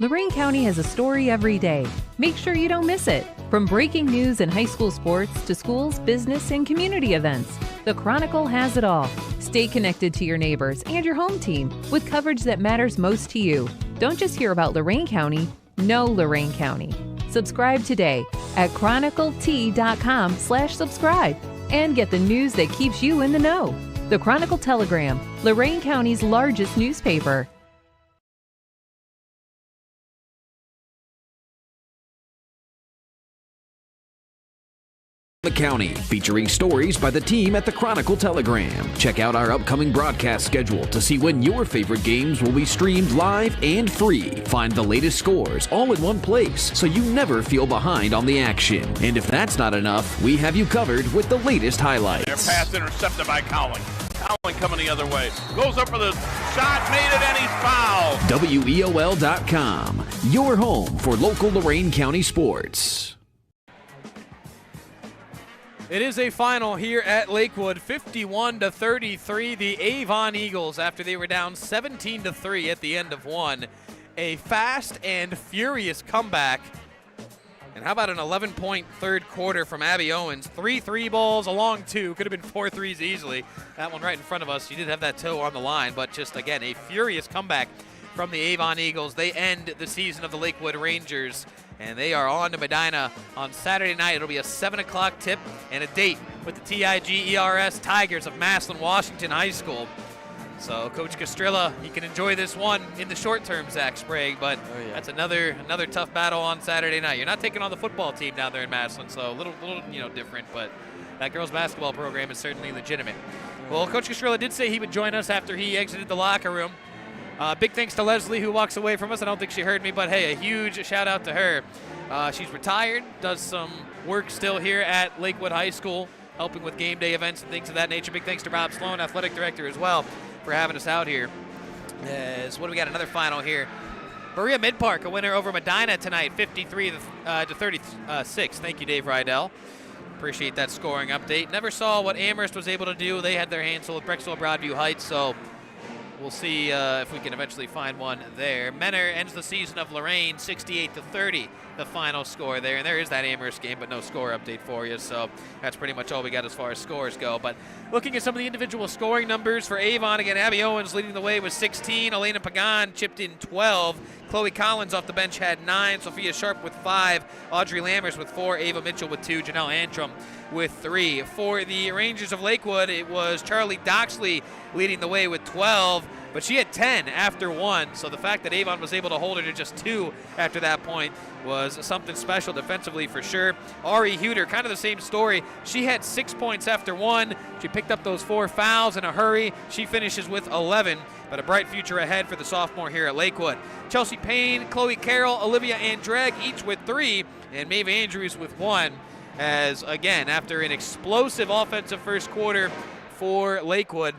Lorain County has a story every day. Make sure you don't miss it. From breaking news and high school sports to schools, business, and community events, the Chronicle has it all. Stay connected to your neighbors and your home team with coverage that matters most to you. Don't just hear about Lorain County, know Lorain County. Subscribe today at chroniclet.com/subscribe and get the news that keeps you in the know. The Chronicle Telegram, Lorain County's largest newspaper. The County, featuring stories by the team at the Chronicle Telegram. Check out our upcoming broadcast schedule to see when your favorite games will be streamed live and free. Find the latest scores all in one place so you never feel behind on the action. And if that's not enough, we have you covered with the latest highlights. Their pass intercepted by Cowling. Cowling coming the other way. Goes up for the shot, made it, and he's fouled. WEOL.com, your home for local Lorain County sports. It is a final here at Lakewood, 51-33. The Avon Eagles, after they were down 17-3 at the end of one, a fast and furious comeback. And how about an 11-point third quarter from Abby Owens? 3 3 balls, a long 2. Could have been 4 threes easily. That one right in front of us. She did have that toe on the line, but just, again, a furious comeback from the Avon Eagles. They end the season of the Lakewood Rangers, and they are on to Medina on Saturday night. It'll be a 7 o'clock tip and a date with the TIGERS Tigers of Massillon Washington High School. So Coach Castrilla, he can enjoy this one in the short term, Zach Sprague, but that's another tough battle on Saturday night. You're not taking on the football team down there in Massillon, so a little different, but that girls basketball program is certainly legitimate. Well, Coach Castrilla did say he would join us after he exited the locker room. Big thanks to Leslie, who walks away from us. I don't think she heard me, but hey, a huge shout out to her. She's retired, does some work still here at Lakewood High School, helping with game day events and things of that nature. Big thanks to Rob Sloan, athletic director, as well, for having us out here. What do we got? Another final here. Berea Mid-Park, a winner over Medina tonight, 53-36. Thank you, Dave Rydell. Appreciate that scoring update. Never saw what Amherst was able to do. They had their hands full with Brexville Broadview Heights, so we'll see if we can eventually find one there. Menor ends the season of Lorain 68-30, the final score there. And there is that Amherst game, but no score update for you. So that's pretty much all we got as far as scores go. But looking at some of the individual scoring numbers for Avon, again, Abby Owens leading the way with 16. Elena Pagan chipped in 12. Chloe Collins off the bench had 9. Sophia Sharp with 5. Audrey Lammers with 4. Ava Mitchell with 2. Janelle Antrim with 3. For the Rangers of Lakewood, it was Charlie Doxley leading the way with 12. but she had 10 after 1, so the fact that Avon was able to hold her to just 2 after that point was something special defensively for sure. Ari Huter, kind of the same story. She had 6 points after 1. She picked up those 4 fouls in a hurry. She finishes with 11, but a bright future ahead for the sophomore here at Lakewood. Chelsea Payne, Chloe Carroll, Olivia Andrag, each with 3, and Maeve Andrews with 1. As, again, after an explosive offensive first quarter for Lakewood,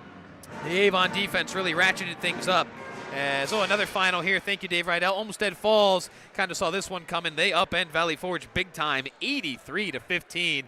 the Avon defense really ratcheted things up. Another final here. Thank you, Dave Rydell. Olmsted Falls kind of saw this one coming. They upend Valley Forge big time, 83-15.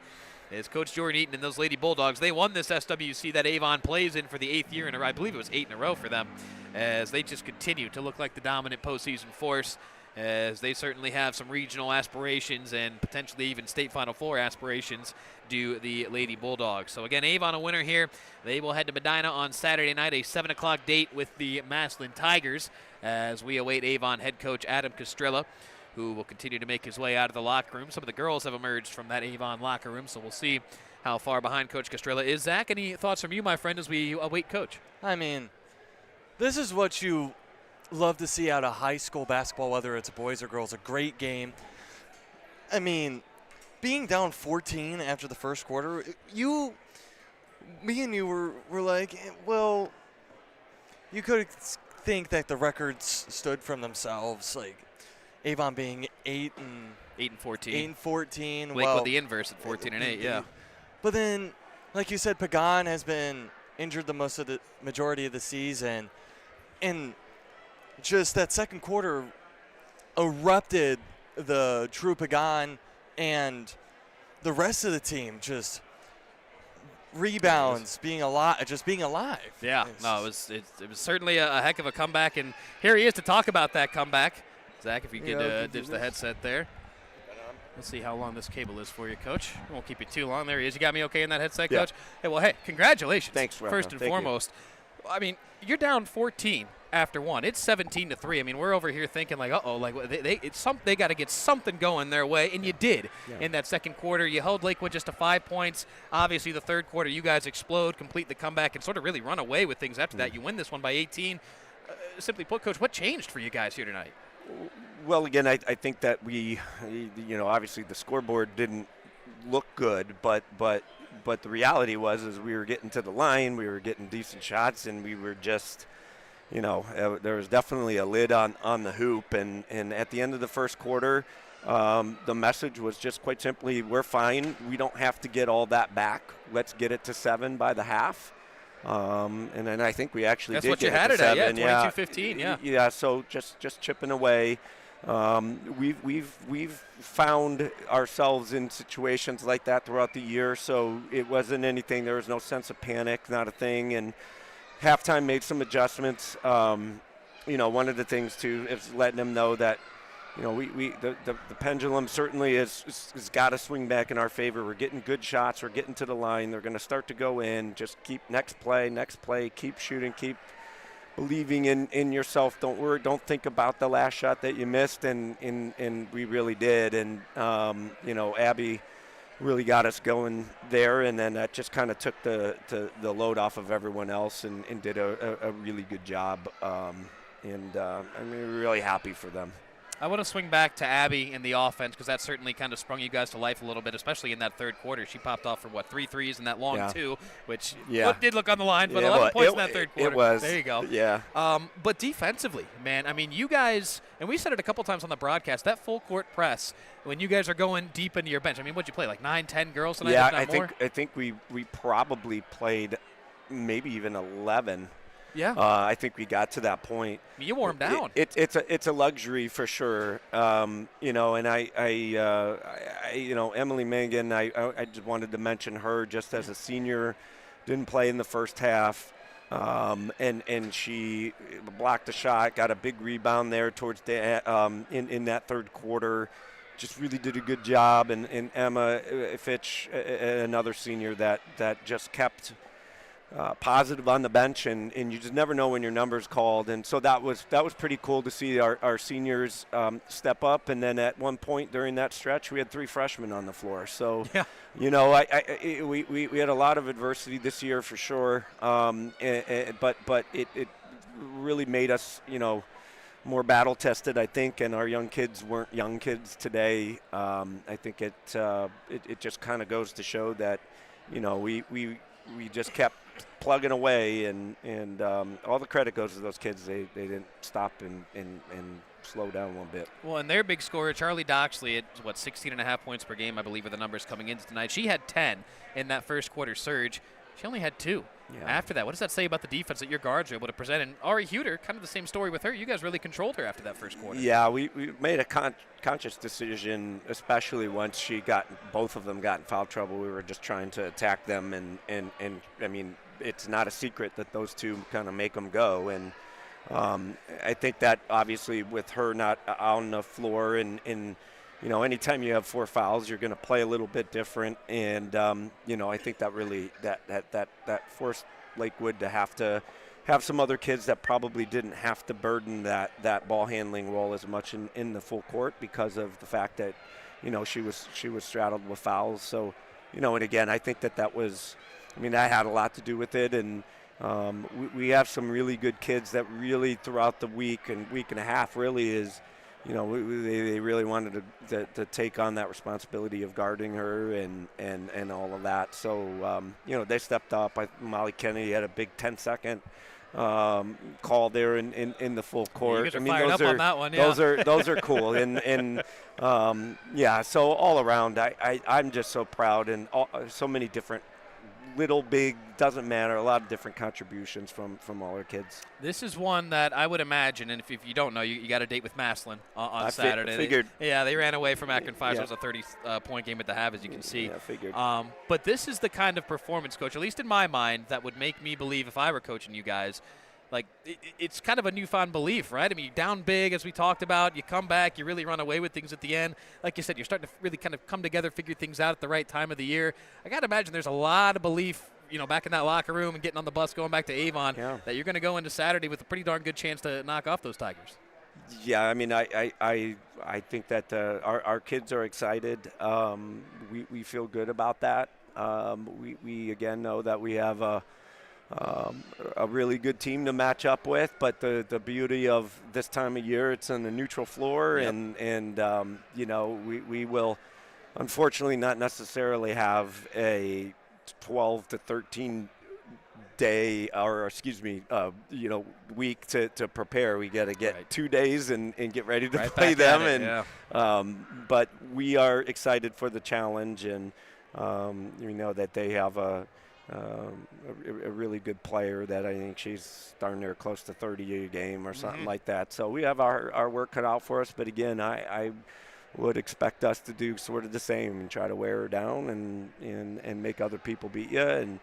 As Coach Jordan Eaton and those Lady Bulldogs, they won this SWC that Avon plays in for the 8th year in a row. I believe it was 8 in a row for them, as they just continue to look like the dominant postseason force, as they certainly have some regional aspirations and potentially even state Final Four aspirations, do the Lady Bulldogs. So again, Avon a winner here. They will head to Medina on Saturday night, a 7 o'clock date with the Massillon Tigers, as we await Avon head coach Adam Castrilla, who will continue to make his way out of the locker room. Some of the girls have emerged from that Avon locker room, so we'll see how far behind Coach Castrilla is. Zach, any thoughts from you, my friend, as we await Coach? I mean, this is what you love to see out of high school basketball, whether it's boys or girls. A great game. I mean, being down 14 after the first quarter, me and you were like, well, you could think that the records stood from themselves, like Avon being 8 and 14. Lakewood well, the inverse at 14 and 8, yeah. But then, like you said, Pagan has been injured the majority of the season, and just that second quarter erupted the Drew Pagan and the rest of the team just rebounds, being alive. Yeah, no, it was certainly a heck of a comeback, and here he is to talk about that comeback. Zach, if you could ditch the headset there. Let's see how long this cable is for you, Coach. We won't keep you too long. There he is. You got me okay in that headset, Coach? Hey, well, hey, congratulations. Thanks, first and foremost. I mean, you're down 14 after 1. It's 17-3. I mean, we're over here thinking like, uh-oh, like they got to get something going their way, and you did in that second quarter. You held Lakewood just to 5 points. Obviously, the third quarter, you guys explode, complete the comeback, and sort of really run away with things after that. You win this one by 18. Simply put, Coach, what changed for you guys here tonight? Well, again, I think that we, obviously the scoreboard didn't look good, but the reality was we were getting to the line, we were getting decent shots, and we were just, there was definitely a lid on the hoop. And at the end of the first quarter, the message was just quite simply, we're fine. We don't have to get all that back. Let's get it to 7 by the half. And then I think we actually That's did what you get had it to 7. 22-15, yeah. Yeah, so just chipping away. We've found ourselves in situations like that throughout the year, so it wasn't anything. There was no sense of panic, not a thing. And halftime made some adjustments. One of the things too is letting them know that the pendulum certainly has got to swing back in our favor. We're getting good shots. We're getting to the line. They're going to start to go in. Just keep next play. Keep shooting. Keep believing in yourself. Don't worry. Don't think about the last shot that you missed. And we really did. And Abby really got us going there. And then that just kind of took the load off of everyone else and did a really good job. I'm really happy for them. I want to swing back to Abby in the offense, because that certainly kind of sprung you guys to life a little bit, especially in that third quarter. She popped off for, 3 threes in that long two, which did look on the line, but 11 points in that third quarter. It was. There you go. Yeah. But defensively, man, I mean, you guys, and we said it a couple times on the broadcast, that full court press, when you guys are going deep into your bench, I mean, what'd you play, like 9, 10 girls tonight? Yeah, I think we probably played maybe even 11. Yeah, I think we got to that point. You wore them down. It's a luxury for sure. And Emily Mangan. I just wanted to mention her just as a senior, didn't play in the first half, and she blocked a shot, got a big rebound there towards the in that third quarter. Just really did a good job. And Emma Fitch, another senior that just kept positive on the bench, and you just never know when your number's called. And so that was pretty cool to see our seniors step up. And then at one point during that stretch, we had 3 freshmen on the floor. So, we had a lot of adversity this year for sure. But it really made us, more battle tested, I think, and our young kids weren't young kids today. I think it just kind of goes to show that, we just kept plugging away, and all the credit goes to those kids. They didn't stop and slow down one bit. Well, and their big scorer, Charlie Doxley, at 16.5 points per game, I believe, are the numbers coming into tonight. She had 10 in that first quarter surge. She only had 2. Yeah. After that, what does that say about the defense that your guards were able to present? And Ari Huter, kind of the same story with her. You guys really controlled her after that first quarter. Yeah, we made a conscious decision, especially once both of them got in foul trouble. We were just trying to attack them, and I mean, it's not a secret that those two kind of make them go. And I think that obviously with her not on the floor and anytime you have 4 fouls, you're going to play a little bit different. And, I think that really that forced Lakewood to have some other kids that probably didn't have to burden that ball handling role as much in the full court because of the fact that, she was straddled with fouls. So, and again, I think that had a lot to do with it. And we have some really good kids that really throughout the week and a half really is, they really wanted to take on that responsibility of guarding her and all of that. So, they stepped up. Molly Kennedy had a big 10-second call there in the full court. You guys are fired up on that one, yeah. Those are cool. And so all around, I'm just so proud, and so many different little, big, doesn't matter, a lot of different contributions from all our kids. This is one that I would imagine, and if you don't know, you got a date with Maslin on Saturday. Figured. They ran away from Akron 5, so it was a 30-point game at the half, as you can see. Yeah, figured. But this is the kind of performance, Coach, at least in my mind, that would make me believe if I were coaching you guys, like, it's kind of a newfound belief, right? I mean, you're down big, as we talked about. You come back, you really run away with things at the end. Like you said, you're starting to really kind of come together, figure things out at the right time of the year. I got to imagine there's a lot of belief, back in that locker room and getting on the bus going back to Avon, that you're going to go into Saturday with a pretty darn good chance to knock off those Tigers. Yeah, I mean, I think that our kids are excited. We feel good about that. We again know that we have a really good team to match up with, but the beauty of this time of year, it's on a neutral floor, yep. and we will unfortunately not necessarily have a 12 to 13 day, or week to prepare. We got to get 2 days and get ready to play them, but we are excited for the challenge, and we know that they have a really good player that I think she's darn near close to 30 a game or something like that. So we have our work cut out for us. But again, I would expect us to do sort of the same and try to wear her down and make other people beat you. And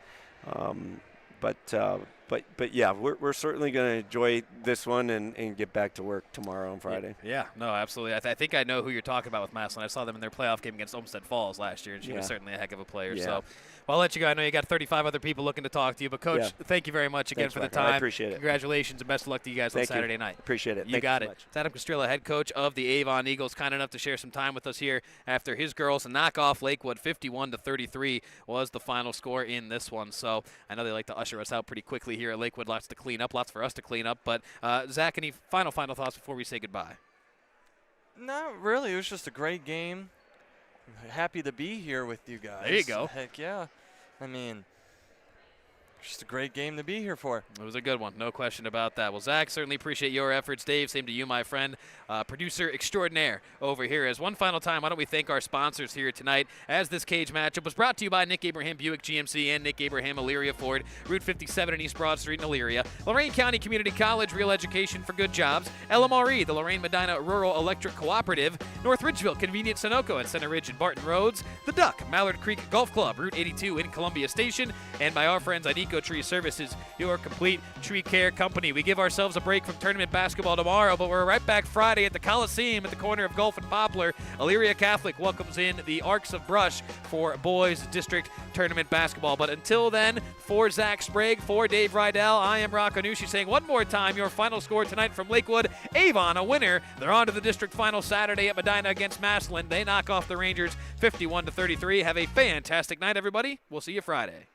but yeah, we're certainly going to enjoy this one and get back to work tomorrow and Friday. Yeah, no, absolutely. I think I know who you're talking about with Maslin. I saw them in their playoff game against Olmsted Falls last year, and she was certainly a heck of a player. Yeah. So, well, I'll let you go. I know you got 35 other people looking to talk to you, but Coach, thank you very much again for the time. I appreciate it. Congratulations and best of luck to you guys on Saturday night. Appreciate it. You got it. It's Adam Castrilla, head coach of the Avon Eagles, kind enough to share some time with us here after his girls knock off Lakewood 51-33 was the final score in this one. So I know they like to usher us out pretty quickly here at Lakewood. Lots to clean up, lots for us to clean up. But Zach, any final thoughts before we say goodbye? Not really. It was just a great game. I'm happy to be here with you guys. There you go. Heck yeah. I mean, just a great game to be here for. It was a good one, no question about that. Well, Zach, certainly appreciate your efforts. Dave, same to you, my friend, producer extraordinaire over here. As one final time, why don't we thank our sponsors here tonight, as this cage matchup was brought to you by Nick Abraham Buick GMC and Nick Abraham Elyria Ford, Route 57 in East Broad Street in Elyria, Lorain County Community College, real education for good jobs, LMRE, the Lorain Medina Rural Electric Cooperative, North Ridgeville Convenient Sunoco at Center Ridge and Barton Roads, The Duck, Mallard Creek Golf Club, Route 82 in Columbia Station, and by our friends at Eco Tree Services, your complete tree care company. We give ourselves a break from tournament basketball tomorrow, but we're right back Friday at the Coliseum at the corner of Gulf and Poplar. Elyria Catholic welcomes in the Arcs of Brush for boys district tournament basketball. But until then, for Zach Sprague, for Dave Rydell, I am Rock Anushi saying one more time your final score tonight from Lakewood, Avon a winner. They're on to the district final Saturday at Medina against Maslin. They knock off the Rangers 51-33. Have a fantastic night, everybody. We'll see you Friday.